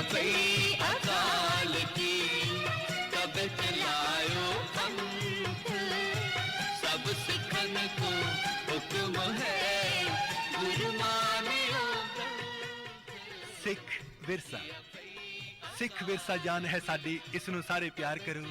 पई अकाल की, तब चलायो पंथ, सब सिखन को हुक्म है, गुरु मानियो ग्रंथ। सिख विरसा, सिख विरसा जान है साडी, इसनू सारे प्यार करो।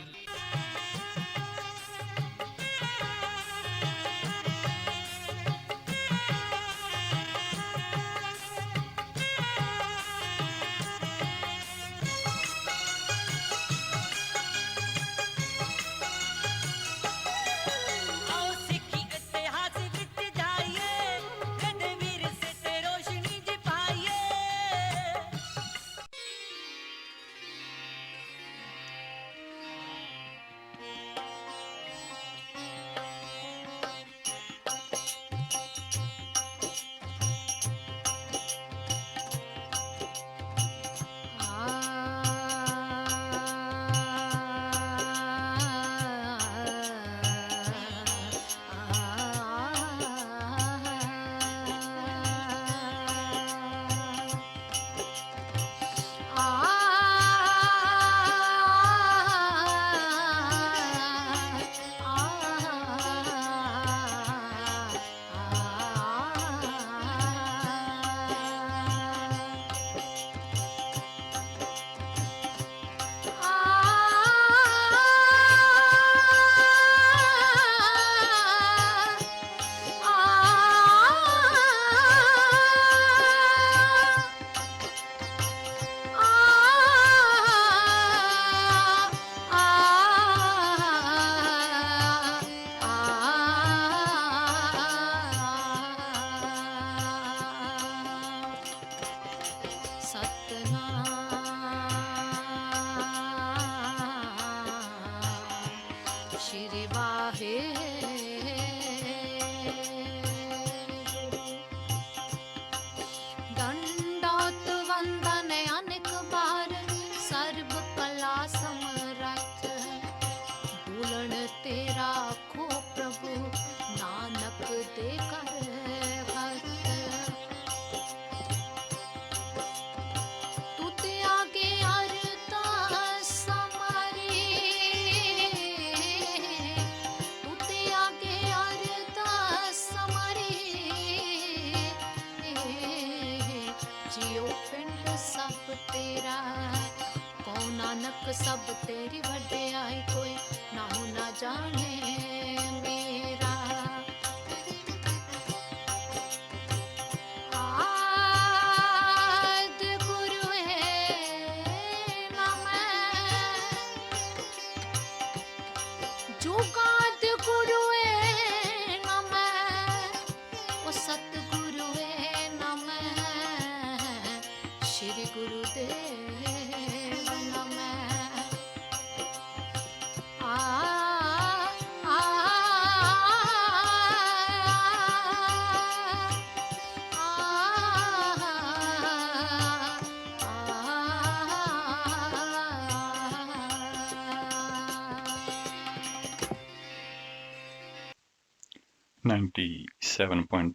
सब तेरी वड्याई, कोई नाहु ना जाने मेरा। आद गुरु है ना मैं, जुगाद गुरु है ना मैं, वो सतगुरु है ना मैं, श्री गुरुदेव ना मैं।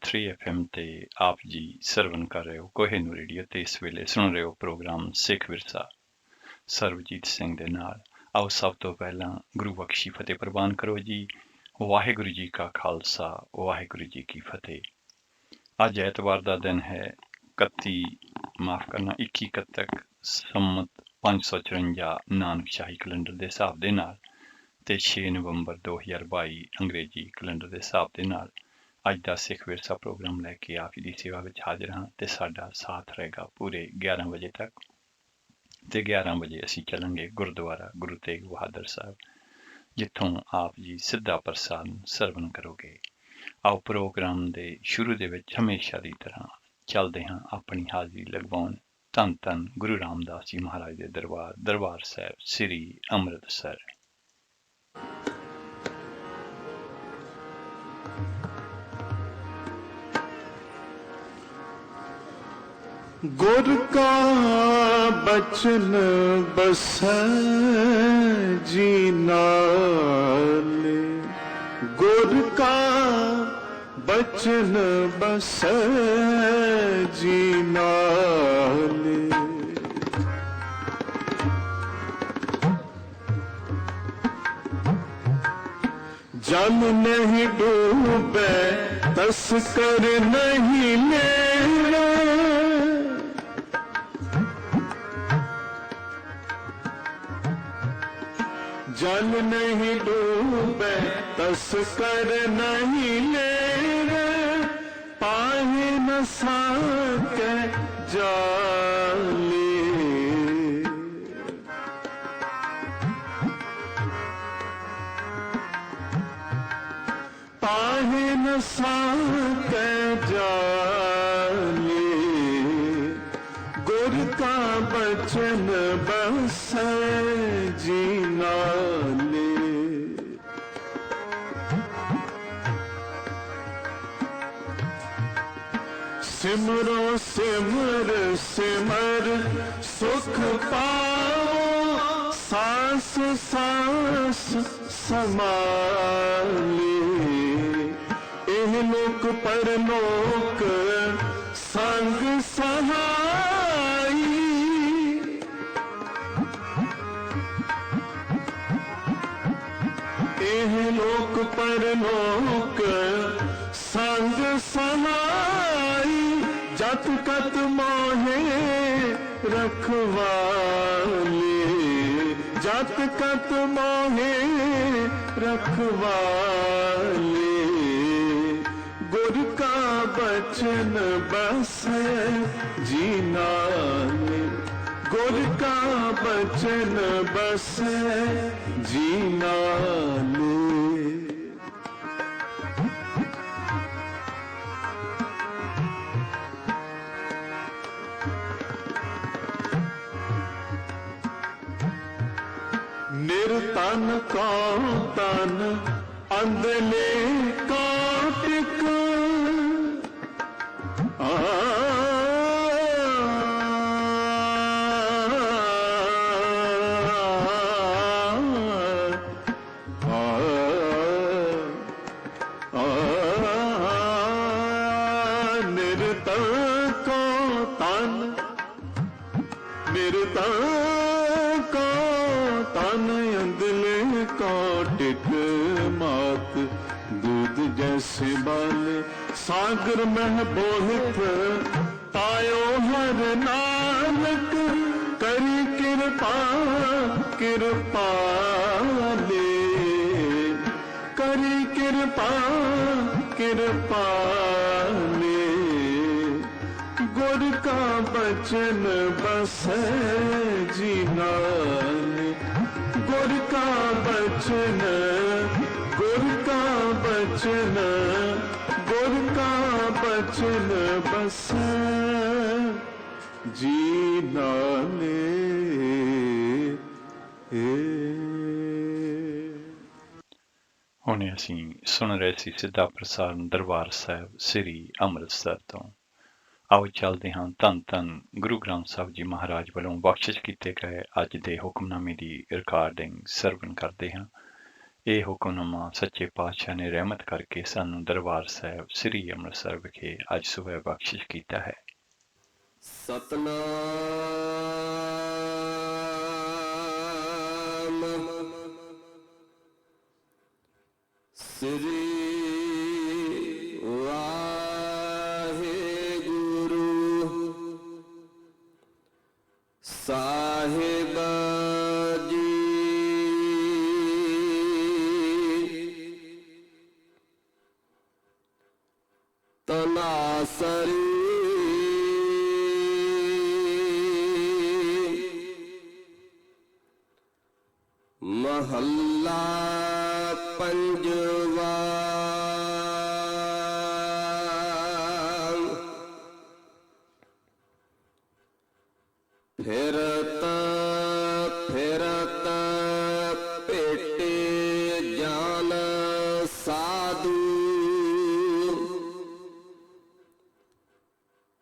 .3 FM ਤੇ ਆਪ ਜੀ ਸਰਵਨ ਕਰ ਰਹੇ ਹੋ ਕੋਹਿਨੂਰ ਰੇਡੀਓ ਤੇ ਇਸ ਵੇਲੇ ਸੁਣ ਰਹੇ ਹੋ ਪ੍ਰੋਗਰਾਮ ਸਿੱਖ ਵਿਰਸਾ ਸਰਬਜੀਤ ਸਿੰਘ ਦੇ ਨਾਲ। ਆਓ ਸਭ ਤੋਂ ਪਹਿਲਾਂ ਗੁਰੂ ਬਖਸ਼ੀ ਫਤਿਹ ਪ੍ਰਵਾਨ ਕਰੋ ਜੀ। ਵਾਹਿਗੁਰੂ ਜੀ ਕਾ ਖਾਲਸਾ, ਵਾਹਿਗੁਰੂ ਜੀ ਕੀ ਫਤਿਹ। ਅੱਜ ਐਤਵਾਰ ਦਾ ਦਿਨ ਹੈ 21 ਕੱਤਕ ਸੰਮਤ 554 ਨਾਨਕ ਸ਼ਾਹੀ ਕੈਲੰਡਰ ਦੇ ਹਿਸਾਬ ਦੇ ਨਾਲ ਤੇ 6 ਨਵੰਬਰ 2022 ਅੰਗਰੇਜ਼ੀ ਕੈਲੰਡਰ ਦੇ ਹਿਸਾਬ ਦੇ ਨਾਲ ਅੱਜ ਦਾ ਸਿੱਖ ਵਿਰਸਾ ਪ੍ਰੋਗਰਾਮ ਲੈ ਕੇ ਆਪ ਜੀ ਦੀ ਸੇਵਾ ਵਿੱਚ ਹਾਜ਼ਰ ਹਾਂ ਤੇ ਸਾਡਾ ਸਾਥ ਰਹੇਗਾ ਪੂਰੇ 11 ਵਜੇ ਤੱਕ ਤੇ 11 ਵਜੇ ਅਸੀਂ ਚੱਲਾਂਗੇ ਗੁਰਦੁਆਰਾ ਗੁਰੂ ਤੇਗ ਬਹਾਦਰ ਸਾਹਿਬ, ਜਿੱਥੋਂ ਆਪ ਜੀ ਸਿੱਧਾ ਪ੍ਰਸਾਦ ਸਰਵਨ ਕਰੋਗੇ। ਆਓ ਪ੍ਰੋਗਰਾਮ ਦੇ ਸ਼ੁਰੂ ਦੇ ਵਿੱਚ ਹਮੇਸ਼ਾ ਦੀ ਤਰ੍ਹਾਂ ਚੱਲਦੇ ਹਾਂ ਆਪਣੀ ਹਾਜ਼ਰੀ ਲਗਵਾਉਣ ਧੰਨ ਧੰਨ ਗੁਰੂ ਰਾਮਦਾਸ ਜੀ ਮਹਾਰਾਜ ਦੇ ਦਰਬਾਰ ਸਾਹਿਬ ਸ੍ਰੀ ਅੰਮ੍ਰਿਤਸਰ। गुर का बचन बसै जी नाले, गुर का बचन बसै जी नाले, जल नहीं डूबे तस्कर नहीं लेना, जल नहीं डूबे तस्कर नहीं लेना, पाहे न साके जाले। पाहे न साके जाले, गुर का बचन बसे जी नाले। सिमरो सिमर सिमर सुख पाओ, सांस सांस समाले। एह लोक परलोक संग सहाई, एह लोक परलोक संग सहाई। जत कत मोहे रखवाले, जत कत मोहे रखवाले। गुर का बचन बसे जी नाले, गुर का बचन बसे जी नाले। निर्तन को तन अंधले को टिक, निर्तन को तन, निर्तन को तन अंधले को टिक। मात दूध जैसे बाले सागर में बोहित, पायो हर नानक करी कृपा कृपाले। करी कृपा कृपाले, गुर का बचन बसे जी नाले। गुर का बचन, गुर का बचन, गुर का बचन बसे जी नाले। ਹੁਣੇ ਅਸੀਂ ਸੁਣ ਰਹੇ ਸੀ ਸਿੱਧਾ ਪ੍ਰਸਾਰਣ ਦਰਬਾਰ ਸਾਹਿਬ ਸ੍ਰੀ ਅੰਮ੍ਰਿਤਸਰ ਤੋਂ। ਆਓ ਚੱਲਦੇ ਹਾਂ ਧੰਨ ਧੰਨ ਗੁਰੂ ਗ੍ਰੰਥ ਸਾਹਿਬ ਜੀ ਮਹਾਰਾਜ ਵੱਲੋਂ ਬਖਸ਼ਿਸ਼ ਕੀਤੇ ਗਏ ਅੱਜ ਦੇ ਹੁਕਮਨਾਮੇ ਦੀ ਰਿਕਾਰਡਿੰਗ ਸਰਵਣ ਕਰਦੇ ਹਾਂ। ਇਹ ਹੁਕਮਨਾਮਾ ਸੱਚੇ ਪਾਤਸ਼ਾਹ ਨੇ ਰਹਿਮਤ ਕਰਕੇ ਸਾਨੂੰ ਦਰਬਾਰ ਸਾਹਿਬ ਸ੍ਰੀ ਅੰਮ੍ਰਿਤਸਰ ਵਿਖੇ ਅੱਜ ਸਵੇਰ ਬਖਸ਼ਿਸ਼ ਕੀਤਾ ਹੈ। ਸਤਨਾਮ ਸ੍ਰੀ ਵਾਹਿਗੁਰੂ ਸਾਹਿਬ ਜੀ। ਤਨਾਸਰੀ ਮਹੱਲਾ ਪੰਜਵਾ। ਫਿਰਤ ਫਿਰਤ ਭੇਟੇ ਜਾਨ ਸਾਧੂ,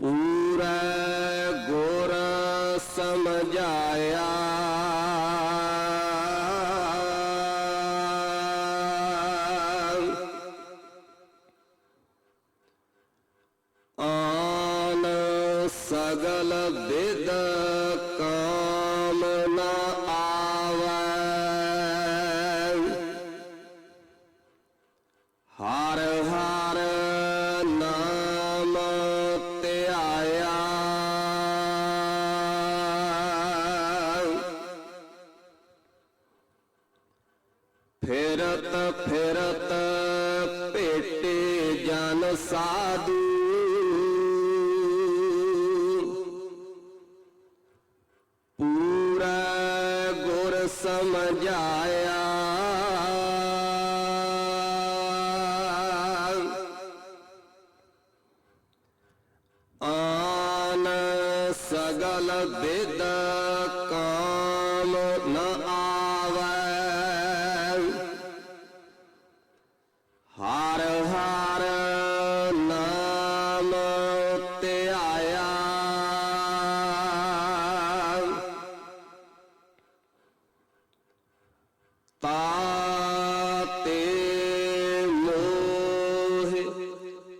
ਪੂਰਾ ਗੁਰ ਸਮਝਾਇਆ। ਆਨ ਸਗਲ ਵਿਦ ਕਾਮ ਨ ਆਵੈ। ਫਿਰਤ ਫਿਰਤ ਭੇਟੇ ਜਨ ਸਾਧੂ ਪੂਰਾ ਗੁਰ ਸਮਝਾਇਆ ਆਨ ਸਗਲ ਵਿਦ ਕਾਮ ਨ ਆਵੈ ਹਰ ਹਰ ਨਾਮ ਧਿਆਇਆ ਤਾਤੇ ਮੋਹ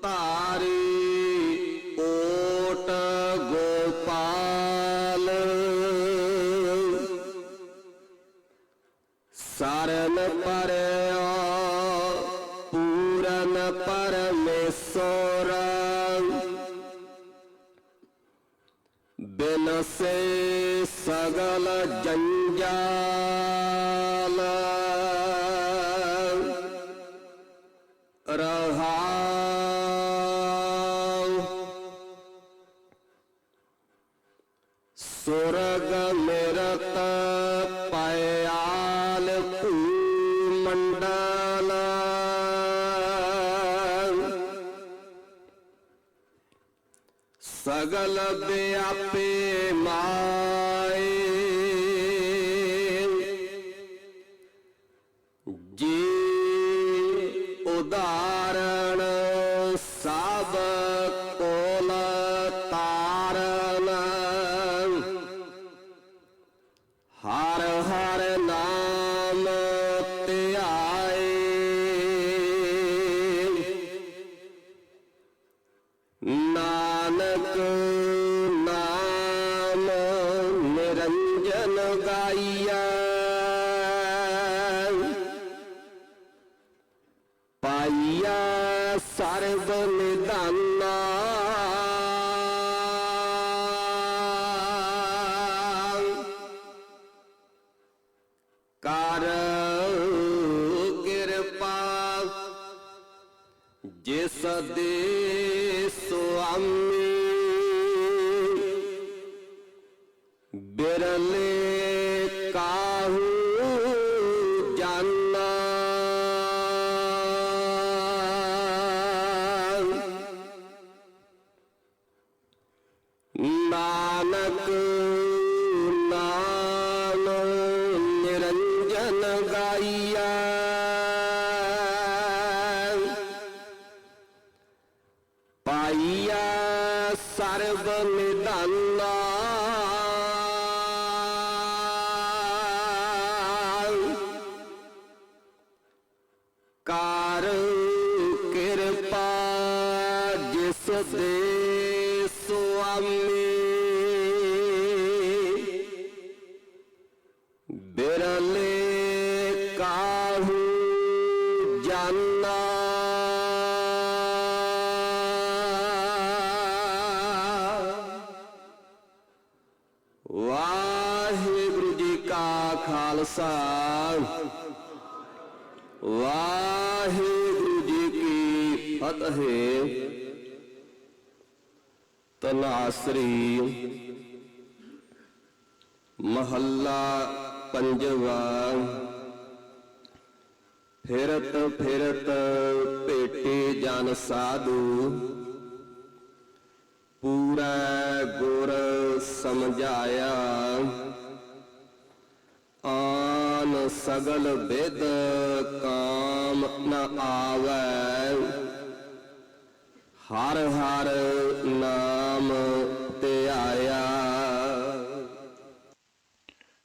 ਤਾਰੀ ਓਟ ਗੋਪਾਲ ਸਰਨ ਪਰਿਆ ਪੂਰਨ ਪਰਮੇਸ਼ਰ ਬਿਨਸੇ ਸਗਲ ਜੰਜਾਲ ਰਹਾਉ ਸੁਰਗ ਮਿਰਤ ਪਇਆਲ ਭੂਮੰਡਲ ਸਗਲ ਵਿਆਪੇ ਮਾਏ ਜੀ ਉਦਾਹਰਣ ਸਭ ਕੋਲ ਤਾਰਨ ਹਰ ਹਰ ਨਾਮ ਧਿਆਏ ਨਾਨਕ ਨਾਮ ਨਿਰੰਜਨ ਗਾਈਐ ਪਾਈਆ ਸਰਬ ਨਿਧਾਨਾ ਕਰ ਕਿਰਪਾ ਜਿਸ ਦੇ ਸੁਆਮੀ ਬਿਰਲੇ ਕਾਹੂ ਜਾਨਾ ਨਾਨਕ ਨਾਮ ਨਿਰੰਜਨ ਗਾਈਐ ਪਾਈਆ ਸਰਬ ਨਿਧਾਨਾ ਕਰ ਕਿਰਪਾ ਜਿਸ ਦੇ ਸੁਆਮੀ ਬਿਰਲੇ ਕਾਹੂ ਜਾਨਾ ਵਾਹਿਗੁਰੂ ਜੀ ਕਾ ਖਾਲਸਾ ਵਾਹਿਗੁਰੂ ਜੀ ਕੀ ਫਤਿਹ। ਤਨਾਸਰੀ ਮਹੱਲਾ ਪੰਜਵਾ। ਫਿਰਤ ਫਿਰਤ ਭੇਟੇ ਜਨ ਸਾਧੂ ਪੂਰਾ ਗੁਰ ਸਮਝਾਇਆ ਆਨ ਸਗਲ ਵਿਦ ਕਾਮ ਨ ਆਵੈ ਹਰ ਹਰ ਨਾਮ ਧਿਆਇਆ।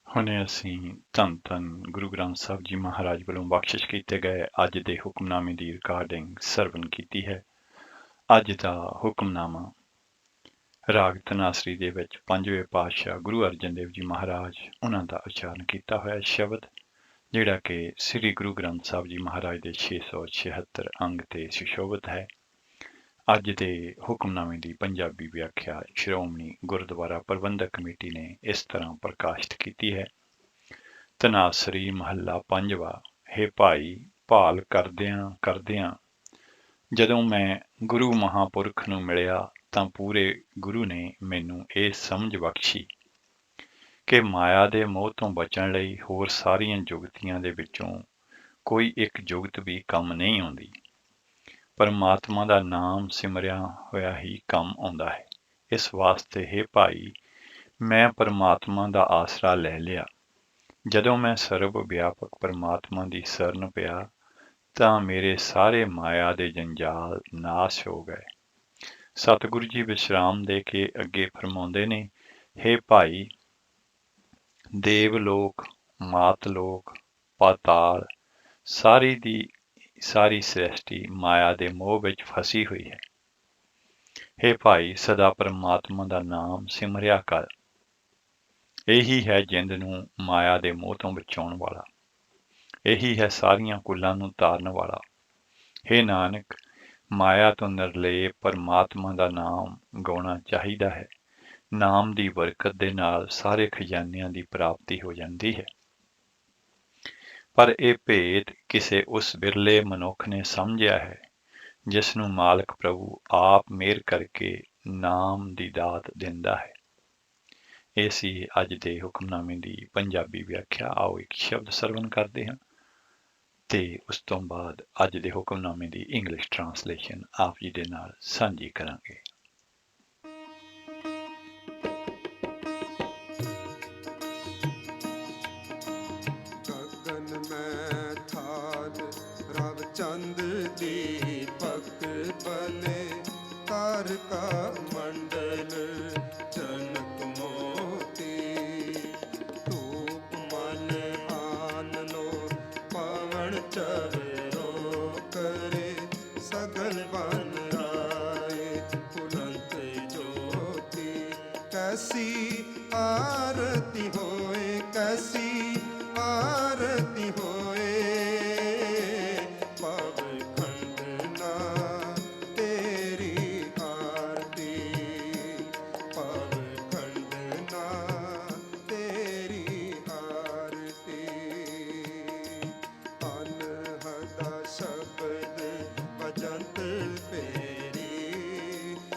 ਹੁਣੇ ਅਸੀਂ ਧੰਨ ਧੰਨ ਗੁਰੂ ਗ੍ਰੰਥ ਸਾਹਿਬ ਜੀ ਮਹਾਰਾਜ ਵੱਲੋਂ ਬਖਸ਼ਿਸ਼ ਕੀਤੇ ਗਏ ਅੱਜ ਦੇ ਹੁਕਮਨਾਮੇ ਦੀ ਰਿਕਾਰਡਿੰਗ ਸਰਵਨ ਕੀਤੀ ਹੈ। ਅੱਜ ਦਾ ਹੁਕਮਨਾਮਾ ਰਾਗ ਧਨਾਸਰੀ ਦੇ ਵਿੱਚ ਪੰਜਵੇਂ ਪਾਤਸ਼ਾਹ ਗੁਰੂ ਅਰਜਨ ਦੇਵ ਜੀ ਮਹਾਰਾਜ ਉਹਨਾਂ ਦਾ ਉਚਾਰਨ ਕੀਤਾ ਹੋਇਆ ਸ਼ਬਦ, ਜਿਹੜਾ ਕਿ ਸ੍ਰੀ ਗੁਰੂ ਗ੍ਰੰਥ ਸਾਹਿਬ ਜੀ ਮਹਾਰਾਜ ਦੇ 676 ਅੰਗ ਤੇ ਸੁਸ਼ੋਭਿਤ ਹੈ। ਅੱਜ ਦੇ ਹੁਕਮਨਾਮੇ ਦੀ ਪੰਜਾਬੀ ਵਿਆਖਿਆ ਸ਼੍ਰੋਮਣੀ ਗੁਰਦੁਆਰਾ ਪ੍ਰਬੰਧਕ ਕਮੇਟੀ ਨੇ ਇਸ ਤਰ੍ਹਾਂ ਪ੍ਰਕਾਸ਼ਿਤ ਕੀਤੀ ਹੈ। ਧਨਾਸਰੀ ਮਹੱਲਾ ਪੰਜਵਾ। ਹੇ ਭਾਈ, ਭਾਲ ਕਰਦਿਆਂ ਜਦੋਂ ਮੈਂ ਗੁਰੂ ਮਹਾਂਪੁਰਖ ਨੂੰ ਮਿਲਿਆ ਤਾਂ ਪੂਰੇ ਗੁਰੂ ਨੇ ਮੈਨੂੰ ਇਹ ਸਮਝ ਬਖਸ਼ੀ ਕਿ ਮਾਇਆ ਦੇ ਮੋਹ ਤੋਂ ਬਚਣ ਲਈ ਹੋਰ ਸਾਰੀਆਂ ਜੁਗਤੀਆਂ ਦੇ ਵਿੱਚੋਂ ਕੋਈ ਇੱਕ ਜੁਗਤ ਵੀ ਕੰਮ ਨਹੀਂ ਆਉਂਦੀ। ਪਰਮਾਤਮਾ ਦਾ ਨਾਮ ਸਿਮਰਿਆ ਹੋਇਆ ਹੀ ਕੰਮ ਆਉਂਦਾ ਹੈ। ਇਸ ਵਾਸਤੇ ਹੇ ਭਾਈ, ਮੈਂ ਪਰਮਾਤਮਾ ਦਾ ਆਸਰਾ ਲੈ ਲਿਆ। ਜਦੋਂ ਮੈਂ ਸਰਬ ਵਿਆਪਕ ਪਰਮਾਤਮਾ ਦੀ ਸ਼ਰਨ ਪਿਆ ਤਾਂ ਮੇਰੇ ਸਾਰੇ ਮਾਇਆ ਦੇ ਜੰਜਾਲ ਨਾਸ਼ ਹੋ ਗਏ। ਸਤਿਗੁਰੂ ਜੀ ਵਿਸ਼ਰਾਮ ਦੇ ਕੇ ਅੱਗੇ ਫਰਮਾਉਂਦੇ ਨੇ, ਹੇ ਭਾਈ, ਦੇਵ ਲੋਕ, ਮਾਤ ਲੋਕ, ਪਾਤਾਲ, ਸਾਰੀ ਦੀ ਸਾਰੀ ਸ੍ਰਿਸ਼ਟੀ ਮਾਇਆ ਦੇ ਮੋਹ ਵਿੱਚ ਫਸੀ ਹੋਈ ਹੈ। ਹੇ ਭਾਈ, ਸਦਾ ਪਰਮਾਤਮਾ ਦਾ ਨਾਮ ਸਿਮਰਿਆ ਕਰ। ਇਹੀ ਹੈ ਜਿੰਦ ਨੂੰ ਮਾਇਆ ਦੇ ਮੋਹ ਤੋਂ ਬਚਾਉਣ ਵਾਲਾ। ਇਹੀ ਹੈ ਸਾਰੀਆਂ ਕੁੱਲਾਂ ਨੂੰ ਤਾਰਨ ਵਾਲਾ। ਹੇ ਨਾਨਕ, ਮਾਇਆ ਤੋਂ ਨਿਰਲੇਪ ਪਰਮਾਤਮਾ ਦਾ ਨਾਮ ਗਾਉਣਾ ਚਾਹੀਦਾ ਹੈ। ਨਾਮ ਦੀ ਬਰਕਤ ਦੇ ਨਾਲ ਸਾਰੇ ਖਜ਼ਾਨਿਆਂ ਦੀ ਪ੍ਰਾਪਤੀ ਹੋ ਜਾਂਦੀ ਹੈ। ਪਰ ਇਹ ਭੇਦ ਕਿਸੇ ਉਸ ਬਿਰਲੇ ਮਨੁੱਖ ਨੇ ਸਮਝਿਆ ਹੈ ਜਿਸ ਨੂੰ ਮਾਲਕ ਪ੍ਰਭੂ ਆਪ ਮਿਹਰ ਕਰਕੇ ਨਾਮ ਦੀ ਦਾਤ ਦਿੰਦਾ ਹੈ। ਇਹ ਸੀ ਅੱਜ ਦੇ ਹੁਕਮਨਾਮੇ ਦੀ ਪੰਜਾਬੀ ਵਿਆਖਿਆ। ਆਓ ਇੱਕ ਸ਼ਬਦ ਸਰਵਣ ਕਰਦੇ ਹਾਂ ਤੇ ਉਸ ਤੋਂ ਬਾਅਦ ਅੱਜ ਦੇ ਹੁਕਮਨਾਮੇ ਦੀ ਇੰਗਲਿਸ਼ ਟਰਾਂਸਲੇਸ਼ਨ ਆਪ ਜੀ ਦੇ ਨਾਲ ਸਾਂਝੀ ਕਰਾਂਗੇ। ਗਗਨ ਮੈਂ ਥਾਲ ਰਵ ਚੰਦ ਦੀਪਕ ਬਲੇ ਤਾਰਕਾ ਮੰਡਲ ਜਨਕ ਮੋਤੀ ਧੂਪ ਮਨ ਆਨਨੋ ਪਵਨ ਚਰੋ ਕਰੇ ਸਗਲ ਬਨ ਰਾਏ ਪੁਲੰਤ ਜੋਤੀ ਕੈਸੀ ਆਰਤੀ ਹੋਏ ਕੈਸੀ आरती होए पव खंडना तेरी आरती पव खंडना तेरी आरती अनहदा शब्द भजंत फेरी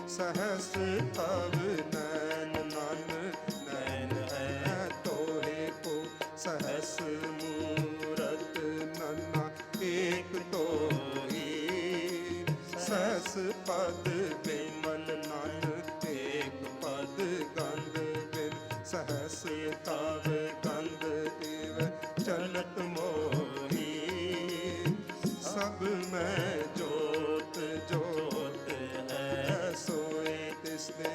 सहस तव नैन नन नैन है तोहे को सहस मूरत नन्ना एक तो ही सहस पद बिमल नन एक पद गंध बिन सहस तव गंध इव चलत मोही सब में जोत जोत है सोए तिसदे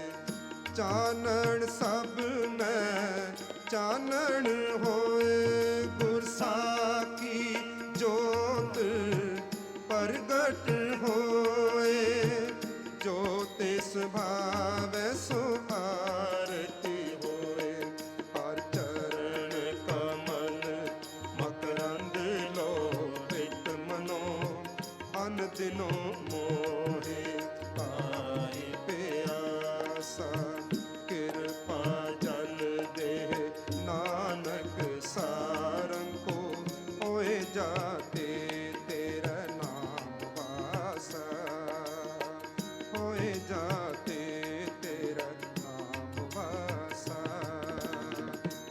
चानण सब में चानण होए गुरसाखी जोत प्रगट होए जो तिस भावै सो आरती होए हर चरण कमल मकरंद लोहित मनो अन दिनो मोहे पाए प्यासा कृपा जल दे नानक सारंग को होए जाते तेरा नाम वासा होए जाते तेरा नाम वासा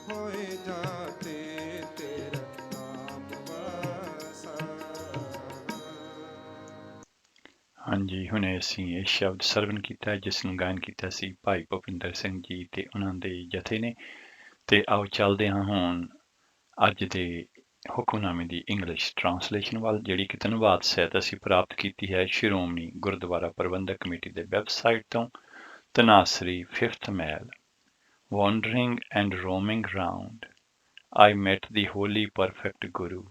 होए जाते तेरा नाम वासा। ਹਾਂਜੀ, ਹੁਣੇ ਅਸੀਂ ਇਹ ਸ਼ਬਦ ਸਰਵਣ ਕੀਤਾ ਜਿਸ ਨੂੰ ਗਾਇਨ ਕੀਤਾ ਸੀ ਭਾਈ ਭੁਪਿੰਦਰ ਸਿੰਘ ਜੀ ਤੇ ਉਹਨਾਂ ਦੇ ਜਥੇ ਨੇ। ਤੇ ਆਓ ਚੱਲਦੇ ਹਾਂ ਹੁਣ ਅੱਜ ਦੇ ਹੁਕਮਨਾਮੇ ਦੀ ਇੰਗਲਿਸ਼ ਟਰਾਂਸਲੇਸ਼ਨ ਵੱਲ, ਜਿਹੜੀ ਕਿ ਧੰਨਵਾਦ ਸਹਿਤ ਅਸੀਂ ਪ੍ਰਾਪਤ ਕੀਤੀ ਹੈ ਸ਼੍ਰੋਮਣੀ ਗੁਰਦੁਆਰਾ ਪ੍ਰਬੰਧਕ ਕਮੇਟੀ ਦੇ ਵੈਬਸਾਈਟ ਤੋਂ। ਤਨਾਸਰੀ 5th Mail। Wandering and roaming round, I met the holy perfect Guru,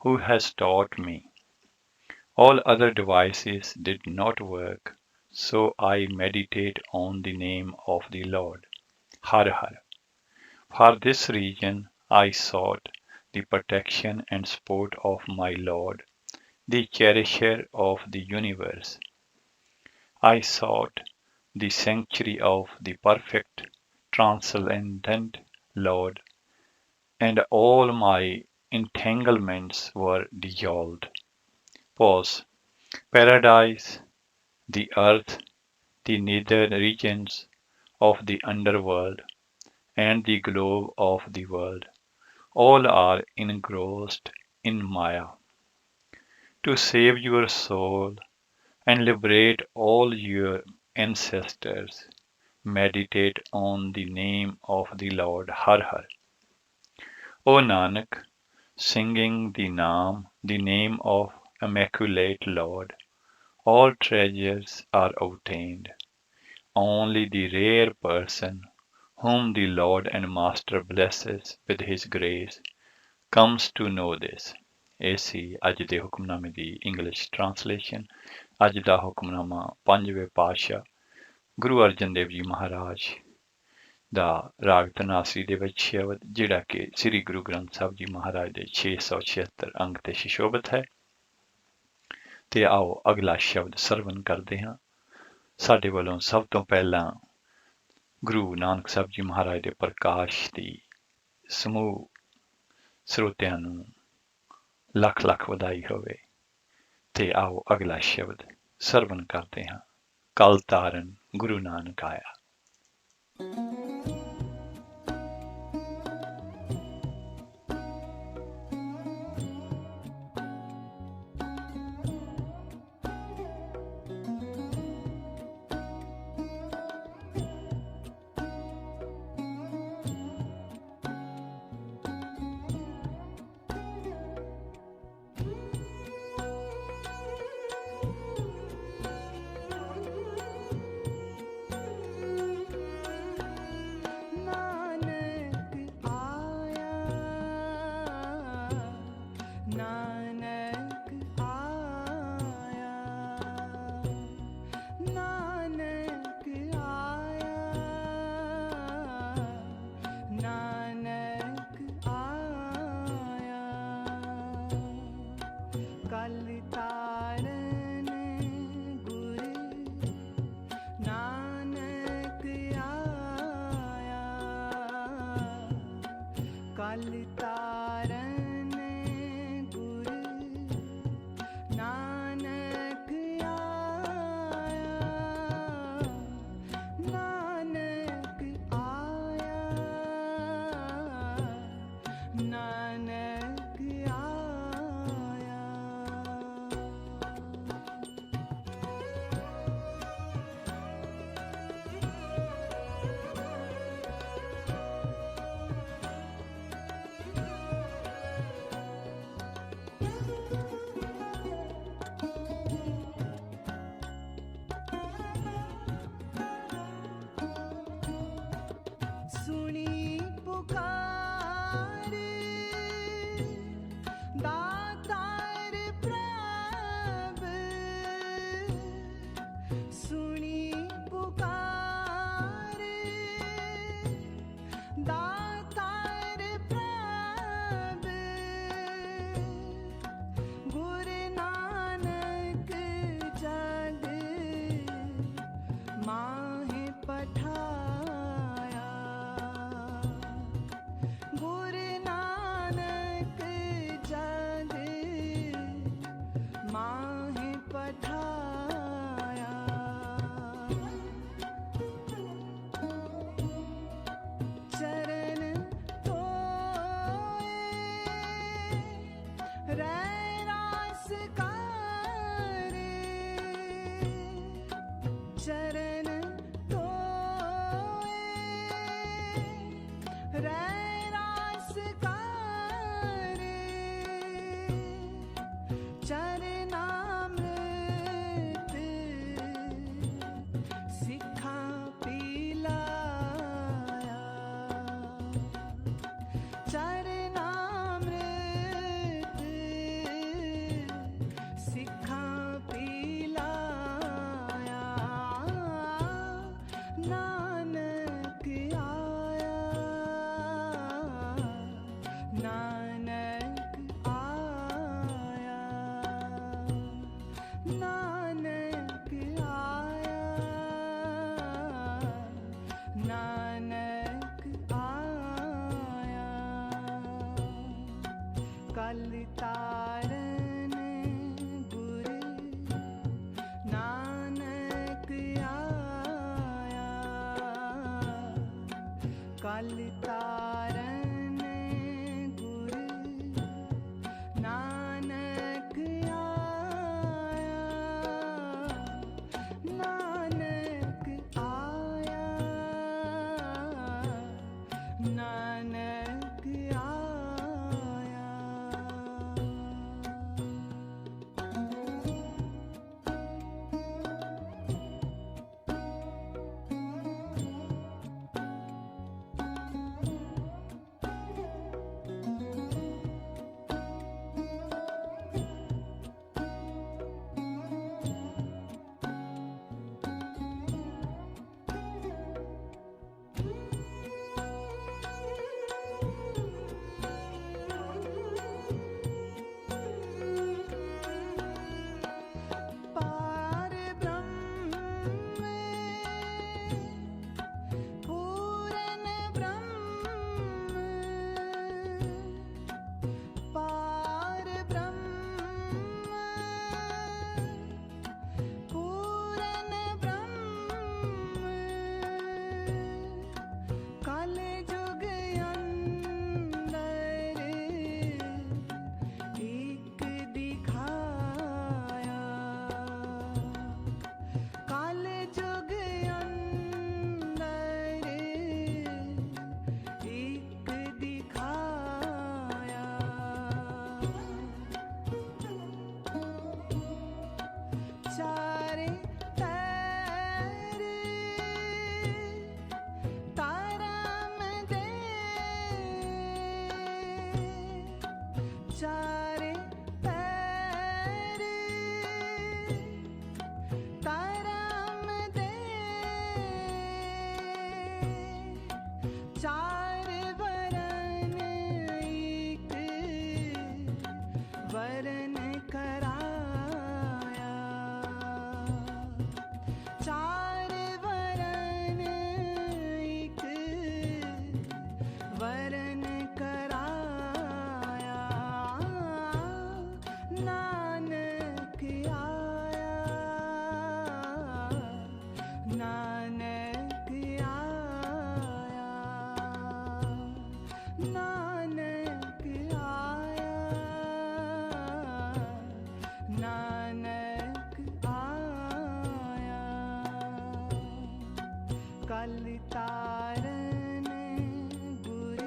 who has taught me. All other devices did not work, so I meditate on the name of the Lord, Har Har. For this reason I sought the protection and support of my Lord, the cherisher of the universe. I sought the sanctuary of the perfect, transcendent Lord, and all my entanglements were dissolved. Pause. Paradise, the earth, the nether regions of the underworld, and the globe of the world, all are engrossed in Maya. To save your soul and liberate all your ancestors, meditate on the name of the Lord Har Har. O Nanak, singing the name of Immaculate Lord, all treasures are obtained. Only the rare person whom the Lord and Master blesses with his grace comes to know this. ਇਹ ਸੀ ਅੱਜ ਦੇ ਹੁਕਮਨਾਮੇ ਦੀ English translation. ਅੱਜ ਦਾ ਹੁਕਮਨਾਮਾ ਪੰਜਵੇਂ ਪਾਤਸ਼ਾਹ ਗੁਰੂ ਅਰਜਨ ਦੇਵ ਜੀ ਮਹਾਰਾਜ ਦਾ ਰਾਗ ਧਨਾਸਰੀ ਦੇ ਵਿੱਚ ਸ਼ਬਦ, ਜਿਹੜਾ ਕਿ ਸ੍ਰੀ ਗੁਰੂ ਗ੍ਰੰਥ ਸਾਹਿਬ ਜੀ ਮਹਾਰਾਜ ਦੇ 676 ਅੰਗ ਤੇ ਸੁਸ਼ੋਭਿਤ ਹੈ। ਤੇ ਆਓ ਅਗਲਾ ਸ਼ਬਦ ਸਰਵਨ ਕਰਦੇ ਹਾਂ। ਸਾਡੇ ਵੱਲੋਂ ਸਭ ਤੋਂ ਪਹਿਲਾਂ ਗੁਰੂ ਨਾਨਕ ਸਾਹਿਬ ਜੀ ਮਹਾਰਾਜ ਦੇ ਪ੍ਰਕਾਸ਼ ਦੀ ਸਮੂਹ ਸਰੋਤਿਆਂ ਨੂੰ ਲੱਖ ਲੱਖ ਵਧਾਈ ਹੋਵੇ। ਤੇ ਆਓ ਅਗਲਾ ਸ਼ਬਦ ਸਰਵਨ ਕਰਦੇ ਹਾਂ। ਕਲ ਤਾਰਨ ਗੁਰੂ ਨਾਨਕ ਆਇਆ। पठाया गुरु नानक कल तारन गुर नानक आया, कल तारन गुर नानक आया, नानक आया, नानक आया। पार ब्रह्म पूरन ब्रह्म, पार ब्रह्म पूरन ब्रह्म, कल जुग अंदर एक दिखाया, काल जुग अंदर एक दिखाया, चारे पैर ताराम दे, चारे पैर ताराम दे, चार वरन एक वरन कराया, चार वरन एक वरन कराया, नानक आया, नानक आया, नानक आया, नानक आया, कल तारन गुर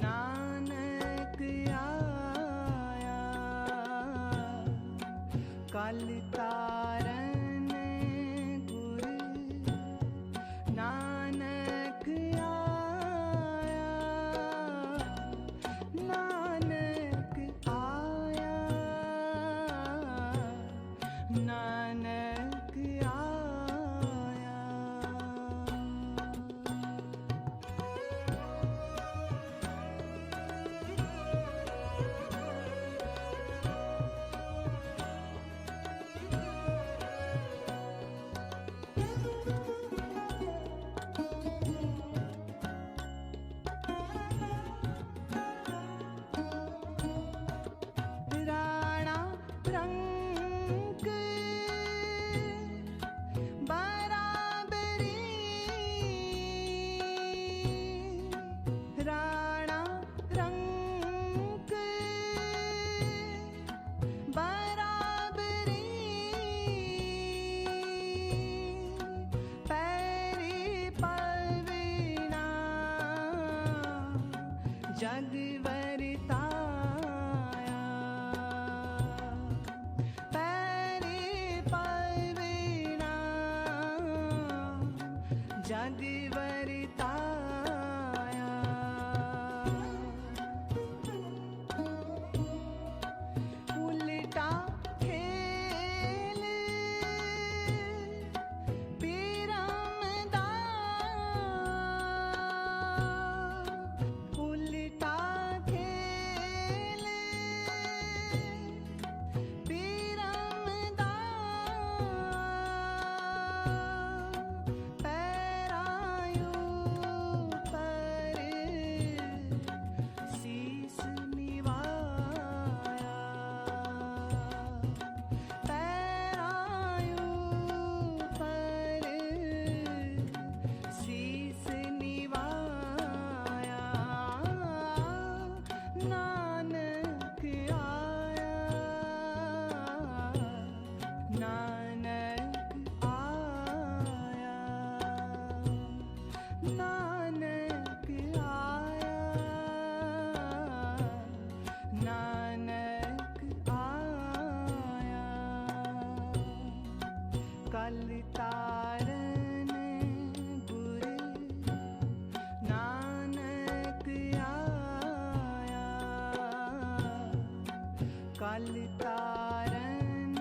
नानक आया, कल तारन गुर नानक आया, नानक आया, नानक आया। राणा रंग बराबरी, राणा रंग बराबरी, पैरी पलवीना जग वरताया, पैरी पलवीना जग वरताया, उल्टा खेल पीरम दा, उल्टा ਕਲ ਤਾਰਨ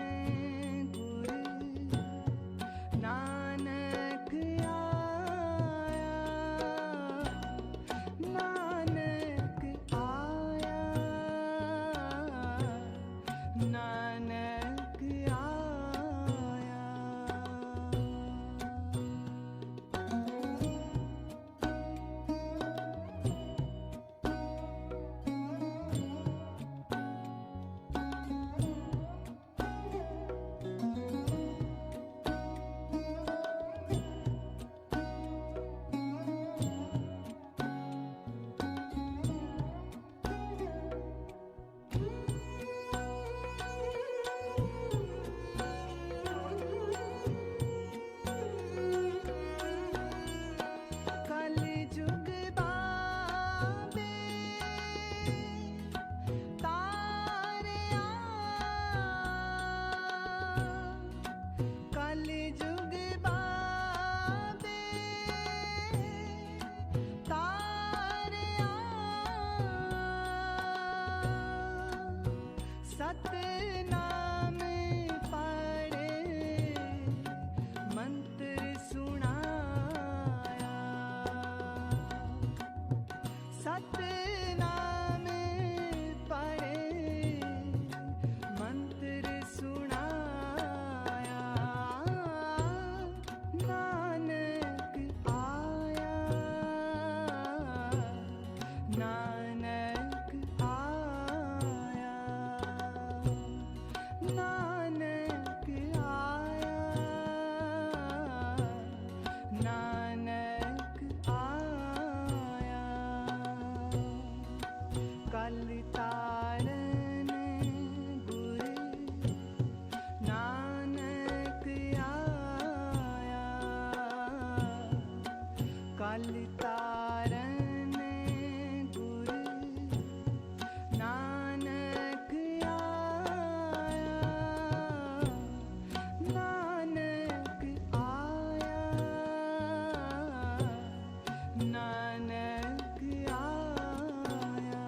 ਗੁਰ ਨਾਨਕ ਆਇਆ, ਨਾਨਕ ਆਇਆ, ਨਾਨਕ ਆਇਆ। ਕਲ ਜੁਗ ਬਾਬੇ ਤਾਰਿਆ, ਕਲ ਜੁਗ ਬਾਬੇ ਤਾਰਿਆ, ਸਤਿਨਾਮ ਪੜ੍ਹ ਮੰਤਰ ਸੁਣਾਇਆ, ਸਤਿਨਾਮ ਪੜ੍ਹ ਮੰਤਰ ਸੁਣਾਇਆ, ਨਾਨਕ ਆਇਆ, ਨਾਨਕ ਆਇਆ, ਨਾਨਕ ਆਇਆ, ਨਾਨਕ ਆਇਆ। ਕਲ ਤਾਰਨ ਗੁਰ ਨਾਨਕ ਆਇਆ, ਕਲ ਤਾਰਨ ਗੁਰ ਨਾਨਕ ਆਇਆ, ਨਾਨਕ ਆਇਆ, ਨਾਨਕ ਆਇਆ।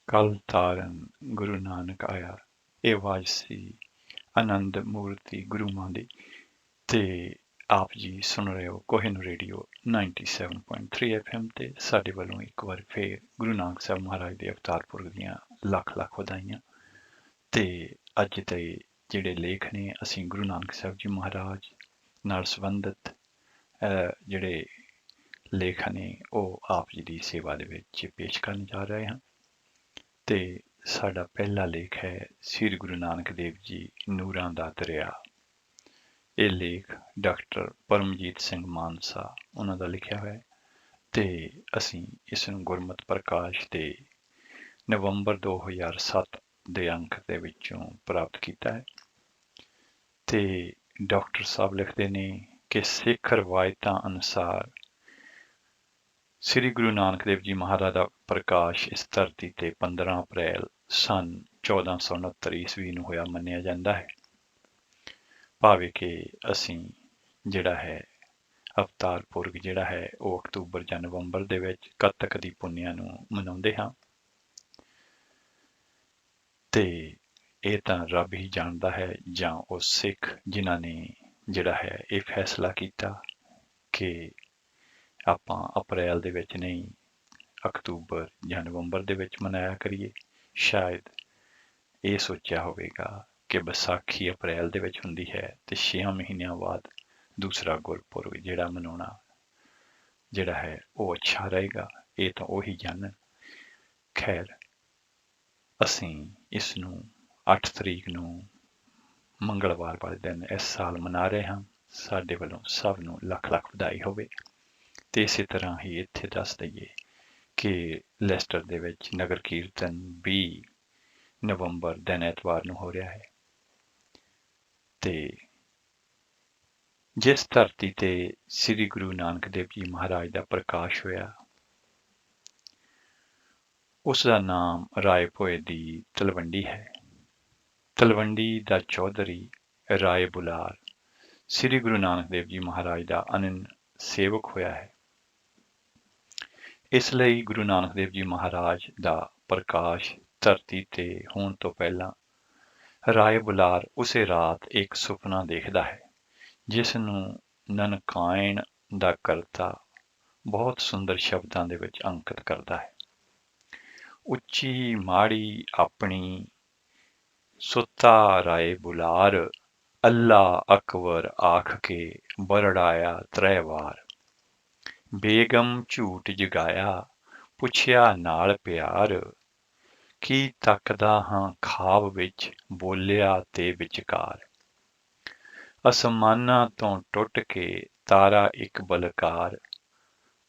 ਕਲ ਤਾਰਨ ਗੁਰੂ ਨਾਨਕ ਆਇਆ। ਇਹ ਆਵਾਜ਼ ਸੀ ਆਨੰਦ ਮੂਰਤੀ ਗੁਰੂ ਮਾਂ ਦੀ, ਤੇ ਆਪ ਜੀ ਸੁਣ ਰਹੇ ਹੋ ਕੋਹਿਨੂਰ ਰੇਡੀਓ 97.3 FM ਤੇ ਸਾਡੇ ਵੱਲੋਂ ਇੱਕ ਵਾਰ ਫੇਰ ਗੁਰੂ ਨਾਨਕ ਸਾਹਿਬ ਮਹਾਰਾਜ ਦੇ ਅਵਤਾਰ ਪੁਰਬ ਦੀਆਂ ਲੱਖ ਲੱਖ ਵਧਾਈਆਂ। ਤੇ ਅੱਜ ਦੇ ਜਿਹੜੇ ਲੇਖ ਨੇ, ਅਸੀਂ ਗੁਰੂ ਨਾਨਕ ਸਾਹਿਬ ਜੀ ਮਹਾਰਾਜ ਨਾਲ ਸੰਬੰਧਿਤ ਜਿਹੜੇ ਲੇਖ ਨੇ ਉਹ ਆਪ ਜੀ ਦੀ ਸੇਵਾ ਦੇ ਵਿੱਚ ਪੇਸ਼ ਕਰਨ ਜਾ ਰਹੇ ਹਾਂ। ਤੇ ਸਾਡਾ ਪਹਿਲਾ ਲੇਖ ਹੈ ਸ੍ਰੀ ਗੁਰੂ ਨਾਨਕ ਦੇਵ ਜੀ ਨੂਰਾਂ ਦਾ ਦਰਿਆ। ਇਹ ਲੇਖ ਡਾਕਟਰ ਪਰਮਜੀਤ ਸਿੰਘ ਮਾਨਸਾ ਉਹਨਾਂ ਦਾ ਲਿਖਿਆ ਹੋਇਆ ਹੈ, ਤੇ ਅਸੀਂ ਇਸ ਨੂੰ ਗੁਰਮਤਿ ਪ੍ਰਕਾਸ਼ ਦੇ ਨਵੰਬਰ 2007 ਦੇ ਅੰਕ ਦੇ ਵਿੱਚੋਂ ਪ੍ਰਾਪਤ ਕੀਤਾ ਹੈ। ਤੇ ਡਾਕਟਰ ਸਾਹਿਬ ਲਿਖਦੇ ਨੇ ਕਿ ਸਿੱਖ ਰਵਾਇਤਾਂ ਅਨੁਸਾਰ ਸ੍ਰੀ ਗੁਰੂ ਨਾਨਕ ਦੇਵ ਜੀ ਮਹਾਰਾਜ ਦਾ ਪ੍ਰਕਾਸ਼ ਇਸ ਧਰਤੀ ਤੇ 15 ਅਪ੍ਰੈਲ ਸਨ 1469 ਈਸਵੀ ਨੂੰ ਹੋਇਆ ਮੰਨਿਆ ਜਾਂਦਾ ਹੈ। ਭਾਵੇਂ ਕਿ ਅਸੀਂ ਜਿਹੜਾ ਹੈ ਅਵਤਾਰ ਪੁਰਬ ਜਿਹੜਾ ਹੈ ਉਹ ਅਕਤੂਬਰ ਜਾਂ ਨਵੰਬਰ ਦੇ ਵਿੱਚ ਕੱਤਕ ਦੀ ਪੁੰਨਿਆ ਨੂੰ ਮਨਾਉਂਦੇ ਹਾਂ, ਤੇ ਇਹ ਤਾਂ ਰੱਬ ਹੀ ਜਾਣਦਾ ਹੈ ਜਾਂ ਉਹ ਸਿੱਖ ਜਿਨ੍ਹਾਂ ਨੇ ਜਿਹੜਾ ਹੈ ਇਹ ਫੈਸਲਾ ਕੀਤਾ ਕਿ ਆਪਾਂ ਅਪ੍ਰੈਲ ਦੇ ਵਿੱਚ ਨਹੀਂ ਅਕਤੂਬਰ ਜਾਂ ਨਵੰਬਰ ਦੇ ਵਿੱਚ ਮਨਾਇਆ ਕਰੀਏ। ਸ਼ਾਇਦ ਇਹ ਸੋਚਿਆ ਹੋਵੇਗਾ ਕਿ ਵਿਸਾਖੀ ਅਪ੍ਰੈਲ ਦੇ ਵਿੱਚ ਹੁੰਦੀ ਹੈ ਤੇ 6 ਮਹੀਨਿਆਂ ਬਾਅਦ ਦੂਸਰਾ ਗੁਰਪੁਰਬ ਜਿਹੜਾ ਮਨਾਉਣਾ ਜਿਹੜਾ ਹੈ ਉਹ ਅੱਛਾ ਰਹੇਗਾ। ਇਹ ਤਾਂ ਉਹੀ ਜਾਣਨ। ਖੈਰ, ਅਸੀਂ ਇਸ ਨੂੰ 8 ਤਰੀਕ ਨੂੰ ਮੰਗਲਵਾਰ ਵਾਲੇ ਦਿਨ ਇਸ ਸਾਲ ਮਨਾ ਰਹੇ ਹਾਂ। ਸਾਡੇ ਵੱਲੋਂ ਸਭ ਨੂੰ ਲੱਖ ਲੱਖ ਵਧਾਈ ਹੋਵੇ। ਤੇ ਇਸੇ ਤਰ੍ਹਾਂ ਹੀ ਇੱਥੇ ਦੱਸ ਦਈਏ ਕਿ ਲੈਸਟਰ ਦੇ ਵਿੱਚ ਨਗਰ ਕੀਰਤਨ 20 ਨਵੰਬਰ ਦਿਨ ਐਤਵਾਰ ਨੂੰ ਹੋ ਰਿਹਾ ਹੈ। ਤੇ ਜਿਸ ਧਰਤੀ ਤੇ ਸ੍ਰੀ ਗੁਰੂ ਨਾਨਕ ਦੇਵ ਜੀ ਮਹਾਰਾਜ ਦਾ ਪ੍ਰਕਾਸ਼ ਹੋਇਆ ਉਸ ਦਾ ਨਾਮ ਰਾਏ ਭੋਏ ਦੀ ਤਲਵੰਡੀ ਹੈ। ਤਲਵੰਡੀ ਦਾ ਚੌਧਰੀ ਰਾਏ ਬੁਲਾਰ ਸ੍ਰੀ ਗੁਰੂ ਨਾਨਕ ਦੇਵ ਜੀ ਮਹਾਰਾਜ ਦਾ ਅਨੰਨ ਸੇਵਕ ਹੋਇਆ ਹੈ। ਇਸ ਲਈ ਗੁਰੂ ਨਾਨਕ ਦੇਵ ਜੀ ਮਹਾਰਾਜ ਦਾ ਪ੍ਰਕਾਸ਼ ਧਰਤੀ ਤੇ ਹੋਣ ਤੋਂ ਪਹਿਲਾਂ ਰਾਏ ਬੁਲਾਰ ਉਸੇ ਰਾਤ ਇੱਕ ਸੁਪਨਾ ਦੇਖਦਾ ਹੈ, ਜਿਸ ਨੂੰ ਨਨਕਾਇਣ ਦਾ ਕਰਤਾ ਬਹੁਤ ਸੁੰਦਰ ਸ਼ਬਦਾਂ ਦੇ ਵਿੱਚ ਅੰਕਿਤ ਕਰਦਾ ਹੈ। ਉੱਚੀ ਮਾੜੀ ਆਪਣੀ ਸੁੱਤਾ ਰਾਏ ਬੁਲਾਰ, ਅੱਲਾ ਅਕਬਰ ਆਖ ਕੇ ਬਰੜਾਇਆ ਤ੍ਰੈ ਵਾਰ। ਬੇਗਮ ਝੂਟ ਜਗਾਇਆ, ਪੁੱਛਿਆ ਨਾਲ ਪਿਆਰ, ਕੀ ਤੱਕਦਾ ਹਾਂ ਖਾਬ ਵਿੱਚ, ਬੋਲਿਆ ਤੇ ਵਿਚਕਾਰ। ਅਸਮਾਨਾਂ ਤੋਂ ਟੁੱਟ ਕੇ ਤਾਰਾ ਇੱਕ ਬਲਕਾਰ,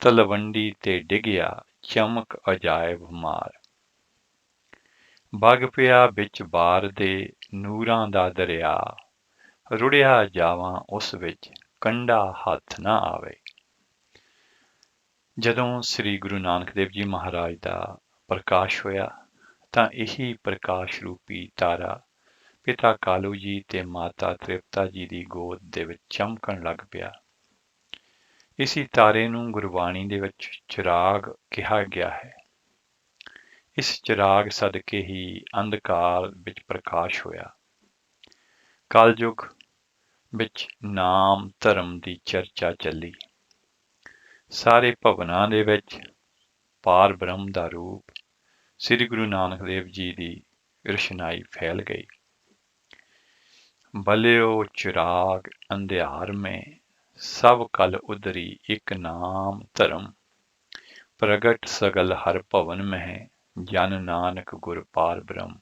ਤਲਵੰਡੀ ਤੇ ਡਿੱਗਿਆ ਚਮਕ ਅਜਾਇਬ ਮਾਰ। ਵਗ ਪਿਆ ਵਿੱਚ ਬਾਰ ਦੇ ਨੂਰਾਂ ਦਾ ਦਰਿਆ, ਰੁੜਿਆ ਜਾਵਾਂ ਉਸ ਵਿੱਚ ਕੰਡਾ ਹੱਥ ਨਾ ਆਵੇ। ਜਦੋਂ ਸ੍ਰੀ ਗੁਰੂ ਨਾਨਕ ਦੇਵ ਜੀ ਮਹਾਰਾਜ ਦਾ ਪ੍ਰਕਾਸ਼ ਹੋਇਆ ਤਾਂ ਇਹੀ ਪ੍ਰਕਾਸ਼ ਰੂਪੀ ਤਾਰਾ ਪਿਤਾ ਕਾਲੂ ਜੀ ਤੇ ਮਾਤਾ ਤ੍ਰਿਪਤਾ ਜੀ ਦੀ ਗੋਦ ਦੇ ਵਿੱਚ ਚਮਕਣ ਲੱਗ ਪਿਆ। ਇਸੀ ਤਾਰੇ ਨੂੰ ਗੁਰਬਾਣੀ ਦੇ ਵਿੱਚ ਚਿਰਾਗ ਕਿਹਾ ਗਿਆ ਹੈ। ਇਸ ਚਿਰਾਗ ਸਦਕੇ ਹੀ ਅੰਧਕਾਰ ਵਿੱਚ ਪ੍ਰਕਾਸ਼ ਹੋਇਆ। ਕਲਯੁਗ ਵਿੱਚ ਨਾਮ ਧਰਮ ਦੀ ਚਰਚਾ ਚੱਲੀ। ਸਾਰੇ ਭਵਨਾਂ ਦੇ ਵਿੱਚ ਪਾਰ ਬ੍ਰਹਮ ਦਾ ਰੂਪ ਸ੍ਰੀ ਗੁਰੂ ਨਾਨਕ ਦੇਵ ਜੀ ਦੀ ਰਸ਼ਨਾਈ ਫੈਲ ਗਈ। ਬਲਿਓ ਚਿਰਾਗ ਅੰਧਿਆਰ में सब कल उदरी, एक नाम धर्म प्रगट सगल हर भवन में, जन नानक गुर पार ब्रह्म।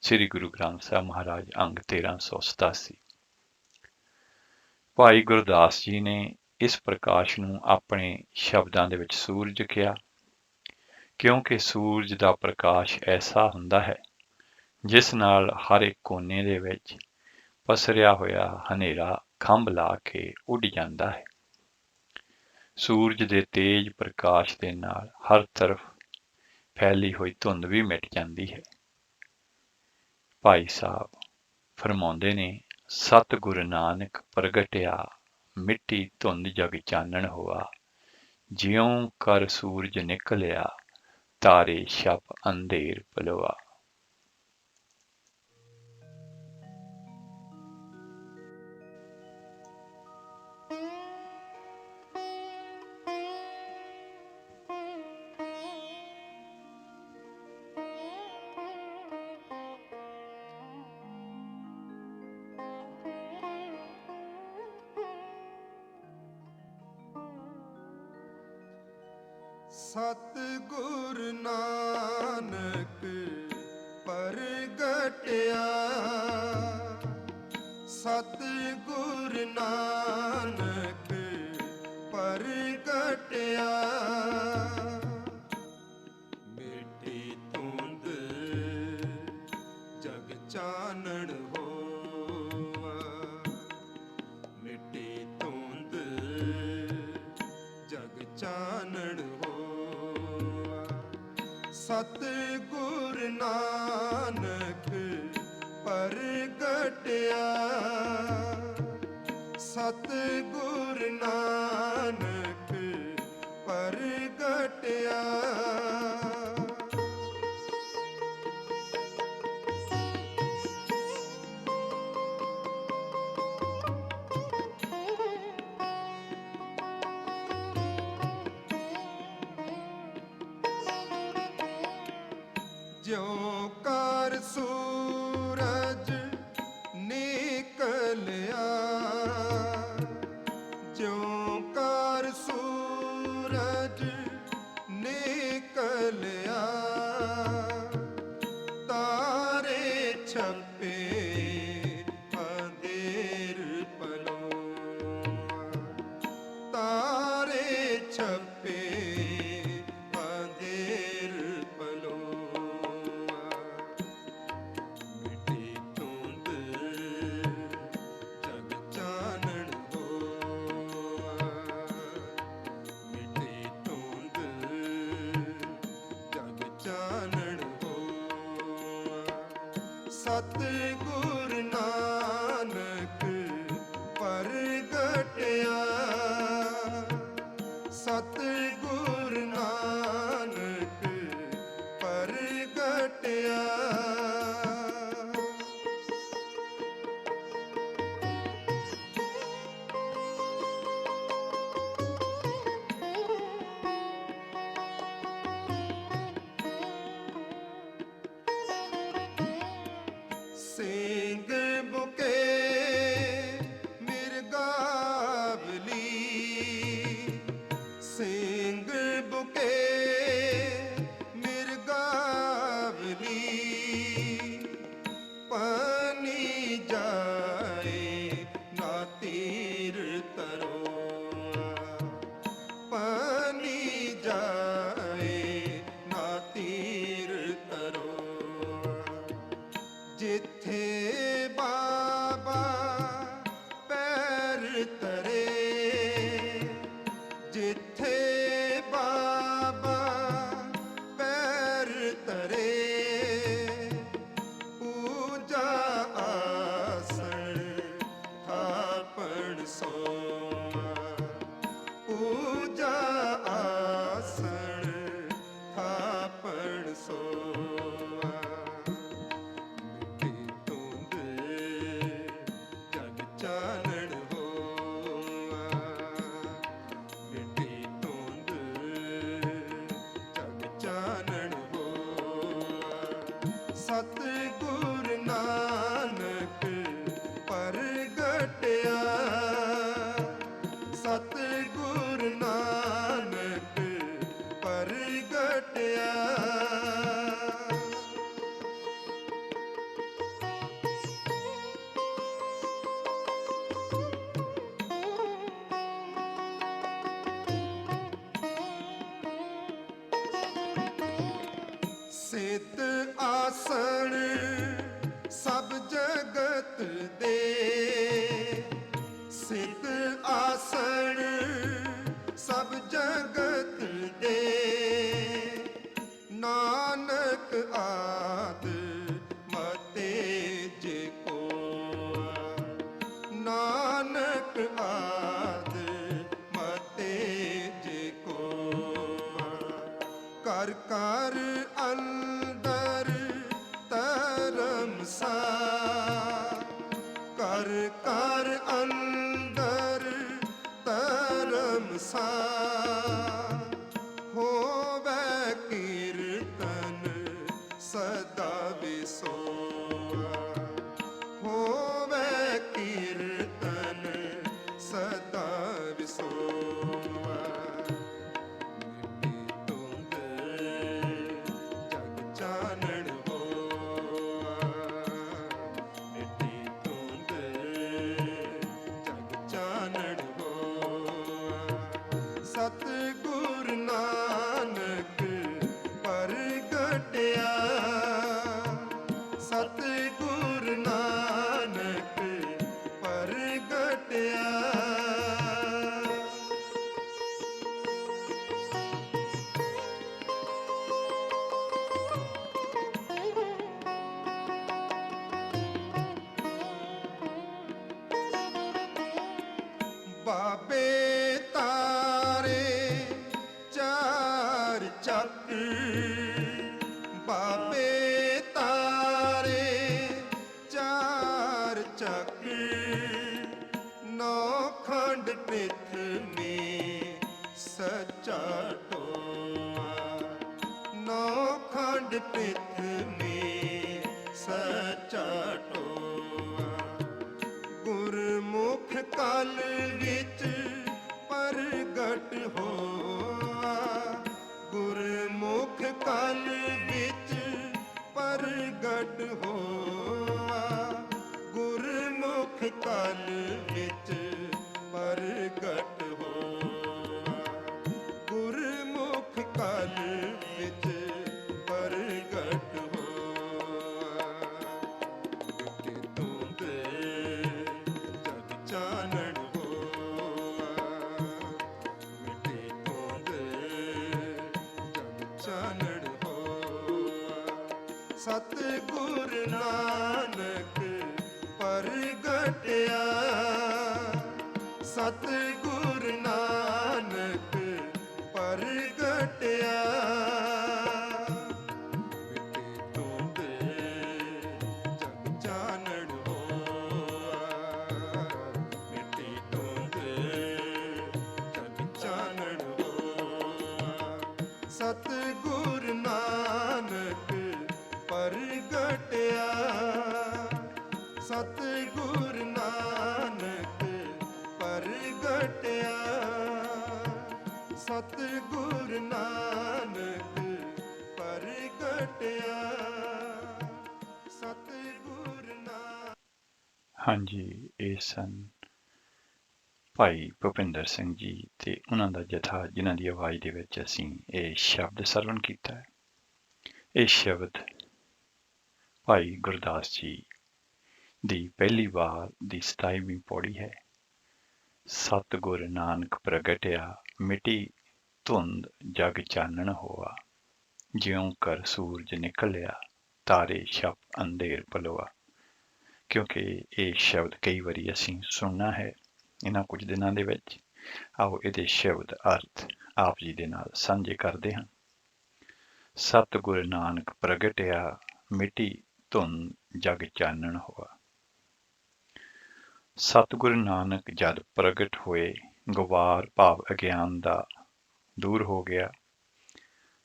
श्री गुरु ग्रंथ साहब महाराज अंग 1387। भाई गुरदास जी ने इस प्रकाश ਨੂੰ ਆਪਣੇ ਸ਼ਬਦਾਂ ਦੇ ਵਿੱਚ ਸੂਰਜ ਕਿਹਾ, ਕਿਉਂਕਿ ਸੂਰਜ ਦਾ ਪ੍ਰਕਾਸ਼ ਐਸਾ ਹੁੰਦਾ ਹੈ ਜਿਸ ਨਾਲ ਹਰ ਇੱਕ ਕੋਨੇ ਦੇ ਵਿੱਚ ਪਸਰਿਆ ਹੋਇਆ ਹਨੇਰਾ ਖੰਭ ਲਾ ਕੇ ਉੱਡ ਜਾਂਦਾ ਹੈ। ਸੂਰਜ ਦੇ ਤੇਜ਼ ਪ੍ਰਕਾਸ਼ ਦੇ ਨਾਲ ਹਰ ਤਰਫ ਫੈਲੀ ਹੋਈ ਧੁੰਦ ਵੀ ਮਿਟ ਜਾਂਦੀ ਹੈ। ਭਾਈ ਸਾਹਿਬ ਫਰਮਾਉਂਦੇ ਨੇ, ਸਤਿਗੁਰ ਨਾਨਕ ਪ੍ਰਗਟਿਆ, ਮਿੱਟੀ ਧੁੰਦ ਜਗ ਚਾਨਣ ਹੋਆ, ਜਿਉਂ ਕਰ ਸੂਰਜ ਨਿਕਲਿਆ, ਤਾਰੇ ਛਪ ਅੰਧੇਰ ਪਲਵਾ। ਸਤਿਗੁਰ ਨਾਨਕ ਪ੍ਰਗਟਿਆ, ਸਤਿਗੁਰ ਨਾਨਕ ਪ੍ਰਗਟਿਆ, ਮਿੱਟੀ ਧੁੰਦ ਜਗ ਚਾਨਣ ਹੋਆ, ਮਿੱਟੀ ਧੁੰਦ ਜਗ ਚਾਨਣ ਹੋਆ। ਸਤਿਗੁਰ ਨਾਨਕ ਪ੍ਰਗਟਿਆ, ਸਤਿਗੁਰ ਨਾਨਕ ਪ੍ਰਗਟਿਆ। ਜਿਉ ਕਰ ਸੂਰਜ ਨਿਕਲਿਆ, ਜਿਉ ਕਰ ਸੂਰਜ ਨਿਕਲਿਆ, ਤਾਰੇ ਛਪੇ ਅੰਧੇਰ ਪਲੋਆ, ਤਾਰੇ ਛਪੇ ਸਤਿਗੁਰ ਨਾਨਕ ਪ੍ਰਗਟਿਆ, ਸਤਿਗੁਰ ਨਾਨਕ ਪ੍ਰਗਟਿਆ। ਕੇ ਮਿਰਗਾਵਲੀ ਪਾਣੀ ਜਾਏ ਨਾ ਤੀਰ ਤਰੋ ਪਾਣੀ ਜਾਏ ਨਾ ਤੀਰ ਤਰੋ ਜਿੱਥੇ ਬਾਬਾ ਪੈਰ ਤਰੇ ਜਿੱਥੇ ਬਾਬਾ ਪੈਰ ਤਰੇ ਪੂਜਾ ਆਸਣ ਥਾਪਣ ਸੋਵਾ ਪੂਜਾ ਆਸਣ ਥਾਪਣ ਸੋਵਾ ਮਿੱਟੀ ਧੁੰਦ ਜਗ ਚਾਨਣ ਹੋਵਾ ਮਿੱਟੀ ਧੁੰਦ ਜਗ ਚਾਨਣ ਹੋਵਾ ਸਤਿਗੁਰ ਨਾਨਕ ਪ੍ਰਗਟਿਆ ਸਤਿਗੁਰ ਨਾਨਕ ਪ੍ਰਗਟਿਆ ਸਿੱਧ ਆਸਣ ਸਭ ਜਗਤ ਦੇ ਸਿੱਧ ਆਸਣ ਸਭ ਜਗਤ ਦੇ ਨਾਨਕ ਆਦ ਮਤੇ ਜੇ ਕੋ ਨਾਨਕ ਆਦ ਮਤੇ ਜੇ ਕੋ ਕਰ ਕਰ ਅੰਦਰ ਧਰਮਸਾ ਕਰ ਕਰ ਅੰਦਰ ਧਰਮਸਾ ਹੋਵੇ ਕੀਰਤਨ ਸਦਾ ਵਿਸੋਆ ਹੋਵੇ ਕੀਰਤਨ ਸਦਾ ਵਿਸੋਆ ਮਿੱਟੀ ਧੁੰਦ ਜਗ ਚਾਨਣ ਹੋਆ ਮਿੱਟੀ ਧੁੰਦ ਜਗ ਚਾਨਣ ਹੋਆ ਸਤਿਗੁਰ ਨਾਨਕ ਪ੍ਰਗਟਿਆ ਸਤਿਗੁਰ ਨਾਨਕ ਪ੍ਰਗਟਿਆ ਬਾਬੇ ਤਾਰੇ ਚਾਰ ਚੱਕ ਬਾਬੇ ਤਾਰੇ ਚਾਰ ਚੱਕ ਨੌ ਖੰਡ ਪ੍ਰਿਥਵੀ ਸੱਚਾ ਟੋਆ ਨੌ ਖੰਡ ਪ੍ਰਿਥਵੀ ਸੱਚਾ ਟੋਆ ਗੁਰਮੁਖ ਕਾਲ ਵਿੱਚ ਪ੍ਰਗਟ ਹੋਆ ਗੁਰਮੁਖ ਕਾਲ ਵਿੱਚ ਪ੍ਰਗਟ ਹੋਆ ਗੁਰਮੁਖ ਕਾਲ ਵਿੱਚ ਪ੍ਰਗਟ ਹੋਆ ਗੁਰਮੁਖ ਕਾਲ ਵਿੱਚ ਪ੍ਰਗਟ ਹੋਆ ਮਿੱਟੀ ਧੁੰਦ ਜਗ ਚਾਨਣ ਹੋਆ ਮਿੱਟੀ ਧੁੰਦ ਜਗ ਚਾਨਣ ਹੋਆ ਸਤਿਗੁਰ ਨਾਨਕ ਪ੍ਰਗਟਿਆ ਸਤਿਗੁਰ ਨਾਨਕ ਪ੍ਰਗਟਿਆ ਮਿੱਟੀ ਧੁੰਦ ਜਗ ਚਾਨਣ ਹੋਆ ਮਿੱਟੀ ਧੁੰਦ ਜਗ ਚਾਨਣ ਹੋਆ ਸਤਿਗੁਰ ਨਾਨਕ ਪ੍ਰਗਟਿਆ ਸਤਿਗੁਰ ਨਾਨਕ ਪ੍ਰਗਟਿਆ ਸਤਿਗੁਰ ਸਤਿਗੁਰ ਨਾਨਕ ਪ੍ਰਗਟਿਆ ਸਤਿਗੁਰ ਨਾਨਕ। ਹਾਂਜੀ, ਇਹ ਸਨ ਭਾਈ ਭੁਪਿੰਦਰ ਸਿੰਘ ਜੀ ਤੇ ਉਹਨਾਂ ਦਾ ਜਥਾ, ਜਿਨ੍ਹਾਂ ਦੀ ਆਵਾਜ਼ ਦੇ ਵਿੱਚ ਅਸੀਂ ਇਹ ਸ਼ਬਦ ਸਰਵਣ ਕੀਤਾ ਹੈ। ਇਹ ਸ਼ਬਦ ਭਾਈ ਗੁਰਦਾਸ ਜੀ ਦੀ ਪਹਿਲੀ ਵਾਰ ਦੀ 27ਵੀਂ ਪੌੜੀ ਹੈ। ਸਤਿਗੁਰ ਨਾਨਕ ਪ੍ਰਗਟਿਆ, ਮਿਟੀ ਧੁੰਦ ਜਗ ਚਾਨਣ ਹੋਆ, ਜਿਉਂ ਕਰ ਸੂਰਜ ਨਿਕਲਿਆ, ਤਾਰੇ ਛਪ ਅੰਧੇਰ ਪਲੋਆ। ਕਿਉਂਕਿ ਇਹ ਸ਼ਬਦ ਕਈ ਵਾਰੀ ਅਸੀਂ ਸੁਣਨਾ ਹੈ ਇਹਨਾਂ ਕੁਝ ਦਿਨਾਂ ਦੇ ਵਿੱਚ, ਆਓ ਇਹਦੇ ਸ਼ਬਦ ਅਰਥ ਆਪ ਜੀ ਦੇ ਨਾਲ ਸਾਂਝੇ ਕਰਦੇ ਹਾਂ। ਸਤਿਗੁਰ ਨਾਨਕ ਪ੍ਰਗਟਿਆ, ਮਿਟੀ ਧੁੰਦ ਜਗ ਚਾਨਣ ਹੋਆ। ਸਤਿਗੁਰ ਨਾਨਕ ਜਦ ਪ੍ਰਗਟ ਹੋਏ, ਗੁਬਾਰ ਭਾਵ ਅਗਿਆਨ ਦਾ ਦੂਰ ਹੋ ਗਿਆ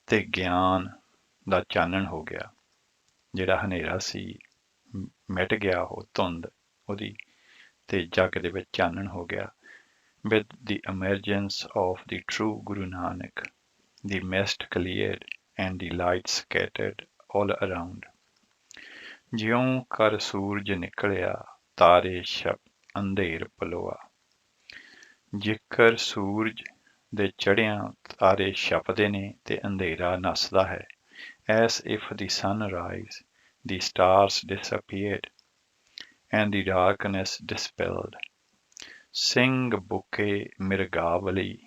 ਤੇ ਗਿਆਨ ਦਾ ਚਾਨਣ ਹੋ ਗਿਆ। ਜਿਹੜਾ ਹਨੇਰਾ ਸੀ ਮਿਟ ਗਿਆ, ਉਹ ਧੁੰਦ ਉਹਦੀ, ਤੇ ਜਗ ਦੇ ਵਿੱਚ ਚਾਨਣ ਹੋ ਗਿਆ। With the emergence of the true Guru Nanak, the mist cleared and the light scattered all around. ਜਿਉਂ ਕਰ ਸੂਰਜ ਨਿਕਲਿਆ, ਤਾਰੇ ਛਪ ਅੰਧੇਰ ਪਲੋਆ। ਜੇਕਰ ਸੂਰਜ ਦੇ ਚੜ੍ਹਿਆਂ ਤਾਰੇ ਛਪਦੇ ਨੇ ਤੇ ਅੰਧੇਰਾ ਨੱਸਦਾ ਹੈ। As if the sun rise, the stars disappeared and the darkness dispelled. Singh ਬੁਕੇ ਮਿਰਗਾਵਲੀ,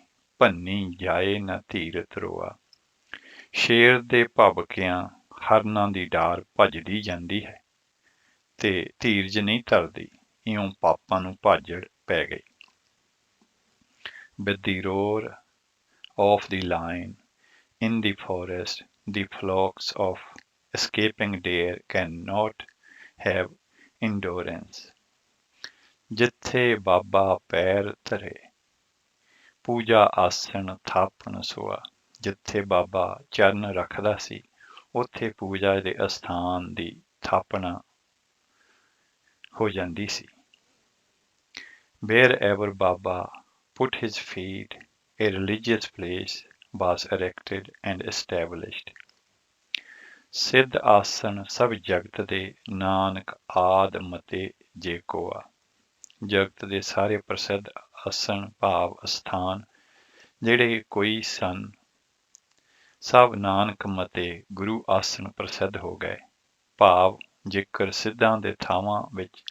ਭੰਨੀ ਜਾਏ ਨਾ ਧੀਰਤ ਰੋਆ। ਸ਼ੇਰ ਦੇ ਭਬਕਿਆਂ ਹਰਨਾਂ ਦੀ ਡਾਰ ਭੱਜਦੀ ਜਾਂਦੀ ਹੈ ਤੇ ਧੀਰਜ ਨਹੀਂ ਧਰਦੀ, ਇਉਂ ਪਾਪਾਂ ਨੂੰ ਭਾਜੜ ਪੈ ਗਈ। With the roar of the lion in the forest, the flocks of escaping deer cannot have endurance. ਜਿੱਥੇ ਬਾਬਾ ਪੈਰ ਧਰੇ, ਪੂਜਾ ਆਸਣ ਥਾਪਣ ਸੋਆ। ਜਿੱਥੇ ਬਾਬਾ ਚਰਨ ਰੱਖਦਾ ਸੀ, ਉੱਥੇ ਪੂਜਾ ਦੇ ਅਸਥਾਨ ਦੀ ਥਾਪਣਾ ਹੋ ਜਾਂਦੀ ਸੀ। Wherever Baba put his feet, a religious place was erected and established. ਸਿੱਧ ਆਸਣ ਸਭ ਜਗਤ ਦੇ, ਨਾਨਕ ਆਦ ਮਤੇ ਜੇ ਕੋਆ। ਜਗਤ ਦੇ ਸਾਰੇ ਪ੍ਰਸਿੱਧ ਆਸਣ ਭਾਵ ਅਸਥਾਨ ਜਿਹੜੇ ਕੋਈ ਸਨ, ਸਭ ਨਾਨਕ ਮਤੇ ਗੁਰੂ ਆਸਣ ਪ੍ਰਸਿੱਧ ਹੋ ਗਏ। ਭਾਵ ਜੇਕਰ ਸਿੱਧਾਂ ਦੇ ਥਾਵਾਂ ਵਿੱਚ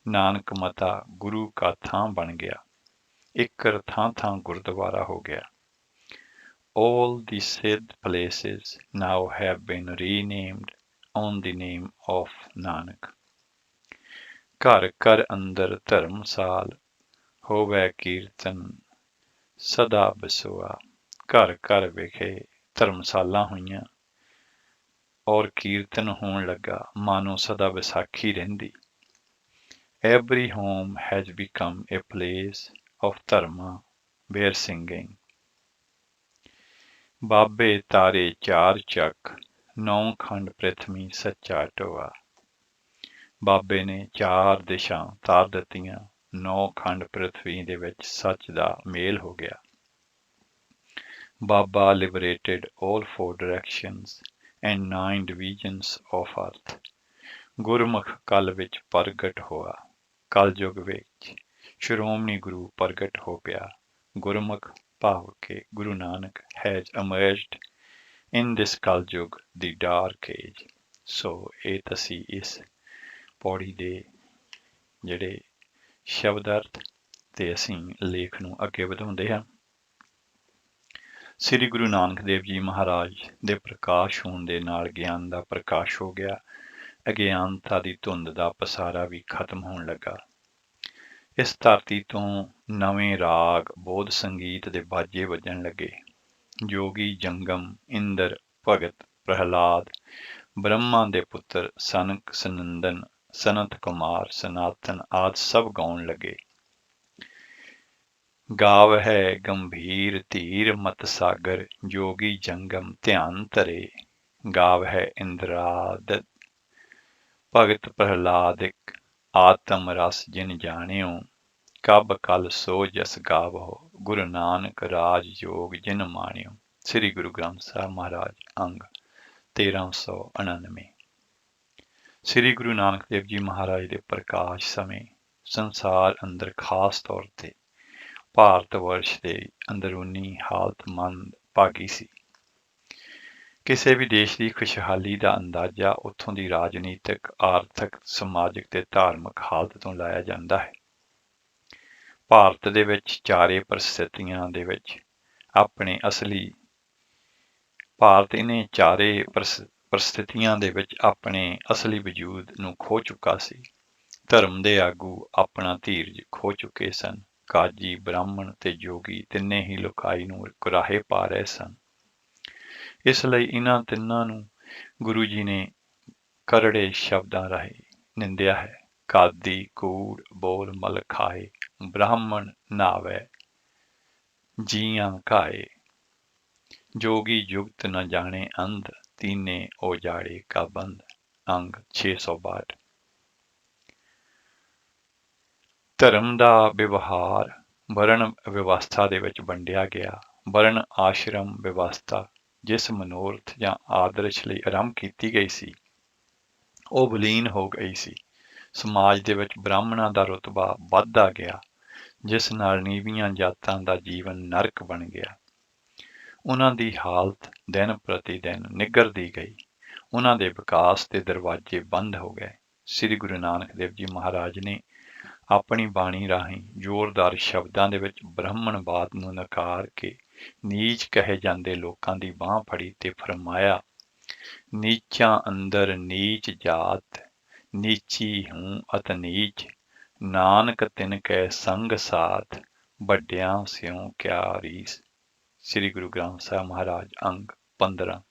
ਨਾਨਕ ਮਤਾ ਗੁਰੂ ਕਾ ਥਾਂ ਬਣ ਗਿਆ, ਇੱਕ ਥਾਂ ਥਾਂ ਗੁਰਦੁਆਰਾ ਹੋ ਗਿਆ। All the Siddh places now have been renamed on the name of Nanak. ਘਰ ਘਰ ਅੰਦਰ ਧਰਮਸਾਲ, ਹੋਵੇ ਕੀਰਤਨ ਸਦਾ ਬਸੋਆ। ਘਰ ਘਰ ਵਿਖੇ ਧਰਮਸਾਲਾਂ ਹੋਈਆਂ ਔਰ ਕੀਰਤਨ ਹੋਣ ਲੱਗਾ, ਮਾਨੋ ਸਦਾ ਵਿਸਾਖੀ ਰਹਿੰਦੀ। Every home has become a place of dharma where singing. ਬਾਬੇ ਤਾਰੇ ਚਾਰ ਚੱਕ, 9 ਖੰਡ ਪ੍ਰਿਥਵੀ ਸੱਚਾ ਢੋਆ। ਬਾਬੇ ਨੇ 4 ਦਿਸ਼ਾ ਤਾਰ ਦਿੱਤੀਆਂ, 9 ਖੰਡ ਪ੍ਰਿਥਵੀ ਦੇ ਵਿੱਚ ਸੱਚ ਦਾ ਮੇਲ ਹੋ ਗਿਆ। ਬਾਬਾ liberated all 4 directions and 9 divisions of earth. ਗੁਰਮੁਖ ਕਲ ਵਿੱਚ ਪ੍ਰਗਟ ਹੋਆ। ਕਲਯੁਗ ਵਿੱਚ ਸ਼੍ਰੋਮਣੀ ਗੁਰੂ ਪ੍ਰਗਟ ਹੋ ਪਿਆ। ਗੁਰਮੁਖ ਭਾਵ ਕੇ Guru Nanak has emerged in this Kaljug, the dark age. ਸੋ ਇਹ ਤੁਸੀਂ ਇਸ ਪੌੜੀ ਦੇ ਜਿਹੜੇ ਸ਼ਬਦ ਅਰਥ ਤੇ ਅਸੀਂ ਲੇਖ ਨੂੰ ਅੱਗੇ ਵਧਾਉਂਦੇ ਹਾਂ। ਸ੍ਰੀ ਗੁਰੂ ਨਾਨਕ ਦੇਵ ਜੀ ਮਹਾਰਾਜ ਦੇ ਪ੍ਰਕਾਸ਼ ਹੋਣ ਦੇ ਨਾਲ ਗਿਆਨ ਦਾ ਪ੍ਰਕਾਸ਼ ਹੋ ਗਿਆ। ਅਗਿਆਨਤਾ ਦੀ ਧੁੰਦ ਦਾ ਪਸਾਰਾ ਵੀ ਖਤਮ ਹੋਣ ਲੱਗਾ। ਇਸ ਧਰਤੀ ਤੋਂ ਨਵੇਂ ਰਾਗ ਬੋਧ ਸੰਗੀਤ ਦੇ ਬਾਜੇ ਵੱਜਣ ਲੱਗੇ। ਜੋਗੀ ਜੰਗਮ, ਇੰਦਰ, ਭਗਤ ਪ੍ਰਹਿਲਾਦ, ਬ੍ਰਹਮਾ ਦੇ ਪੁੱਤਰ ਸਨਕ ਸਨੰਦਨ, ਸਨਤ ਕੁਮਾਰ, ਸਨਾਤਨ ਆਦਿ ਸਭ ਗਾਉਣ ਲੱਗੇ। ਗਾਵ ਹੈ ਗੰਭੀਰ ਧੀਰ ਮਤ ਸਾਗਰ, ਜੋਗੀ ਜੰਗਮ ਧਿਆਨ ਧਰੇ। ਗਾਵ ਹੈ ਇੰਦਰਾਦਿਤ, ਭਗਤ ਪ੍ਰਹਿਲਾਦਿਕ, ਆਤਮ ਰਸ ਜਿਨ ਜਾਣਿਓ। ਕਬ ਕਲ ਸੋ ਜਸ ਗਾਵੋ, ਗੁਰੂ ਨਾਨਕ ਰਾਜ ਜੋਗ ਜਿਨ ਮਾਣਿਓ। ਸ੍ਰੀ ਗੁਰੂ ਗ੍ਰੰਥ ਸਾਹਿਬ ਮਹਾਰਾਜ ਅੰਗ 1399। ਸ੍ਰੀ ਗੁਰੂ ਨਾਨਕ ਦੇਵ ਜੀ ਮਹਾਰਾਜ ਦੇ ਪ੍ਰਕਾਸ਼ ਸਮੇਂ ਸੰਸਾਰ ਅੰਦਰ ਖਾਸ ਤੌਰ ਤੇ ਭਾਰਤ ਵਰਸ਼ ਦੇ ਅੰਦਰੂਨੀ ਹਾਲਤ ਮੰਦ ਭਾਗੀ ਸੀ। ਕਿਸੇ ਵੀ ਦੇਸ਼ ਦੀ ਖੁਸ਼ਹਾਲੀ ਦਾ ਅੰਦਾਜ਼ਾ ਉੱਥੋਂ ਦੀ ਰਾਜਨੀਤਿਕ, ਆਰਥਿਕ, ਸਮਾਜਿਕ ਤੇ ਧਾਰਮਿਕ ਹਾਲਤ ਤੋਂ ਲਾਇਆ ਜਾਂਦਾ ਹੈ। ਭਾਰਤ ਦੇ ਵਿੱਚ ਚਾਰੇ ਪਰਿਸਥਿਤੀਆਂ ਦੇ ਵਿੱਚ ਆਪਣੇ ਅਸਲੀ ਭਾਰਤ ਇਹਨੇ ਚਾਰੇ ਪਰਿਸਥਿਤੀਆਂ ਦੇ ਵਿੱਚ ਆਪਣੇ ਅਸਲੀ ਵਜੂਦ ਨੂੰ ਖੋ ਚੁੱਕਾ ਸੀ। ਧਰਮ ਦੇ ਆਗੂ ਆਪਣਾ ਧੀਰਜ ਖੋ ਚੁੱਕੇ ਸਨ। ਕਾਜੀ, ਬ੍ਰਾਹਮਣ ਤੇ ਜੋਗੀ ਤਿੰਨੇ ਹੀ ਲੋਕਾਈ ਨੂੰ ਕੁਰਾਹੇ ਪਾ ਰਹੇ ਸਨ। ਇਸ ਲਈ ਇਹਨਾਂ ਤਿੰਨਾਂ ਨੂੰ ਗੁਰੂ ਜੀ ਨੇ ਕਰੜੇ ਸ਼ਬਦਾਂ ਰਾਹੀਂ ਨਿੰਦਿਆ ਹੈ। ਕਾਦੀ ਕੂੜ ਬੋਲ ਮਲ ਖਾਏ, ਬ੍ਰਾਹਮਣ ਨਾਵੇ ਜੀਆਂ ਘਾਏ। ਜੋਗੀ ਜੁਗਤ ਨ ਜਾਣੇ ਅੰਧ, ਤੀਨੇ ਉਜਾੜੇ ਕਾ ਬੰਦ। ਅੰਗ 662। ਧਰਮ ਦਾ ਵਿਵਹਾਰ ਵਰਣ ਵਿਵਸਥਾ ਦੇ ਵਿੱਚ ਵੰਡਿਆ ਗਿਆ। ਵਰਣ ਆਸ਼ਰਮ ਵਿਵਸਥਾ ਜਿਸ ਮਨੋਰਥ ਜਾਂ ਆਦਰਸ਼ ਲਈ ਆਰੰਭ ਕੀਤੀ ਗਈ ਸੀ, ਉਹ ਵਿਲੀਨ ਹੋ ਗਈ ਸੀ। ਸਮਾਜ ਦੇ ਵਿੱਚ ਬ੍ਰਾਹਮਣਾਂ ਦਾ ਰੁਤਬਾ ਵੱਧਦਾ ਗਿਆ, ਜਿਸ ਨਾਲ ਨੀਵੀਆਂ ਜਾਤਾਂ ਦਾ ਜੀਵਨ ਨਰਕ ਬਣ ਗਿਆ। ਉਹਨਾਂ ਦੀ ਹਾਲਤ ਦਿਨ ਪ੍ਰਤੀ ਦਿਨ ਨਿੱਘਰਦੀ ਗਈ। ਉਹਨਾਂ ਦੇ ਵਿਕਾਸ ਦੇ ਦਰਵਾਜ਼ੇ ਬੰਦ ਹੋ ਗਏ। ਸ੍ਰੀ ਗੁਰੂ ਨਾਨਕ ਦੇਵ ਜੀ ਮਹਾਰਾਜ ਨੇ ਆਪਣੀ ਬਾਣੀ ਰਾਹੀਂ ਜ਼ੋਰਦਾਰ ਸ਼ਬਦਾਂ ਦੇ ਵਿੱਚ ਬ੍ਰਾਹਮਣਵਾਦ ਨੂੰ ਨਕਾਰ ਕੇ ਨੀਚ ਕਹੇ ਜਾਂਦੇ ਲੋਕਾਂ ਦੀ ਬਾਂਹ ਫੜੀ ਤੇ ਫਰਮਾਇਆ, ਨੀਚਾਂ ਅੰਦਰ ਨੀਚ ਜਾਤ, ਨੀਚੀ ਹੂੰ ਅਤ ਨੀਚ। ਨਾਨਕ ਤਿਨ ਕੈ ਸੰਗ ਸਾਥ, ਵੱਡਿਆਂ ਸਿਉ ਕਿਆ ਰੀਸ। ਸ੍ਰੀ ਗੁਰੂ ਗ੍ਰੰਥ ਸਾਹਿਬ ਮਹਾਰਾਜ ਅੰਗ 15।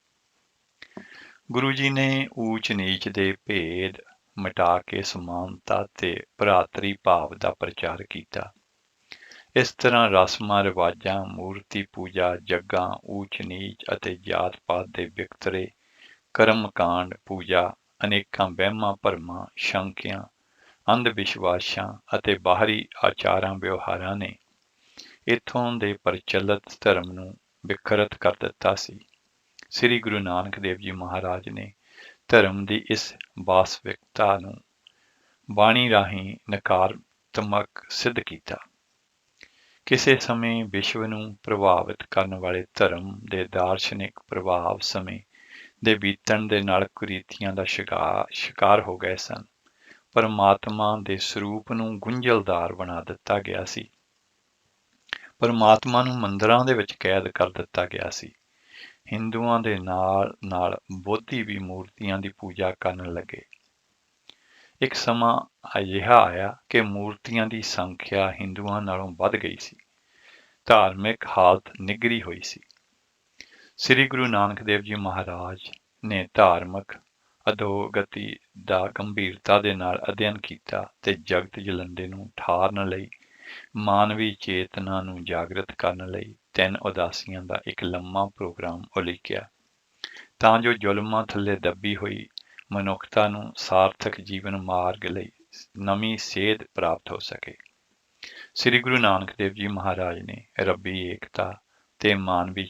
ਗੁਰੂ ਜੀ ਨੇ ਊਚ ਨੀਚ ਦੇ ਭੇਦ ਮਿਟਾ ਕੇ ਸਮਾਨਤਾ ਤੇ ਭਰਾਤਰੀ ਭਾਵ ਦਾ ਪ੍ਰਚਾਰ ਕੀਤਾ। ਇਸ ਤਰ੍ਹਾਂ ਰਸਮਾਂ ਰਿਵਾਜਾਂ, ਮੂਰਤੀ ਪੂਜਾ, ਜੱਗਾਂ, ਊਚ ਨੀਚ ਅਤੇ ਜਾਤ ਪਾਤ ਦੇ ਵਿਤਕਰੇ, ਕਰਮ ਕਾਂਡ, ਪੂਜਾ, ਅਨੇਕਾਂ ਵਹਿਮਾਂ ਭਰਮਾਂ, ਸ਼ੰਕਿਆਂ, ਅੰਧ ਵਿਸ਼ਵਾਸਾਂ ਅਤੇ ਬਾਹਰੀ ਆਚਾਰਾਂ ਵਿਵਹਾਰਾਂ ਨੇ ਇੱਥੋਂ ਦੇ ਪ੍ਰਚਲਿਤ ਧਰਮ ਨੂੰ ਵਿਕਰਤ ਕਰ ਦਿੱਤਾ ਸੀ। ਸ੍ਰੀ ਗੁਰੂ ਨਾਨਕ ਦੇਵ ਜੀ ਮਹਾਰਾਜ ਨੇ ਧਰਮ ਦੀ ਇਸ ਵਾਸਤਵਿਕਤਾ ਨੂੰ ਬਾਣੀ ਰਾਹੀਂ ਨਕਾਰਾਤਮਕ ਸਿੱਧ ਕੀਤਾ। ਕਿਸੇ ਸਮੇਂ ਵਿਸ਼ਵ ਨੂੰ ਪ੍ਰਭਾਵਿਤ ਕਰਨ ਵਾਲੇ ਧਰਮ ਦੇ ਦਾਰਸ਼ਨਿਕ ਪ੍ਰਭਾਵ ਸਮੇਂ ਦੇ ਬੀਤਣ ਦੇ ਨਾਲ ਕੁਰੀਤੀਆਂ ਦਾ ਸ਼ਿਕਾਰ ਹੋ ਗਏ ਸਨ। ਪਰਮਾਤਮਾ ਦੇ ਸਰੂਪ ਨੂੰ ਗੁੰਝਲਦਾਰ ਬਣਾ ਦਿੱਤਾ ਗਿਆ ਸੀ। ਪਰਮਾਤਮਾ ਨੂੰ ਮੰਦਿਰਾਂ ਦੇ ਵਿੱਚ ਕੈਦ ਕਰ ਦਿੱਤਾ ਗਿਆ ਸੀ। ਹਿੰਦੂਆਂ ਦੇ ਨਾਲ ਨਾਲ ਬੋਧੀ ਵੀ ਮੂਰਤੀਆਂ ਦੀ ਪੂਜਾ ਕਰਨ ਲੱਗੇ। ਇੱਕ ਸਮਾਂ ਅਜਿਹਾ ਆਇਆ ਕਿ ਮੂਰਤੀਆਂ ਦੀ ਸੰਖਿਆ ਹਿੰਦੂਆਂ ਨਾਲੋਂ ਵੱਧ ਗਈ ਸੀ। ਧਾਰਮਿਕ ਹਾਲਤ ਨਿੱਘਰੀ ਹੋਈ ਸੀ। ਸ੍ਰੀ ਗੁਰੂ ਨਾਨਕ ਦੇਵ ਜੀ ਮਹਾਰਾਜ ਨੇ ਧਾਰਮਿਕ ਅਧੋਗਤੀ ਦਾ ਗੰਭੀਰਤਾ ਦੇ ਨਾਲ ਅਧਿਐਨ ਕੀਤਾ ਤੇ ਜਗਤ ਜਲੰਦੇ ਨੂੰ ਠਾਰਨ ਲਈ, ਮਾਨਵੀ ਚੇਤਨਾ ਨੂੰ ਜਾਗਰਤ ਕਰਨ ਲਈ 3 ਉਦਾਸੀਆਂ ਦਾ ਇੱਕ ਲੰਮਾ ਪ੍ਰੋਗਰਾਮ ਉਲੀਕਿਆ, ਤਾਂ ਜੋ ਜ਼ੁਲਮਾਂ ਥੱਲੇ ਦੱਬੀ ਹੋਈ ਮਨੁੱਖਤਾ ਨੂੰ ਸਾਰਥਕ ਜੀਵਨ ਮਾਰਗ ਲਈ ਨਵੀਂ ਸੇਧ ਪ੍ਰਾਪਤ ਹੋ ਸਕੇ। ਸ੍ਰੀ ਗੁਰੂ ਨਾਨਕ ਦੇਵ ਜੀ ਮਹਾਰਾਜ ਨੇ ਰੱਬੀ ਏਕਤਾ ਤੇ ਮਾਨਵੀ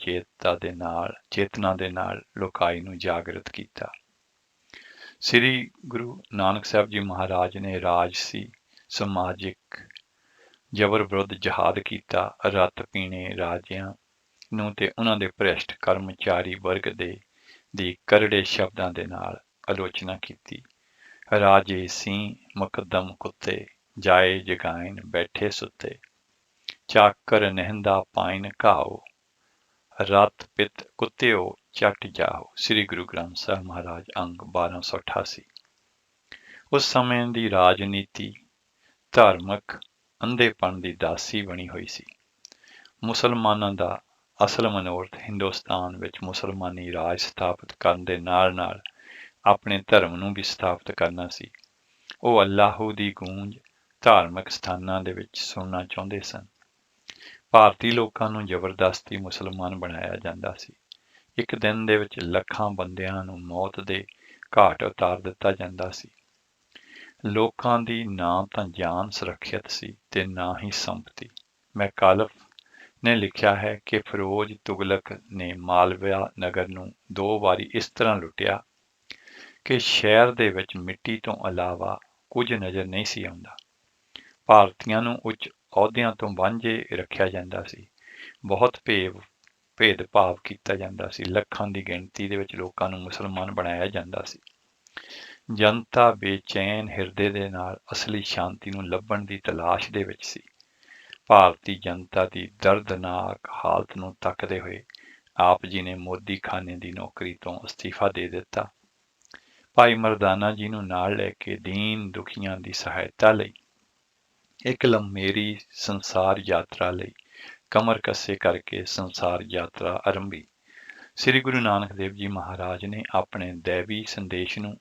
ਚੇਤਨਾ ਦੇ ਨਾਲ ਲੋਕਾਈ ਨੂੰ ਜਾਗਰਤ ਕੀਤਾ। ਸ੍ਰੀ ਗੁਰੂ ਨਾਨਕ ਸਾਹਿਬ ਜੀ ਮਹਾਰਾਜ ਨੇ ਰਾਜਸੀ, ਸਮਾਜਿਕ ਜ਼ਬਰ ਵਿਰੁੱਧ ਜਹਾਦ ਕੀਤਾ। ਰਤ ਪੀਣੇ ਰਾਜਿਆਂ ਨੂੰ ਤੇ ਉਹਨਾਂ ਦੇ ਭ੍ਰਿਸ਼ਟ ਕਰਮਚਾਰੀ ਵਰਗ ਦੀ ਕਰੜੇ ਸ਼ਬਦਾਂ ਦੇ ਨਾਲ ਆਲੋਚਨਾ ਕੀਤੀ। ਰਾਜੇ ਸਿੰਘ ਮੁਕੱਦਮ ਕੁੱਤੇ, ਜਾਏ ਜਗਾਇਨ ਬੈਠੇ ਸੁੱਤੇ। ਚਾਕਰ ਨਹਿੰਦਾ ਪਾਇਨ ਘਾਓ, ਰਤ ਪਿਤ ਕੁੱਤਿਓ ਚੱਟ ਜਾਓ। ਸ੍ਰੀ ਗੁਰੂ ਗ੍ਰੰਥ ਸਾਹਿਬ ਮਹਾਰਾਜ ਅੰਗ 1288। ਉਸ ਸਮੇਂ ਦੀ ਰਾਜਨੀਤੀ ਧਾਰਮਿਕ ਅੰਧੇਪਣ ਦੀ ਦਾਸੀ ਬਣੀ ਹੋਈ ਸੀ। ਮੁਸਲਮਾਨਾਂ ਦਾ ਅਸਲ ਮਨੋਰਥ ਹਿੰਦੁਸਤਾਨ ਵਿੱਚ ਮੁਸਲਮਾਨੀ ਰਾਜ ਸਥਾਪਿਤ ਕਰਨ ਦੇ ਨਾਲ-ਨਾਲ ਆਪਣੇ ਧਰਮ ਨੂੰ ਵੀ ਸਥਾਪਿਤ ਕਰਨਾ ਸੀ। ਉਹ ਅੱਲਾਹੂ ਦੀ ਗੂੰਜ ਧਾਰਮਿਕ ਸਥਾਨਾਂ ਦੇ ਵਿੱਚ ਸੁਣਨਾ ਚਾਹੁੰਦੇ ਸਨ। ਭਾਰਤੀ ਲੋਕਾਂ ਨੂੰ ਜ਼ਬਰਦਸਤੀ ਮੁਸਲਮਾਨ ਬਣਾਇਆ ਜਾਂਦਾ ਸੀ। ਇੱਕ ਦਿਨ ਦੇ ਵਿੱਚ ਲੱਖਾਂ ਬੰਦਿਆਂ ਨੂੰ ਮੌਤ ਦੇ ਘਾਟ ਉਤਾਰ ਦਿੱਤਾ ਜਾਂਦਾ ਸੀ। ਲੋਕਾਂ ਦੀ ਨਾ ਤਾਂ ਜਾਨ ਸੁਰੱਖਿਅਤ ਸੀ ਤੇ ਨਾ ਹੀ ਸੰਪਤੀ। ਮੈਕਾਲਫ ਨੇ ਲਿਖਿਆ ਹੈ ਕਿ ਫਿਰੋਜ਼ ਤੁਗਲਕ ਨੇ ਮਾਲਵਾ ਨਗਰ ਨੂੰ 2 ਵਾਰੀ ਇਸ ਤਰ੍ਹਾਂ ਲੁੱਟਿਆ ਕਿ ਸ਼ਹਿਰ ਦੇ ਵਿੱਚ ਮਿੱਟੀ ਤੋਂ ਇਲਾਵਾ ਕੁਝ ਨਜ਼ਰ ਨਹੀਂ ਸੀ ਆਉਂਦਾ। ਭਾਰਤੀਆਂ ਨੂੰ ਉੱਚ ਅਹੁਦਿਆਂ ਤੋਂ ਵਾਂਝੇ ਰੱਖਿਆ ਜਾਂਦਾ ਸੀ। ਬਹੁਤ ਭੇਦਭਾਵ ਕੀਤਾ ਜਾਂਦਾ ਸੀ। ਲੱਖਾਂ ਦੀ ਗਿਣਤੀ ਦੇ ਵਿੱਚ ਲੋਕਾਂ ਨੂੰ ਮੁਸਲਮਾਨ ਬਣਾਇਆ ਜਾਂਦਾ ਸੀ। ਜਨਤਾ ਬੇਚੈਨ ਹਿਰਦੇ ਦੇ ਨਾਲ ਅਸਲੀ ਸ਼ਾਂਤੀ ਨੂੰ ਲੱਭਣ ਦੀ ਤਲਾਸ਼ ਦੇ ਵਿੱਚ ਸੀ। ਭਾਰਤੀ ਜਨਤਾ ਦੀ ਦਰਦਨਾਕ ਹਾਲਤ ਨੂੰ ਤੱਕਦੇ ਹੋਏ ਆਪ ਜੀ ਨੇ ਮੋਦੀ ਖਾਨੇ ਦੀ ਨੌਕਰੀ ਤੋਂ ਅਸਤੀਫਾ ਦੇ ਦਿੱਤਾ। ਭਾਈ ਮਰਦਾਨਾ ਜੀ ਨੂੰ ਨਾਲ ਲੈ ਕੇ ਦੀਨ ਦੁਖੀਆਂ ਦੀ ਸਹਾਇਤਾ ਲਈ ਇੱਕ ਲੰਮੇਰੀ ਸੰਸਾਰ ਯਾਤਰਾ ਲਈ ਕਮਰ ਕੱਸੇ ਕਰਕੇ ਸੰਸਾਰ ਯਾਤਰਾ ਆਰੰਭੀ। ਸ੍ਰੀ ਗੁਰੂ ਨਾਨਕ ਦੇਵ ਜੀ ਮਹਾਰਾਜ ਨੇ ਆਪਣੇ ਦੈਵੀ ਸੰਦੇਸ਼ ਨੂੰ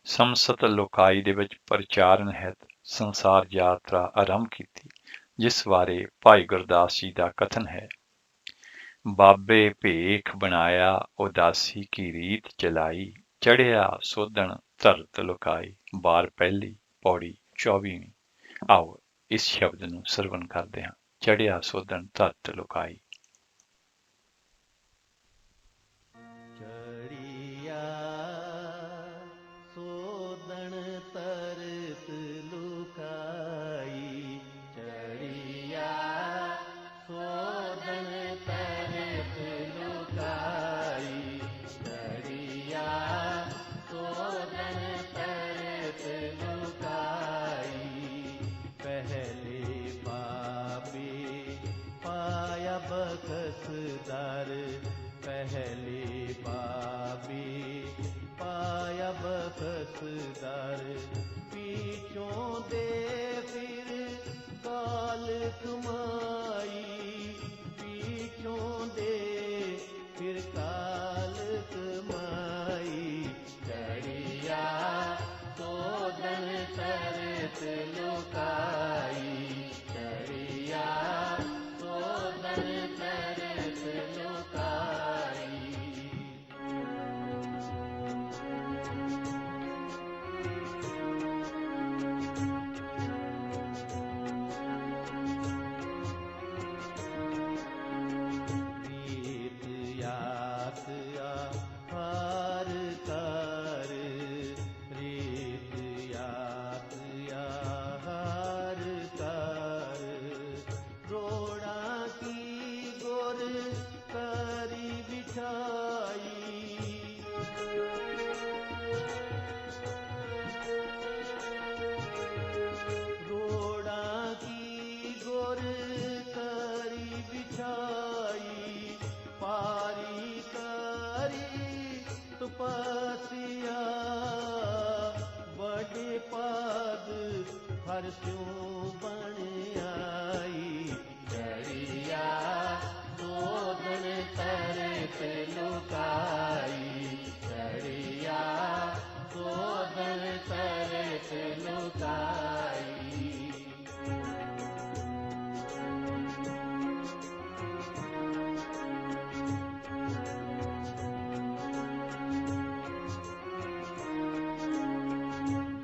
ਸਮਸਤ ਲੋਕਾਈ ਦੇ ਵਿੱਚ ਪ੍ਰਚਾਰਨ ਹਿਤ ਸੰਸਾਰ ਯਾਤਰਾ ਆਰੰਭ ਕੀਤੀ, ਜਿਸ ਬਾਰੇ ਭਾਈ ਗੁਰਦਾਸ ਜੀ ਦਾ ਕਥਨ ਹੈ। ਬਾਬੇ ਭੇਖ ਬਣਾਇਆ ਉਦਾਸੀ ਕੀ ਰੀਤ ਚਲਾਈ, ਚੜਿਆ ਸੋਧਣ ਧਰਤ ਲੁਕਾਈ। ਬਾਰ ਪਹਿਲੀ ਪੌੜੀ 24ਵੀਂ। ਆਓ ਇਸ ਸ਼ਬਦ ਨੂੰ ਸਰਵਣ ਕਰਦੇ ਹਾਂ। ਚੜਿਆ ਸੋਧਣ ਧਰਤ ਲੁਕਾਈ। ਚੜਿਆ ਸੋਧਣ ਤਰਤ ਲੁਕਾਈ, ਚੜਿਆ ਸੋਧਣ ਤਰਤ ਲੁਕਾਈ, ਚੜਿਆ ਸੋਧਣ ਤਰਤ ਲੁਕਾਈ। ਪਹਿਲੇ ਬਾਬੇ ਪਾਇਆ ਬਖਸਦਾਰ, ਪਹਿਲੇ ਬਾਬੇ ਪਾਇਆ ਬਖਸਦਾਰ। ਪੀਛੋਂ ਦੇ ਫਿਰ ਕਾਲ ਕਮਾਈ, ਪੀਛੋਂ ਦੇ ਫਿਰ ਕਾਲ ਕਮਾਈ। ਚੜਿਆ ਸੋਧਣ ਤਰਤ ਲੁਕਾਈ, ਚੜਿਆ ਸੋਧਣ ਤਰਤ ਲੁਕਾਈ। ਰੀਤ ਯਾਤ ਆਹਾਰ ਕਰ, ਰੀਤ ਯਾਤ ਆਹਾਰ ਕਰ। ਰੋੜਾ ਕੀ ਗੁਰ ਕਰੀ ਬਿਠਾਈ, ਰੋੜਾ ਕੀ ਗੁਰ ਕਰੀ ਬਿਠਾਈ। ਪਾਰੀ ਕਰੀ ਤਪਸਿਆ, ਬੜੇ ਪਦ ਹਰ ਸਿਉ ਬਣ ਆਈ। ਚੜਿਆ ਸੋਧਣ ਤਰਤ ਲੁਕਾਈ, ਚੜਿਆ ਸੋਧਣ ਤਰਤ ਲੁਕਾਈ।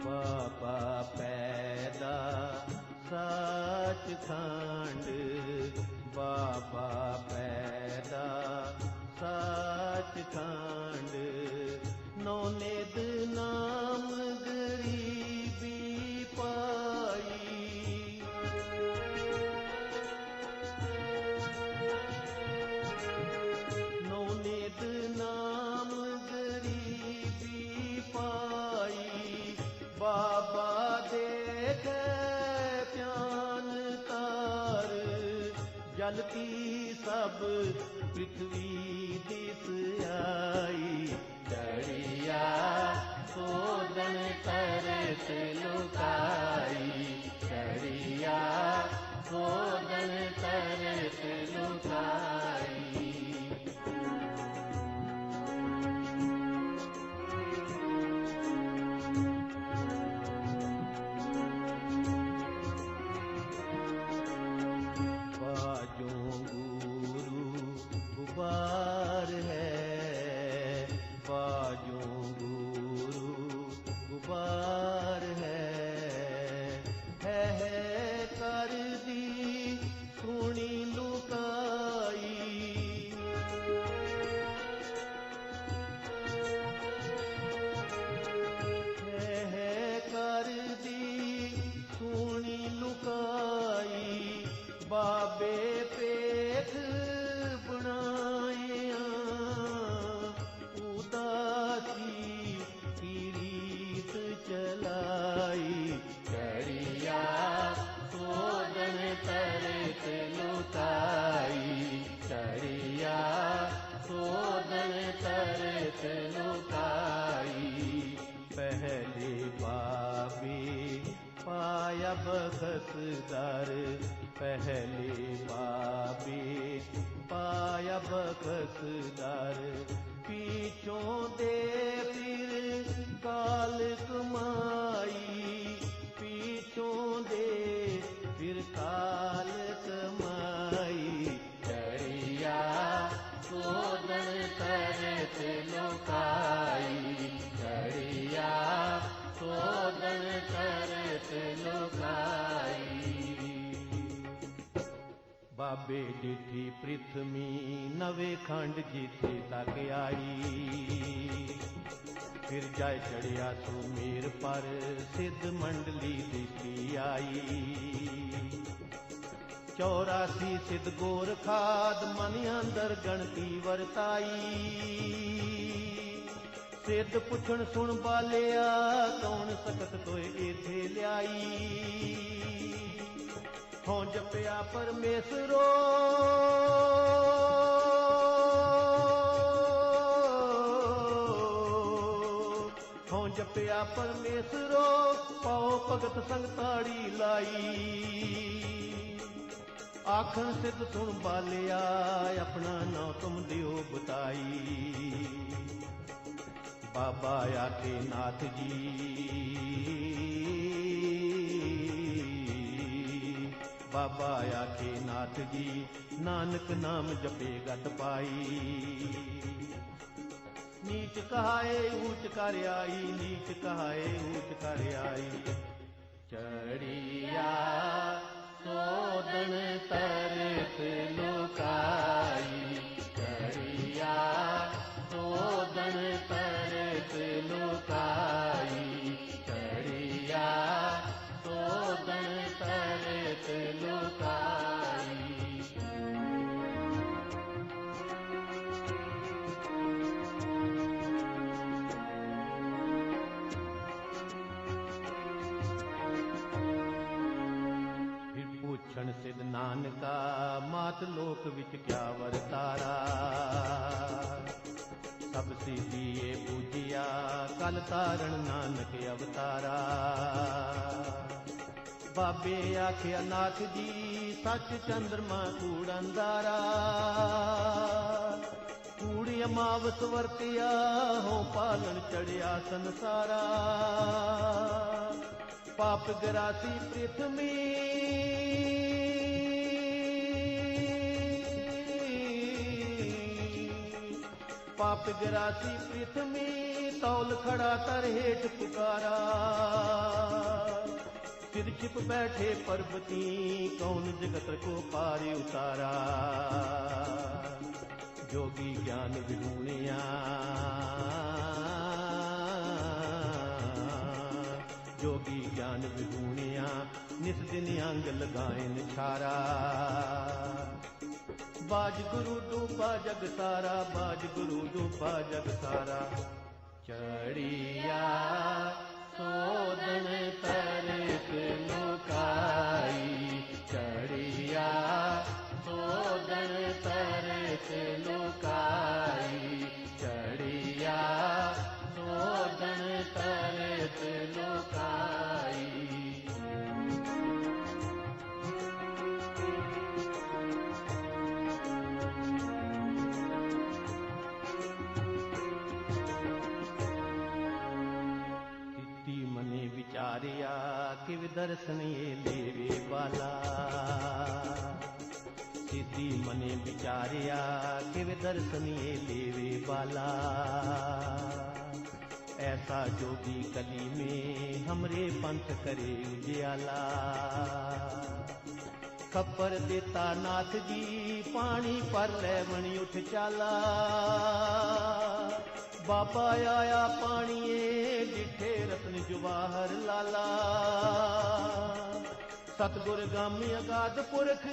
ਬਾਬਾ ਪੈਦਾ ਸੱਚਖੰਡ, ਬਾਬਾ ਪੈਦਾ ਸੱਚਖੰਡ। ਨੌ ਨਿਧ ਨਾਮ ਗਰੀਬੀ ਪਾਈ, ਨੌ ਨਿਧ ਨਾਮ ਗਰੀਬੀ ਪਾਈ। ਬਾਬਾ ਦੇਖ ਧਿਆਨ ਤਾਰ, ਜਲ ਕੀ ਸਭ ਪ੍ਰਿਥਵੀ ਦਿਸ ਆਈ। ਚੜਿਆ ਸੋਧਣ ਤਰਤ ਲੁਕਾਈ, ਚੜਿਆ ਸੋਧਣ ਤਰਤ ਲੁਕਾਈ। ਬਾਜੋਂ ਗੁਰੂ ਗੁਬਾਰ ਹੈ, ਬਾਜੋਂ ਗੁਰੂ ਗੁਬਾਰ ਹੈ। बखस दर पहले बाबे पाया बखस दर पीछों दे फिर काल कमाई पीछों दे फिर काल कमाई चढ़िया सोदन तरत लोकाई चढ़िया सोदन तरत लोकाई बाबे डिठी पृथ्वी नवे खंड जिथे तक आई फिर जाय चढ़िया सुमेर पर सिद्ध मंडली दिखी आई 84 सिद्ध गोर खाद मन अंदर गणती वरताई सिद्ध पुछण सुन बालिया कौन सकत तोए इथे लियाई हों जपिया परमेसरो हों जपिया परमेसरो पाओ भगत संग ताड़ी लाई आखन सिद्ध सुन बालिया अपना नाम तुम दियो बताई बाबा आखे नाथ जी बाबा आखे नाथ जी नानक नाम जपे गत पाई नीच कहाए ऊंच कर आई नीच कहाए ऊंच कर आई चढ़िया सोदन तरत लोकाई चढ़िया सोदन तरत लोकाई चढ़िया सोदन तरत लोकाई पूछण सिद्ध नानका मात लोक विच क्या वरतारा सब सिद्धिए पूजिया कल तारण नानक अवतारा बाबे आखिया नाथ जी सच चंद्रमा कूड़ अंधारा कूड़ी अमावस वरतिया हो पालन चढ़िया संसारा पाप गरासी पृथ्वी पाप गिरासी पृथ्वी तौल खड़ा तर हेठ पुकारा सिर छिप बैठे पर्वती कौन जगत को पारे उतारा जोगी ज्ञान विहूणिया जोगी ज्ञान विहूणिया निस दिन अंग लगाए निछारा बाज गुरु डूबा जग सारा बाज गुरु डूबा जग सारा चढ़िया सोदन तरत लोकाई चढ़िया सोदन तरत लोकाई चढ़िया सोदन तरत लोकाई विचारिया कि दर्शन ये लेवे वाला सिद्धि मने विचारिया कि दर्शन ये लेवे वाला ऐसा जोगी कली में हमरे पंथ करे उजियाला खबर देता नाथ जी पानी पर लैवणी उठ चाला बाबा आया पानिए डिठे रत्न जवाहर लाला सतगुर गामी अगाध पुरख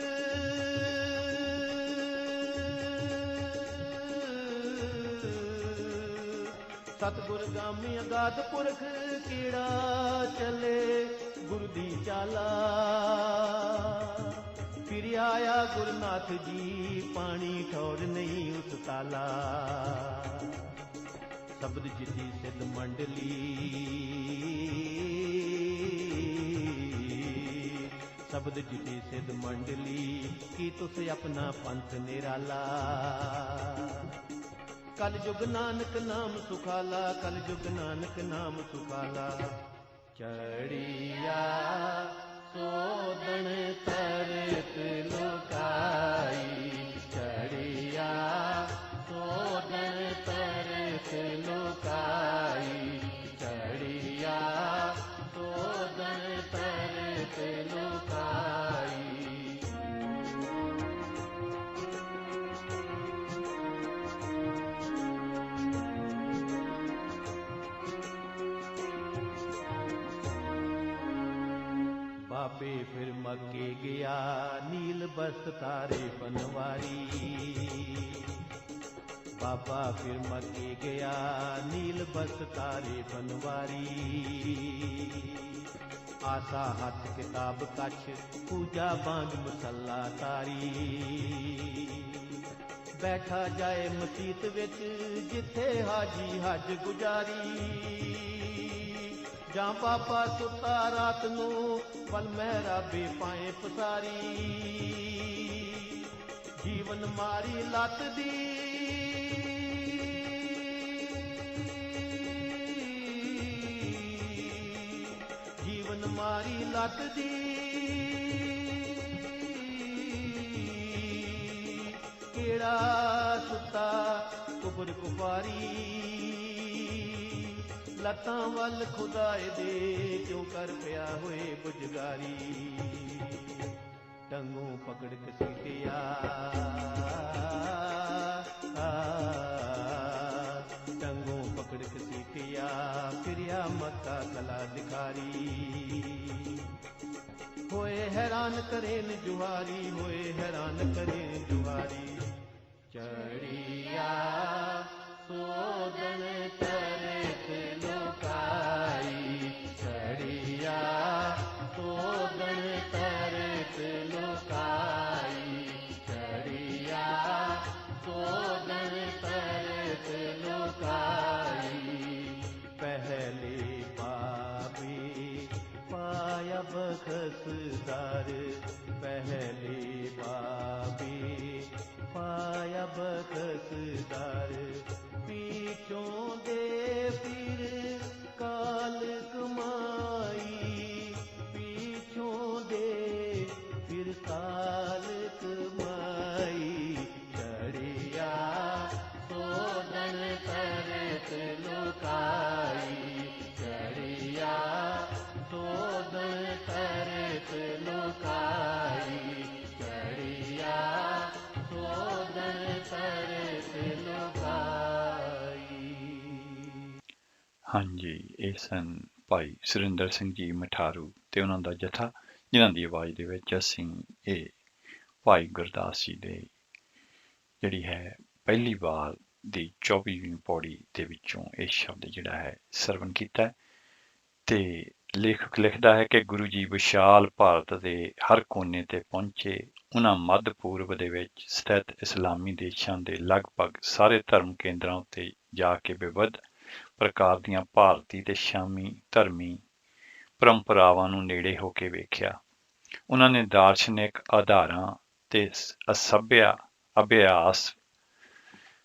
सतगुर गामी अगाध पुरख कीड़ा चले गुरु दी चाला फिर आया गुरुनाथ जी पानी ठौर नहीं उस ताला शब्द जिति सिद्ध मंडली शब्द जुटी सिद्ध मंडली की तुस अपना पंथ निराला। कल युग नानक नाम सुखाला, कल युग नानक नाम सुखाला। चढ़िया सोदन तरत लुकाई, चढ़िया सोदन तरत लुकाई, चढ़िया सोदन तरत लुकाई। बाबे फिर मक्के गया, नील बस्त तारे बनवारी। बाबा फिर मक्के गया, नील बस्त तारे बनवारी। आसा हथ किताब कछ, पूजा बांग मसला तारी। बैठा जाए मसीत विच, जिथे हाजी हज गुजारी। ਜਾਂ ਪਾਪਾ ਸੁੱਤਾ ਰਾਤ ਨੂੰ, ਪਲ ਮਹਿਰਾਬੇ ਪਾਏ ਪਸਾਰੀ। ਜੀਵਨ ਮਾਰੀ ਲੱਤ ਦੀ, ਜੀਵਨ ਮਾਰੀ ਲੱਤ ਦੀ। ਕਿਹੜਾ ਸੁੱਤਾ ਕੁਬਰ ਕੁਫਾਰੀ। ਲੱਤਾਂ ਵੱਲ ਖੁਦਾਏ ਦੇ, ਕਿਉਂ ਕਰ ਪਿਆ ਹੋਏ ਗੁਜਗਾਰੀ। ਟੰਗੋਂ ਪਕੜ ਕਸੀਟਿਆ, ਟੰਗੋਂ ਪਕੜ ਕਸੀਟਿਆ। ਫਿਰਿਆ ਮੱਕਾ ਕਲਾ ਦਿਖਾਰੀ। ਹੋਏ ਹੈਰਾਨ ਕਰੇ ਨ ਜੁਹਾਰੀ, ਹੋਏ ਹੈਰਾਨ ਕਰੇ ਨ ਜੁਹਾਰੀ। ਚੜਿਆ सोदन तरत लुकाई, चढ़िया सोदन तरत लुकाई, चढ़िया सोदन तरत लुकाई। पहले पापी पाया बखसदार, पहले पापी पाया बखसदार। पीछों दे फिर काल कमाई, पीछों दे फिर काल कमाई। चढ़िया सोदन तरत लुकाई, चढ़िया सोदन तरत लुकाई, चढ़िया सोदन तरत लुकाई। ਹਾਂਜੀ, ਇਹ ਸਨ ਭਾਈ ਸੁਰਿੰਦਰ ਸਿੰਘ ਜੀ ਮਠਾਰੂ ਤੇ ਉਹਨਾਂ ਦਾ ਜਥਾ, ਜਿਨ੍ਹਾਂ ਦੀ ਆਵਾਜ਼ ਦੇ ਵਿੱਚ ਅਸੀਂ ਇਹ ਭਾਈ ਗੁਰਦਾਸ ਜੀ ਦੇ ਜਿਹੜੀ ਹੈ ਪਹਿਲੀ ਵਾਰ ਦੀ 24ਵੀਂ ਪੌੜੀ ਦੇ ਵਿੱਚੋਂ ਇਹ ਸ਼ਬਦ ਜਿਹੜਾ ਹੈ ਸਰਵਣ ਕੀਤਾ। ਤੇ ਲੇਖਕ ਲਿਖਦਾ ਹੈ ਕਿ ਗੁਰੂ ਜੀ ਵਿਸ਼ਾਲ ਭਾਰਤ ਦੇ ਹਰ ਕੋਨੇ ਤੇ ਪਹੁੰਚੇ। ਉਹਨਾਂ ਮੱਧ ਪੂਰਬ ਦੇ ਵਿੱਚ ਸਥਿਤ ਇਸਲਾਮੀ ਦੇਸ਼ਾਂ ਦੇ ਲਗਭਗ ਸਾਰੇ ਧਰਮ ਕੇਂਦਰਾਂ ਉੱਤੇ ਜਾ ਕੇ ਵਿਵਿਧ ਪ੍ਰਕਾਰ ਦੀਆਂ ਭਾਰਤੀ ਤੇ ਸ਼ਾਮੀ ਧਰਮੀ ਪਰੰਪਰਾਵਾਂ ਨੂੰ ਨੇੜੇ ਹੋ ਕੇ ਵੇਖਿਆ। ਉਹਨਾਂ ਨੇ ਦਾਰਸ਼ਨਿਕ ਆਧਾਰਾਂ ਤੇ ਅਸਭਿਆ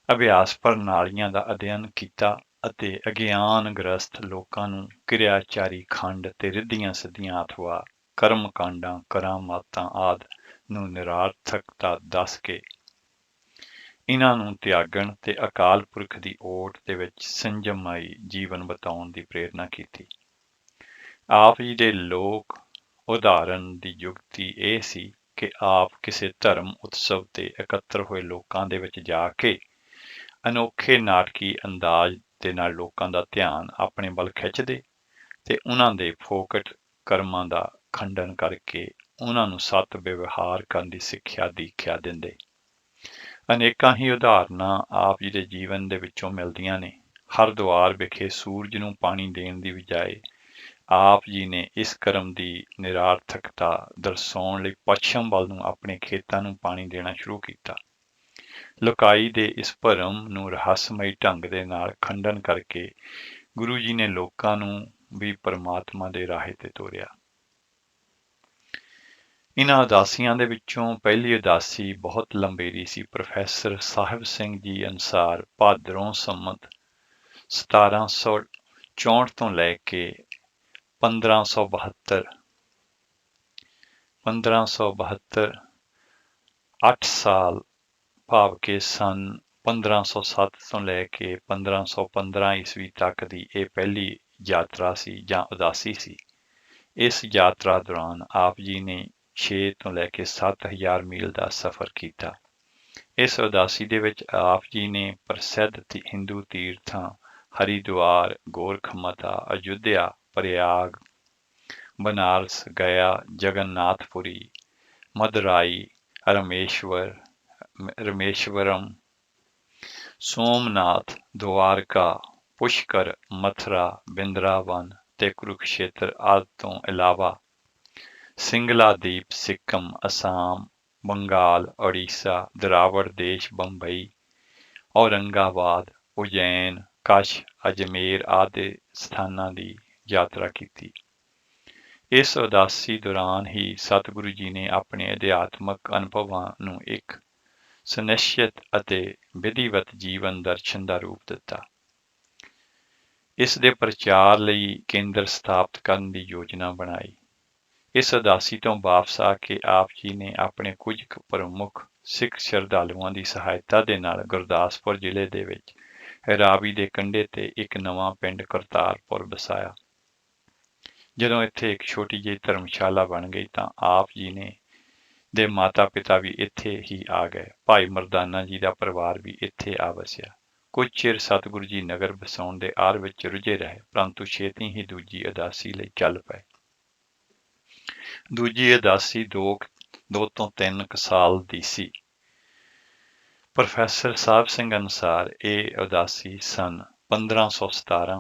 ਅਭਿਆਸ ਪ੍ਰਣਾਲੀਆਂ ਦਾ ਅਧਿਐਨ ਕੀਤਾ ਅਤੇ ਅਗਿਆਨ ਗ੍ਰਸਤ ਲੋਕਾਂ ਨੂੰ ਕਿਰਿਆਚਾਰੀ ਖੰਡ ਤੇ ਰਿੱਧੀਆਂ ਸਿੱਧੀਆਂ ਅਥਵਾ ਕਰਮ ਕਾਂਡਾਂ, ਕਰਾਮਾਤਾਂ ਆਦਿ ਨੂੰ ਨਿਰਾਰਥਕਤਾ ਦੱਸ ਕੇ ਇਹਨਾਂ ਨੂੰ ਤਿਆਗਣ ਤੇ ਅਕਾਲ ਪੁਰਖ ਦੀ ਓਟ ਦੇ ਵਿੱਚ ਸੰਜਮਾਈ ਜੀਵਨ ਬਿਤਾਉਣ ਦੀ ਪ੍ਰੇਰਨਾ ਕੀਤੀ। ਆਪ ਜੀ ਦੇ ਲੋਕ ਉਦਾਹਰਨ ਦੀ ਯੁਕਤੀ ਇਹ ਸੀ ਕਿ ਆਪ ਕਿਸੇ ਧਰਮ ਉਤਸਵ ਤੇ ਇਕੱਤਰ ਹੋਏ ਲੋਕਾਂ ਦੇ ਵਿੱਚ ਜਾ ਕੇ ਅਨੋਖੇ ਨਾਟਕੀ ਅੰਦਾਜ਼ ਦੇ ਨਾਲ ਲੋਕਾਂ ਦਾ ਧਿਆਨ ਆਪਣੇ ਵੱਲ ਖਿੱਚਦੇ ਤੇ ਉਹਨਾਂ ਦੇ ਫੋਕਟ ਕਰਮਾਂ ਦਾ ਖੰਡਨ ਕਰਕੇ ਉਹਨਾਂ ਨੂੰ ਸਤ ਵਿਵਹਾਰ ਕਰਨ ਦੀ ਸਿੱਖਿਆ ਦੀਖਿਆ ਦਿੰਦੇ। ਅਨੇਕਾਂ ਹੀ ਉਦਾਹਰਨਾਂ ਆਪ ਜੀ ਦੇ ਜੀਵਨ ਦੇ ਵਿੱਚੋਂ ਮਿਲਦੀਆਂ ਨੇ। ਹਰਿਦੁਆਰ ਵਿਖੇ ਸੂਰਜ ਨੂੰ ਪਾਣੀ ਦੇਣ ਦੀ ਬਜਾਏ ਆਪ ਜੀ ਨੇ ਇਸ ਕਰਮ ਦੀ ਨਿਰਾਰਥਕਤਾ ਦਰਸਾਉਣ ਲਈ ਪੱਛਮ ਵੱਲ ਨੂੰ ਆਪਣੇ ਖੇਤਾਂ ਨੂੰ ਪਾਣੀ ਦੇਣਾ ਸ਼ੁਰੂ ਕੀਤਾ। ਲੁਕਾਈ ਦੇ ਇਸ ਭਰਮ ਨੂੰ ਰਹੱਸਮਈ ਢੰਗ ਦੇ ਨਾਲ ਖੰਡਨ ਕਰਕੇ ਗੁਰੂ ਜੀ ਨੇ ਲੋਕਾਂ ਨੂੰ ਵੀ ਪਰਮਾਤਮਾ ਦੇ ਰਾਹ ਤੇ ਤੋਰਿਆ। ਇਹਨਾਂ ਉਦਾਸੀਆਂ ਦੇ ਵਿੱਚੋਂ ਪਹਿਲੀ ਉਦਾਸੀ ਬਹੁਤ ਲੰਬੇਰੀ ਸੀ। ਪ੍ਰੋਫੈਸਰ ਸਾਹਿਬ ਸਿੰਘ ਜੀ ਅਨੁਸਾਰ ਭਾਦਰੋਂ ਸੰਮਤ 1764 ਤੋਂ ਲੈ ਕੇ 1572 8 ਸਾਲ ਭਾਵ ਕਿ ਸਨ 1507 ਤੋਂ ਲੈ ਕੇ 1515 ਈਸਵੀ ਤੱਕ ਦੀ ਇਹ ਪਹਿਲੀ ਯਾਤਰਾ ਸੀ ਜਾਂ ਉਦਾਸੀ ਸੀ। ਇਸ ਯਾਤਰਾ ਦੌਰਾਨ ਆਪ ਜੀ ਨੇ 6 ਤੋਂ ਲੈ ਕੇ 7000 ਮੀਲ ਦਾ ਸਫ਼ਰ ਕੀਤਾ। ਇਸ ਉਦਾਸੀ ਦੇ ਵਿੱਚ ਆਪ ਜੀ ਨੇ ਪ੍ਰਸਿੱਧ ਹਿੰਦੂ ਤੀਰਥਾਂ ਹਰਿਦੁਆਰ, ਗੋਰਖਮਤਾ, ਅਯੁੱਧਿਆ, ਪ੍ਰਯਾਗ, ਬਨਾਰਸ, ਗਿਆ, ਜਗਨਨਾਥਪੁਰੀ, ਮਦੁਰਾਈ, ਰਮੇਸ਼ਵਰਮ, ਸੋਮਨਾਥ, ਦੁਆਰਕਾ, ਪੁਸ਼ਕਰ, ਮਥੁਰਾ, ਬਿੰਦਰਾਵਨ ਤੇ ਕੁਰੂਕਸ਼ੇਤਰ ਆਦਿ ਤੋਂ ਇਲਾਵਾ ਸਿੰਗਲਾ ਦੀਪ, ਸਿੱਕਮ, ਅਸਾਮ, ਬੰਗਾਲ, ਉੜੀਸਾ, ਦਰਾਵੜ ਦੇਸ਼, ਬੰਬਈ, ਔਰੰਗਾਬਾਦ, ਉਜੈਨ, ਕਸ਼, ਅਜਮੇਰ ਆਦਿ ਸਥਾਨਾਂ ਦੀ ਯਾਤਰਾ ਕੀਤੀ। ਇਸ ਉਦਾਸੀ ਦੌਰਾਨ ਹੀ ਸਤਿਗੁਰੂ ਜੀ ਨੇ ਆਪਣੇ ਅਧਿਆਤਮਕ ਅਨੁਭਵਾਂ ਨੂੰ ਇੱਕ ਸੁਨਿਸ਼ਚਿਤ ਅਤੇ ਵਿਧੀਵਤ ਜੀਵਨ ਦਰਸ਼ਨ ਦਾ ਰੂਪ ਦਿੱਤਾ। ਇਸ ਦੇ ਪ੍ਰਚਾਰ ਲਈ ਕੇਂਦਰ ਸਥਾਪਿਤ ਕਰਨ ਦੀ ਯੋਜਨਾ ਬਣਾਈ। ਇਸ ਉਦਾਸੀ ਤੋਂ ਵਾਪਸ ਆ ਕੇ ਆਪ ਜੀ ਨੇ ਆਪਣੇ ਕੁਝ ਕੁ ਪ੍ਰਮੁੱਖ ਸਿੱਖ ਸ਼ਰਧਾਲੂਆਂ ਦੀ ਸਹਾਇਤਾ ਦੇ ਨਾਲ ਗੁਰਦਾਸਪੁਰ ਜ਼ਿਲ੍ਹੇ ਦੇ ਵਿੱਚ ਰਾਵੀ ਦੇ ਕੰਢੇ ਤੇ ਇੱਕ ਨਵਾਂ ਪਿੰਡ ਕਰਤਾਰਪੁਰ ਵਸਾਇਆ। ਜਦੋਂ ਇੱਥੇ ਇੱਕ ਛੋਟੀ ਜਿਹੀ ਧਰਮਸ਼ਾਲਾ ਬਣ ਗਈ ਤਾਂ ਆਪ ਜੀ ਨੇ ਦੇ ਮਾਤਾ ਪਿਤਾ ਵੀ ਇੱਥੇ ਹੀ ਆ ਗਏ। ਭਾਈ ਮਰਦਾਨਾ ਜੀ ਦਾ ਪਰਿਵਾਰ ਵੀ ਇੱਥੇ ਆ ਵਸਿਆ। ਕੁਝ ਚਿਰ ਸਤਿਗੁਰੂ ਜੀ ਨਗਰ ਵਸਾਉਣ ਦੇ ਆਰ ਵਿੱਚ ਰੁੱਝੇ ਰਹੇ, ਪਰੰਤੂ ਛੇਤੀ ਹੀ ਦੂਜੀ ਉਦਾਸੀ ਲਈ ਚੱਲ ਪਏ। ਦੂਜੀ ਉਦਾਸੀ 2 ਤੋਂ 3 ਸਾਲ ਦੀ ਸੀ। ਪ੍ਰੋਫੈਸਰ ਸਾਹਿਬ ਸਿੰਘ ਅਨੁਸਾਰ ਇਹ ਉਦਾਸੀ ਸਨ 1517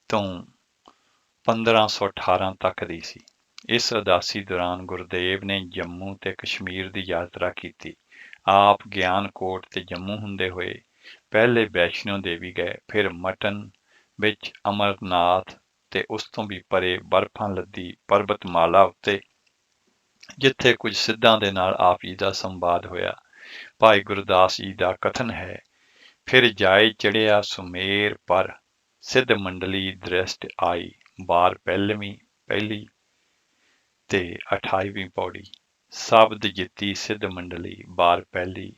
ਤੋਂ 1518 ਤੱਕ ਦੀ ਸੀ। ਇਸ ਉਦਾਸੀ ਦੌਰਾਨ ਗੁਰਦੇਵ ਨੇ ਜੰਮੂ ਤੇ ਕਸ਼ਮੀਰ ਦੀ ਯਾਤਰਾ ਕੀਤੀ। ਆਪ ਗਿਆਨਕੋਟ ਤੇ ਜੰਮੂ ਹੁੰਦੇ ਹੋਏ ਪਹਿਲੇ ਵੈਸ਼ਨੋ ਦੇਵੀ ਗਏ, ਫਿਰ ਮਟਨ ਵਿੱਚ ਅਮਰਨਾਥ ਤੇ ਉਸ ਤੋਂ ਵੀ ਪਰੇ ਬਰਫਾਂ ਲੱਦੀ ਪਰਬਤਮਾਲਾ ਉੱਤੇ, ਜਿੱਥੇ ਕੁਝ ਸਿੱਧਾਂ ਦੇ ਨਾਲ ਆਪ ਜੀ ਦਾ ਸੰਵਾਦ ਹੋਇਆ। ਭਾਈ ਗੁਰਦਾਸ ਜੀ ਦਾ ਕਥਨ ਹੈ, ਫਿਰ ਜਾਏ ਚੜਿਆ ਸੁਮੇਰ ਪਰ, ਸਿੱਧ ਮੰਡਲੀ ਦ੍ਰਿਸ਼ਟ ਆਈ, ਬਾਰ ਪਹਿਲੀ ਤੇ 28ਵੀਂ ਪੌੜੀ। ਸ਼ਬਦ ਜਿੱਤੀ ਸਿੱਧ ਮੰਡਲੀ, ਬਾਰ ਪਹਿਲੀ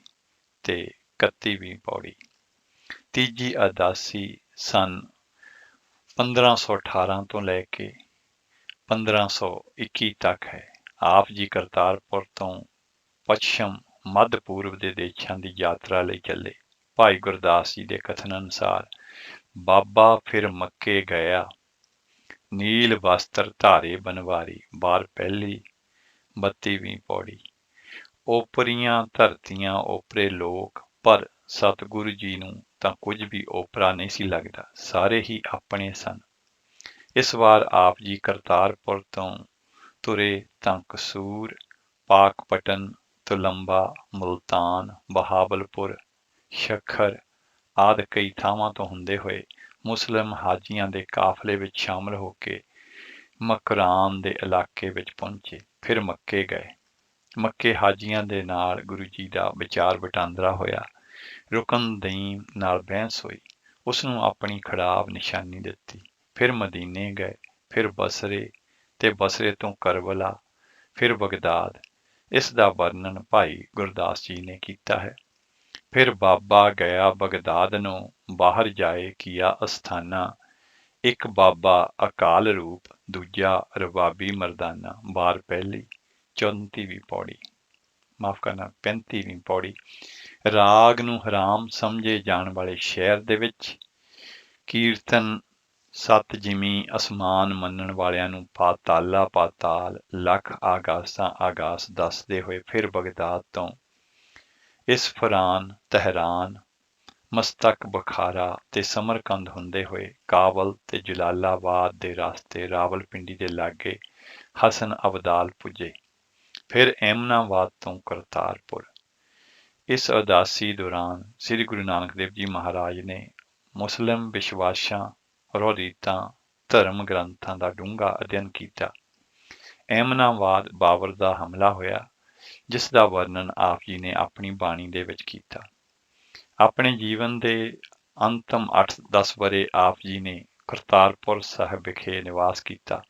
ਤੇ 31ਵੀਂ ਪੌੜੀ। ਤੀਜੀ ਉਦਾਸੀ ਸਨ 1518 ਤੋਂ ਲੈ ਕੇ 1521 ਤੱਕ ਹੈ। ਆਪ ਜੀ ਕਰਤਾਰਪੁਰ ਤੋਂ ਪੱਛਮ ਮੱਧ ਪੂਰਬ ਦੇ ਦੇਸ਼ਾਂ ਦੀ ਯਾਤਰਾ ਲਈ ਚੱਲੇ। ਭਾਈ ਗੁਰਦਾਸ ਜੀ ਦੇ ਕਥਨ ਅਨੁਸਾਰ ਬਾਬਾ ਫਿਰ ਮੱਕੇ ਗਿਆ, ਨੀਲ ਵਸਤਰ ਧਾਰੇ ਬਨਵਾਰੀ, ਬਾਰ ਪਹਿਲੀ 32ਵੀਂ ਪੌੜੀ। ਓਪਰੀਆਂ ਧਰਤੀਆਂ ਓਪਰੇ ਲੋਕ, ਪਰ ਸਤਿਗੁਰੂ ਜੀ ਨੂੰ ਤਾਂ ਕੁਝ ਵੀ ਓਪਰਾ ਨਹੀਂ ਸੀ ਲੱਗਦਾ, ਸਾਰੇ ਹੀ ਆਪਣੇ ਸਨ। ਇਸ ਵਾਰ ਆਪ ਜੀ ਕਰਤਾਰਪੁਰ ਤੋਂ ਤੁਰੇ ਤਾਂ ਕਸੂਰ, ਪਾਕਪਟਨ, ਤੁਲੰਬਾ, ਮੁਲਤਾਨ, ਬਹਾਵਲਪੁਰ, ਸ਼ੱਖਰ ਆਦਿ ਕਈ ਥਾਵਾਂ ਤੋਂ ਹੁੰਦੇ ਹੋਏ ਮੁਸਲਿਮ ਹਾਜੀਆਂ ਦੇ ਕਾਫਲੇ ਵਿੱਚ ਸ਼ਾਮਲ ਹੋ ਕੇ ਮਕਰਾਨ ਦੇ ਇਲਾਕੇ ਵਿੱਚ ਪਹੁੰਚੇ, ਫਿਰ ਮੱਕੇ ਗਏ। ਮੱਕੇ ਹਾਜੀਆਂ ਦੇ ਨਾਲ ਗੁਰੂ ਜੀ ਦਾ ਵਿਚਾਰ ਵਟਾਂਦਰਾ ਹੋਇਆ। ਰੁਕਨਦੀਨ ਨਾਲ ਬਹਿਸ ਹੋਈ, ਉਸ ਨੂੰ ਆਪਣੀ ਖੜਾਵ ਨਿਸ਼ਾਨੀ ਦਿੱਤੀ। ਫਿਰ ਮਦੀਨੇ ਗਏ, ਫਿਰ ਬਸਰੇ ਤੇ ਬਸਰੇ ਤੋਂ ਕਰਬਲਾ, ਫਿਰ ਬਗਦਾਦ। ਇਸ ਦਾ ਵਰਣਨ ਭਾਈ ਗੁਰਦਾਸ ਜੀ ਨੇ ਕੀਤਾ ਹੈ। ਫਿਰ ਬਾਬਾ ਗਿਆ ਬਗਦਾਦ ਨੂੰ, ਬਾਹਰ ਜਾਏ ਕੀਆ ਅਸਥਾਨਾ, ਇੱਕ ਬਾਬਾ ਅਕਾਲ ਰੂਪ, ਦੂਜਾ ਰਬਾਬੀ ਮਰਦਾਨਾ, ਬਾਰ ਪਹਿਲੀ 34ਵੀਂ ਪੌੜੀ, ਮਾਫ ਕਰਨਾ 35ਵੀਂ ਪੌੜੀ। ਰਾਗ ਨੂੰ ਹਰਾਮ ਸਮਝੇ ਜਾਣ ਵਾਲੇ ਸ਼ਹਿਰ ਦੇ ਵਿੱਚ ਕੀਰਤਨ ਸੱਤ ਜਿਮੀ ਅਸਮਾਨ ਮੰਨਣ ਵਾਲਿਆਂ ਨੂੰ ਪਾਤਾਲਾ ਪਾਤਾਲ, ਲੱਖ ਆਗਾਸਾਂ ਆਗਾਸ ਦੱਸਦੇ ਹੋਏ ਫਿਰ ਬਗਦਾਦ ਤੋਂ ਇਸਫਰਾਨ, ਤਹਿਰਾਨ, ਮਸਤਕ ਬਖਾਰਾ ਤੇ ਸਮਰਕੰਦ ਹੁੰਦੇ ਹੋਏ ਕਾਬਲ ਤੇ ਜਲਾਲਾਬਾਦ ਦੇ ਰਸਤੇ ਰਾਵਲਪਿੰਡੀ ਦੇ ਲਾਗੇ ਹਸਨ ਅਬਦਾਲ ਪੁੱਜੇ, ਫਿਰ ਐਮਨਾਬਾਦ ਤੋਂ ਕਰਤਾਰਪੁਰ। ਇਸ ਉਦਾਸੀ ਦੌਰਾਨ ਸ੍ਰੀ ਗੁਰੂ ਨਾਨਕ ਦੇਵ ਜੀ ਮਹਾਰਾਜ ਨੇ ਮੁਸਲਿਮ ਵਿਸ਼ਵਾਸਾਂ, ਰੋਰੀਤਾਂ, ਧਰਮ ਗ੍ਰੰਥਾਂ ਦਾ ਡੂੰਘਾ ਅਧਿਐਨ ਕੀਤਾ। ਐਮਨਾਬਾਦ ਬਾਬਰ ਦਾ ਹਮਲਾ ਹੋਇਆ, ਜਿਸ ਦਾ ਵਰਣਨ ਆਪ ਜੀ ਨੇ ਆਪਣੀ ਬਾਣੀ ਦੇ ਵਿੱਚ ਕੀਤਾ। ਆਪਣੇ ਜੀਵਨ ਦੇ ਅੰਤਮ 8-10 ਵਰ੍ਹੇ ਆਪ ਜੀ ਨੇ ਕਰਤਾਰਪੁਰ ਸਾਹਿਬ ਵਿਖੇ ਨਿਵਾਸ ਕੀਤਾ।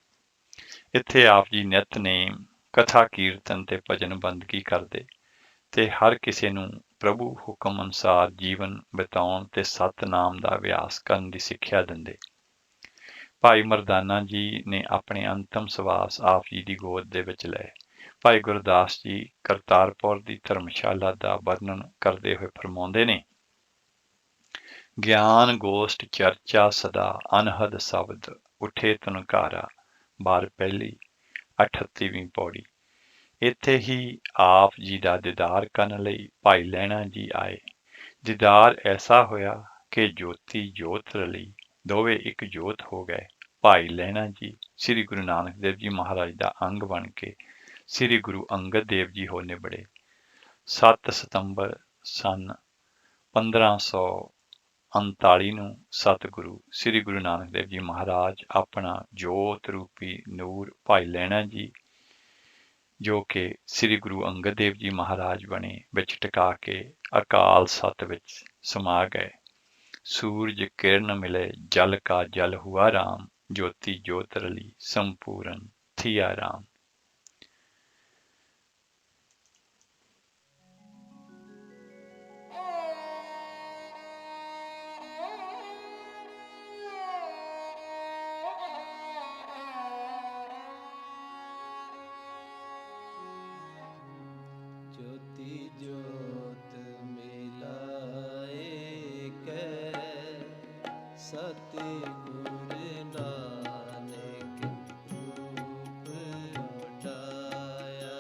ਇੱਥੇ ਆਪ ਜੀ ਨਿਤਨੇਮ, ਕਥਾ ਕੀਰਤਨ ਤੇ ਭਜਨ ਬੰਦਗੀ ਕਰਦੇ ਤੇ ਹਰ ਕਿਸੇ ਨੂੰ ਪ੍ਰਭੂ ਹੁਕਮ ਅਨੁਸਾਰ ਜੀਵਨ ਬਿਤਾਉਣ ਤੇ ਸਤਿਨਾਮ ਦਾ ਅਭਿਆਸ ਕਰਨ ਦੀ ਸਿੱਖਿਆ ਦਿੰਦੇ। ਭਾਈ ਮਰਦਾਨਾ ਜੀ ਨੇ ਆਪਣੇ ਅੰਤਮ ਸਵਾਸ ਆਪ ਜੀ ਦੀ ਗੋਦ ਦੇ ਵਿੱਚ ਲਏ। ਭਾਈ ਗੁਰਦਾਸ ਜੀ ਕਰਤਾਰਪੁਰ ਦੀ ਧਰਮਸ਼ਾਲਾ ਦਾ ਵਰਣਨ ਕਰਦੇ ਹੋਏ ਫਰਮਾਉਂਦੇ ਨੇ, ਗਿਆਨ ਗੋਸ਼ਟ ਚਰਚਾ ਸਦਾ ਅਨਹਦ ਸ਼ਬਦ ਉਠੇ ਤੁਨਕਾਰਾ, ਬਾਰ ਪਹਿਲੀ 38ਵੀਂ ਪੌੜੀ। ਇੱਥੇ ਹੀ ਆਪ ਜੀ ਦਾ ਦੀਦਾਰ ਕਰਨ ਲਈ ਭਾਈ ਲਹਿਣਾ ਜੀ ਆਏ। ਦੀਦਾਰ ਐਸਾ ਹੋਇਆ ਕਿ ਜੋਤੀ ਜੋਤ ਰਲੀ, ਦੋਵੇਂ ਇੱਕ ਜੋਤ ਹੋ ਗਏ। ਭਾਈ ਲਹਿਣਾ ਜੀ ਸ੍ਰੀ ਗੁਰੂ ਨਾਨਕ ਦੇਵ ਜੀ ਮਹਾਰਾਜ ਦਾ ਅੰਗ ਬਣ ਕੇ ਸ੍ਰੀ ਗੁਰੂ ਅੰਗਦ ਦੇਵ ਜੀ ਹੋ ਨਿਬੜੇ। 7 ਸਤੰਬਰ ਸੰਨ 1539 ਨੂੰ ਸਤਿਗੁਰੂ ਸ੍ਰੀ ਗੁਰੂ ਨਾਨਕ ਦੇਵ ਜੀ ਮਹਾਰਾਜ ਆਪਣਾ ਜੋਤ ਰੂਪੀ ਨੂਰ ਭਾਈ ਲਹਿਣਾ ਜੀ, ਜੋ ਕਿ ਸ੍ਰੀ ਗੁਰੂ ਅੰਗਦ ਦੇਵ ਜੀ ਮਹਾਰਾਜ ਬਣੇ, ਵਿੱਚ ਟਿਕਾ ਕੇ ਅਕਾਲ ਸਤ ਵਿੱਚ ਸਮਾ ਗਏ। ਸੂਰਜ ਕਿਰਨ ਮਿਲੇ ਜਲ ਕਾ ਜਲ ਹੁਆ ਰਾਮ, ਜੋਤੀ ਜੋਤ ਰਲੀ ਸੰਪੂਰਨ ਥੀਆ ਰਾਮ। ज्योति ज्योत मिलाए कै सतगुर नानक रूप लौटाया।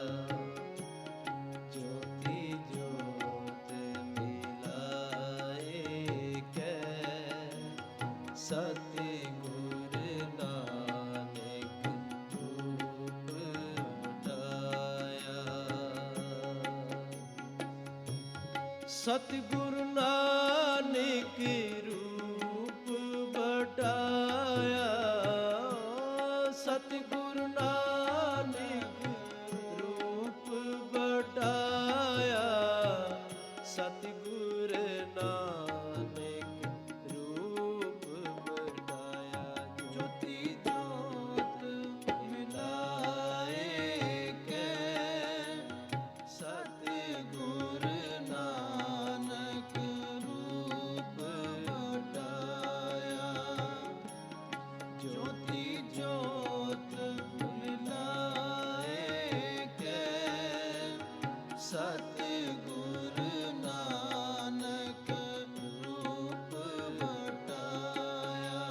ज्योति ज्योत मिलाए कै सतगुर नानक रूप लौटाया। सतगुरु नानक रूप बटाया। सतगुरु नानक रूप बटाया। सतगुर नानक रूप बटाया। ज्योति ज्योत मिलाए कै सतगुर नानक रूप लौटाया। ज्योति ज्योत मिलाए कै सतगुर नानक रूप लौटाया।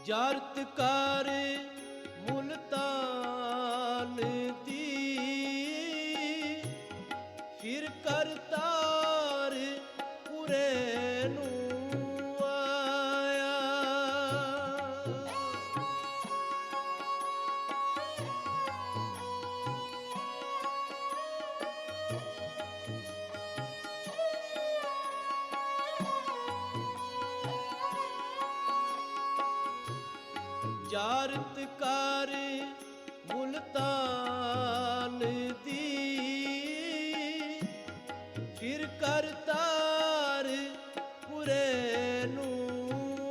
जारत कार मुल्तान दी, फिर करतार पुरे नू आया। जारत कार मुल्तान दी, फिर करतार पुरे नू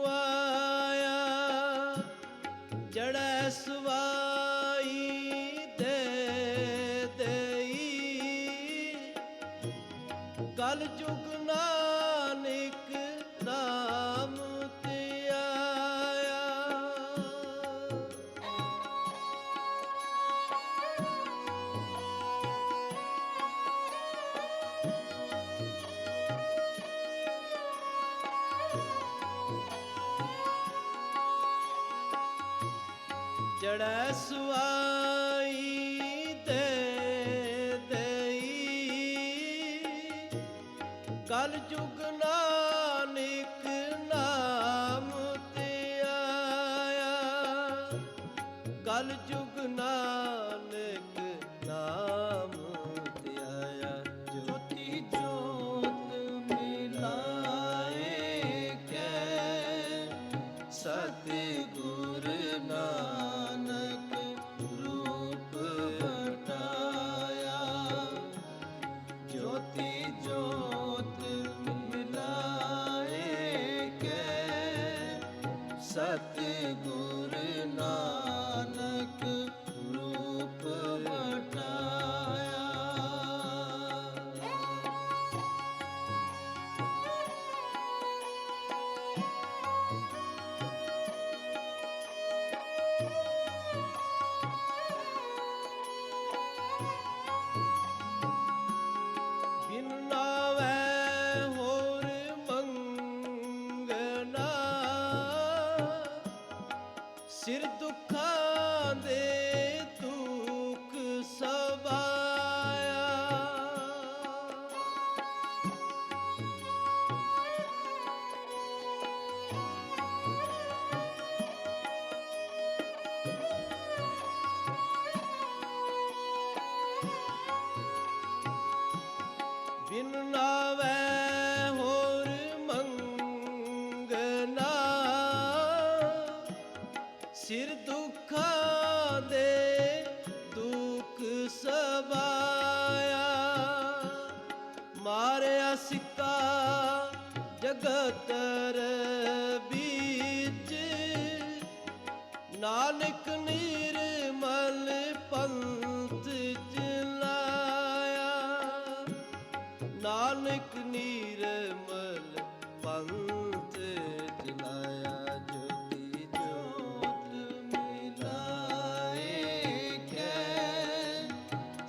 आया। जड़ै सवाई दे देई, कल जुग नानक नाम ते आया। जड़ै सवाई दे देई, कल जुग नानक नाम ते आया। कल ਸਤਿਗੁਰ ਨਾਨਕ ਰੂਪ ਵਟਾਇਆ। ਬਿਨ ਨਾਵੈ ਹੋਰ ਮੰਗਣਾ, ਸਿਰ ਦੁੱਖਾਂ ਦੇ ਦੁੱਖ ਸਵਾਇਆ। ਬਿਨ ਨਾਵੈ ਹੋਰ ਮੰਗਣਾ, ਸਿਰ ਦੁੱਖਾਂ ਦੇ ਦੁੱਖ ਸਵਾਇਆ। ਮਾਰਿਆ ਸਿੱਕਾ ਜਗਤਰ ਵਿੱਚ, ਨਾਨਕ ਨਿਰਮਲ ਪੰਥ ਚਲਾਇਆ। ਨਾਨਕ ਨਿਰਮਲ ਪੰਥ ਚਲਾਇਆ। ਜੋਤੀ ਜੋਤ ਮਿਲਾਏ ਕੈ,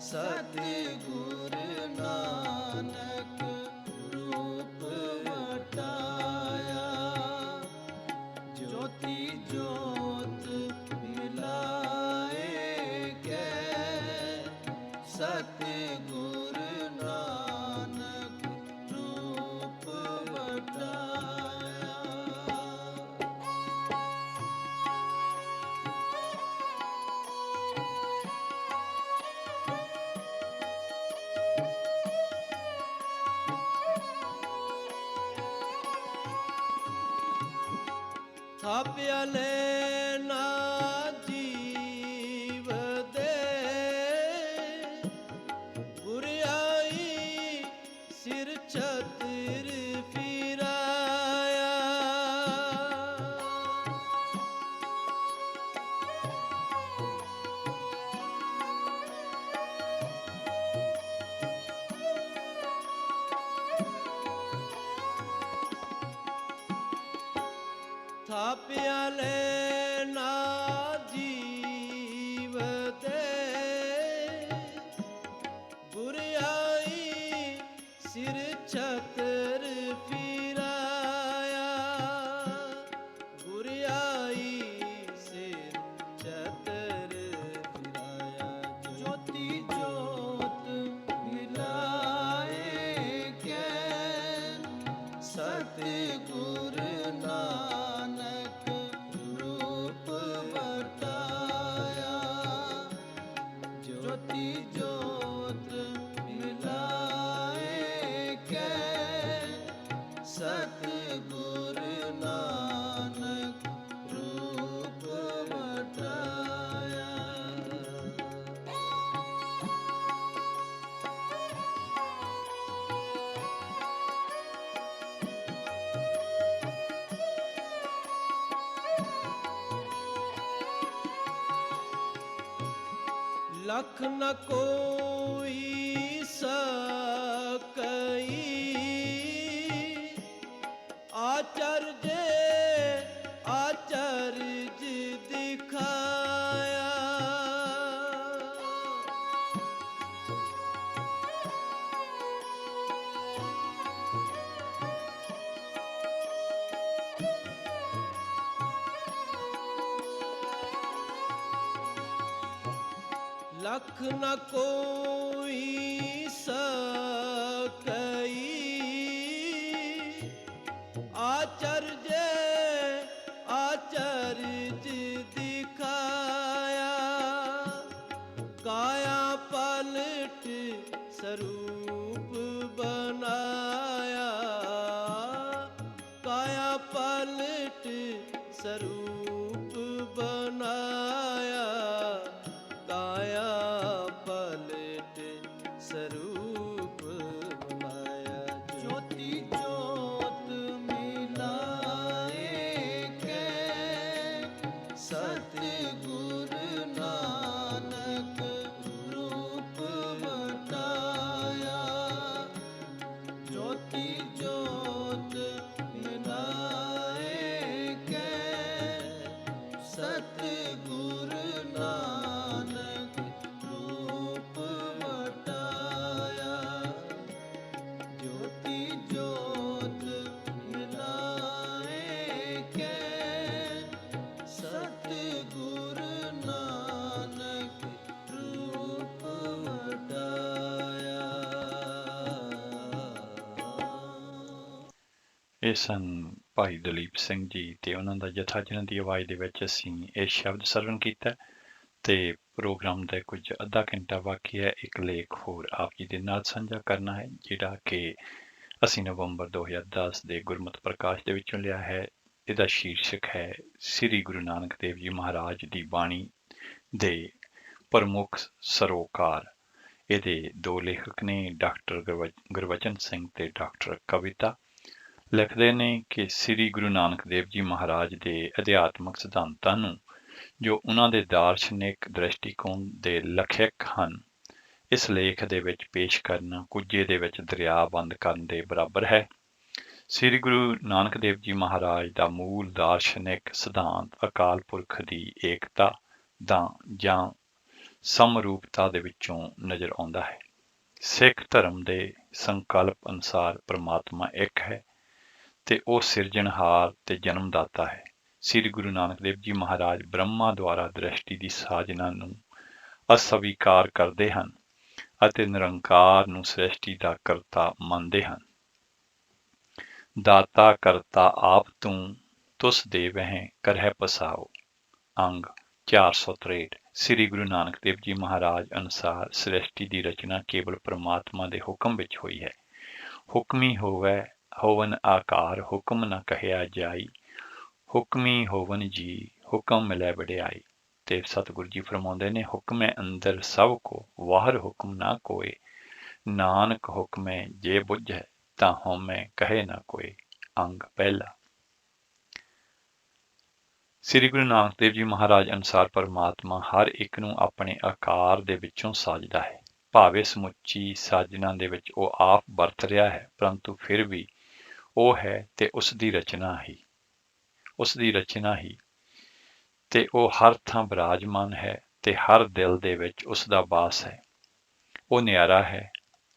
ਸਤਿਗੁਰ ਨਾਨਕ ਰੂਪ ਵਟਾਇਆ। ਜੋਤੀ ਜੋਤ ਮਿਲਾਏ ਕੈ, ਸਤਿਗੁਰ ਨਾਨਕ ਰੂਪ ਵਟਾਇਆ। ਥਾਪਿਆ ਲੈਣਾ ਜੀਵ ਦੇ, ਬੁਰਿਆਈ ਸਿਰ ਛਤਰ ਫਿਰਾਇਆ। ਥਾਪਿਆ ਲੈਣਾ ਜੀਵ ਦੇ, ਬੁਰਿਆਈ ਸਿਰ ਛਤਰ ਫਿਰਾਇਆ। ਬੁਰਿਆਈ ਸਿਰ ਛਤਰ ਫਿਰਾਇਆ। ਜੋਤੀ ਜੋਤ ਮਿਲਾਏ ਕੈ, ਸਤਿਗੁਰ ਨਾਨਕ ਰੂਪ ਵਟਾਇਆ। ਜੋਤੀ ਜੋਤ ਮਿਲਾਏ ਕੈ, ਸਤਿਗੁਰ ਨਾਨਕ ਰੂਪ ਵਟਾਇਆ। ਲਖ ਨ ਕੋਈ ਸਕਈ, ਆਚਰਜ ਆਚਰਜ ਦਿਖਾਇਆ। ਲਖ ਨ ਕੋਈ ਸਕਈ, ਆਚਰਜ ਆਚਰਜ ਦਿਖਾਇਆ। ਕਾਇਆ ਪਲਟ ਸਰੂਪ ਬਣਾਇਆ। ਕਾਇਆ ਪਲਟ ਸਰੂਪ ਬਣਾਇਆ। ਕਾਇਆ ਪਲਟ ਸਰੂਪ ਬਣਾਇਆ। ਜੋਤੀ ਜੋਤ ਮਿਲਾਏ ਇਹ ਸਨ ਭਾਈ ਦਲੀਪ ਸਿੰਘ ਜੀ ਤੇ ਉਹਨਾਂ ਦਾ ਜਥਾ, ਜਿਨ੍ਹਾਂ ਦੀ ਆਵਾਜ਼ ਦੇ ਵਿੱਚ ਅਸੀਂ ਇਹ ਸ਼ਬਦ ਸਰਵਣ ਕੀਤਾ ਤੇ ਪ੍ਰੋਗਰਾਮ ਦਾ ਕੁਝ ਅੱਧਾ ਘੰਟਾ ਬਾਕੀ ਹੈ। ਇੱਕ ਲੇਖ ਹੋਰ ਆਪ ਜੀ ਦੇ ਨਾਲ ਸਾਂਝਾ ਕਰਨਾ ਹੈ, ਜਿਹੜਾ ਕਿ ਅਸੀਂ ਨਵੰਬਰ 2010 ਦੇ ਗੁਰਮਤਿ ਪ੍ਰਕਾਸ਼ ਦੇ ਵਿੱਚੋਂ ਲਿਆ ਹੈ। ਇਹਦਾ ਸ਼ੀਰਸ਼ਕ ਹੈ ਸ੍ਰੀ ਗੁਰੂ ਨਾਨਕ ਦੇਵ ਜੀ ਮਹਾਰਾਜ ਦੀ ਬਾਣੀ ਦੇ ਪ੍ਰਮੁੱਖ ਸਰੋਕਾਰ। ਇਹਦੇ ਦੋ ਲੇਖਕ ਨੇ, ਡਾਕਟਰ ਗੁਰਬਚਨ ਸਿੰਘ ਤੇ ਡਾਕਟਰ ਕਵਿਤਾ। ਲਿਖਦੇ ਨੇ ਕਿ ਸ੍ਰੀ ਗੁਰੂ ਨਾਨਕ ਦੇਵ ਜੀ ਮਹਾਰਾਜ ਦੇ ਅਧਿਆਤਮਕ ਸਿਧਾਂਤਾਂ ਨੂੰ, ਜੋ ਉਹਨਾਂ ਦੇ ਦਾਰਸ਼ਨਿਕ ਦ੍ਰਿਸ਼ਟੀਕੋਣ ਦੇ ਲਖਿਅਕ ਹਨ, ਇਸ ਲੇਖ ਦੇ ਵਿੱਚ ਪੇਸ਼ ਕਰਨਾ ਕੁੱਜੇ ਦੇ ਵਿੱਚ ਦਰਿਆ ਬੰਦ ਕਰਨ ਦੇ ਬਰਾਬਰ ਹੈ। ਸ੍ਰੀ ਗੁਰੂ ਨਾਨਕ ਦੇਵ ਜੀ ਮਹਾਰਾਜ ਦਾ ਮੂਲ ਦਾਰਸ਼ਨਿਕ ਸਿਧਾਂਤ ਅਕਾਲ ਪੁਰਖ ਦੀ ਏਕਤਾ ਦਾ ਜਾਂ ਸਮਰੂਪਤਾ ਦੇ ਵਿੱਚੋਂ ਨਜ਼ਰ ਆਉਂਦਾ ਹੈ। ਸਿੱਖ ਧਰਮ ਦੇ ਸੰਕਲਪ ਅਨੁਸਾਰ ਪ੍ਰਮਾਤਮਾ ਇੱਕ ਹੈ ਤੇ ਉਹ ਸਿਰਜਣਹਾਰ ਤੇ ਜਨਮਦਾਤਾ ਹੈ। ਸ੍ਰੀ ਗੁਰੂ ਨਾਨਕ ਦੇਵ ਜੀ ਮਹਾਰਾਜ ਬ੍ਰਹਮਾ ਦੁਆਰਾ ਦ੍ਰਿਸ਼ਟੀ ਦੀ ਸਾਜਨਾ ਨੂੰ ਅਸਵੀਕਾਰ ਕਰਦੇ ਹਨ ਅਤੇ ਨਿਰੰਕਾਰ ਨੂੰ ਸ੍ਰਿਸ਼ਟੀ ਦਾ ਕਰਤਾ ਮੰਨਦੇ ਹਨ। ਦਾਤਾ ਕਰਤਾ ਆਪ ਤੂੰ, ਤੁਸ ਦੇ ਵਹਿ ਕਰਹਿ ਪਸਾਓ। ਅੰਗ 463। ਸ੍ਰੀ ਗੁਰੂ ਨਾਨਕ ਦੇਵ ਜੀ ਮਹਾਰਾਜ ਅਨੁਸਾਰ ਸ੍ਰਿਸ਼ਟੀ ਦੀ ਰਚਨਾ ਕੇਵਲ ਪ੍ਰਮਾਤਮਾ ਦੇ ਹੁਕਮ ਵਿੱਚ ਹੋਈ ਹੈ। ਹੁਕਮੀ ਹੋਵਨ ਆਕਾਰ, ਹੁਕਮ ਨਾ ਕਹਿਆ ਜਾਈ। ਹੁਕਮੀ ਹੋਵਨ ਜੀ, ਹੁਕਮ ਮਿਲੈ ਵਡਿਆਈ। ਤੇ ਸਤਿਗੁਰੂ ਜੀ ਫਰਮਾਉਂਦੇ ਨੇ, ਹੁਕਮੈ ਅੰਦਰ ਸਭ ਕੋ, ਵਾਹਰ ਹੁਕਮ ਨਾ ਕੋਏ। ਨਾਨਕ ਹੁਕਮੈ ਜੇ ਬੁੱਝੈ, ਤਾਂ ਹਉਮੈ ਕਹੇ ਨਾ ਕੋਏ। ਅੰਗ ਪਹਿਲਾ। ਸ੍ਰੀ ਗੁਰੂ ਨਾਨਕ ਦੇਵ ਜੀ ਮਹਾਰਾਜ ਅਨੁਸਾਰ ਪਰਮਾਤਮਾ ਹਰ ਇੱਕ ਨੂੰ ਆਪਣੇ ਆਕਾਰ ਦੇ ਵਿੱਚੋਂ ਸਾਜਦਾ ਹੈ। ਭਾਵੇਂ ਸਮੁੱਚੀ ਸਾਜਨਾ ਦੇ ਵਿੱਚ ਉਹ ਆਪ ਵਰਤ ਰਿਹਾ ਹੈ, ਪਰੰਤੂ ਫਿਰ ਵੀ ਉਹ ਹੈ ਤੇ ਉਸ ਦੀ ਰਚਨਾ ਹੀ ਤੇ ਉਹ ਹਰ ਥਾਂ ਬਿਰਾਜਮਾਨ ਹੈ ਤੇ ਹਰ ਦਿਲ ਦੇ ਵਿੱਚ ਉਸ ਦਾ ਵਾਸ ਹੈ। ਉਹ ਨਿਆਰਾ ਹੈ।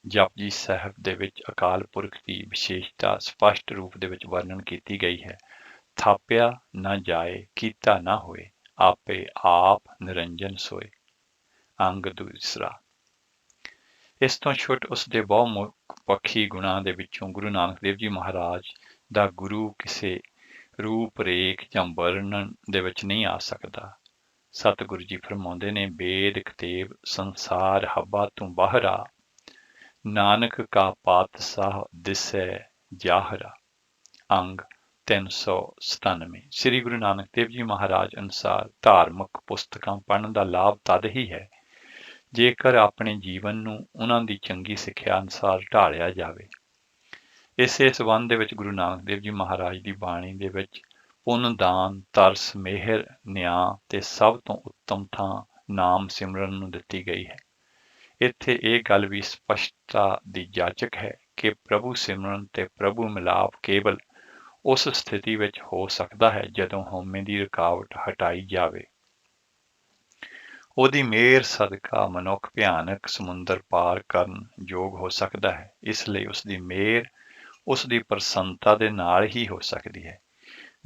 ਜਪਜੀ ਸਾਹਿਬ ਦੇ ਵਿੱਚ ਅਕਾਲ ਪੁਰਖ ਦੀ ਵਿਸ਼ੇਸ਼ਤਾ ਸਪਸ਼ਟ ਰੂਪ ਦੇ ਵਿੱਚ ਵਰਣਨ ਕੀਤੀ ਗਈ ਹੈ। ਥਾਪਿਆ ਨਾ ਜਾਏ, ਕੀਤਾ ਨਾ ਹੋਏ, ਆਪੇ ਆਪ ਨਿਰੰਜਨ ਸੋਏ। ਅੰਗ ਦੂਸਰਾ। ਇਸ ਤੋਂ ਛੁੱਟ ਉਸ ਦੇ ਬਹੁਮੁਖ ਪੱਖੀ ਗੁਣਾਂ ਦੇ ਵਿੱਚੋਂ ਗੁਰੂ ਨਾਨਕ ਦੇਵ ਜੀ ਮਹਾਰਾਜ ਦਾ ਗੁਰੂ ਕਿਸੇ ਰੂਪ ਰੇਖ ਜਾਂ ਵਰਣਨ ਦੇ ਵਿੱਚ ਨਹੀਂ ਆ ਸਕਦਾ। ਸਤਿਗੁਰੂ ਜੀ ਫਰਮਾਉਂਦੇ ਨੇ, ਵੇਦ ਕਤੇਬ ਸੰਸਾਰ ਹੱਬਾ ਤੂੰ ਬਾਹਰਾ, ਨਾਨਕ ਕਾ ਪਾਤਸ਼ਾਹ ਦਿਸੈ ਜਾਹਰਾ। ਅੰਗ 397। ਸ੍ਰੀ ਗੁਰੂ ਨਾਨਕ ਦੇਵ ਜੀ ਮਹਾਰਾਜ ਅਨੁਸਾਰ ਧਾਰਮਿਕ ਪੁਸਤਕਾਂ ਪੜ੍ਹਨ ਦਾ ਲਾਭ ਤਦ ਹੀ ਹੈ ਜੇਕਰ ਆਪਣੇ ਜੀਵਨ ਨੂੰ ਉਹਨਾਂ ਦੀ ਚੰਗੀ ਸਿੱਖਿਆ ਅਨੁਸਾਰ ਢਾਲਿਆ ਜਾਵੇ। ਇਸੇ ਸਬੰਧ ਦੇ ਵਿੱਚ ਗੁਰੂ ਨਾਨਕ ਦੇਵ ਜੀ ਮਹਾਰਾਜ ਦੀ ਬਾਣੀ ਦੇ ਵਿੱਚ ਪੁੰਨ, ਦਾਨ, ਤਰਸ, ਮਿਹਰ, ਨਿਆਂ ਤੇ ਸਭ ਤੋਂ ਉੱਤਮ ਥਾਂ ਨਾਮ ਸਿਮਰਨ ਨੂੰ ਦਿੱਤੀ ਗਈ ਹੈ। ਇੱਥੇ ਇਹ ਗੱਲ ਵੀ ਸਪਸ਼ਟਤਾ ਦੀ ਜਾਚਕ ਹੈ ਕਿ ਪ੍ਰਭੂ ਸਿਮਰਨ ਤੇ ਪ੍ਰਭੂ ਮਿਲਾਪ ਕੇਵਲ ਉਸ ਸਥਿਤੀ ਵਿੱਚ ਹੋ ਸਕਦਾ ਹੈ ਜਦੋਂ ਹਉਮੈ ਦੀ ਰੁਕਾਵਟ ਹਟਾਈ ਜਾਵੇ। ਉਹਦੀ ਮਿਹਰ ਸਦਕਾ ਮਨੁੱਖ ਭਿਆਨਕ ਸਮੁੰਦਰ ਪਾਰ ਕਰਨ ਯੋਗ ਹੋ ਸਕਦਾ ਹੈ। ਇਸ ਲਈ ਉਸ ਦੀ ਮਿਹਰ ਉਸ ਦੀ ਪ੍ਰਸੰਨਤਾ ਦੇ ਨਾਲ ਹੀ ਹੋ ਸਕਦੀ ਹੈ।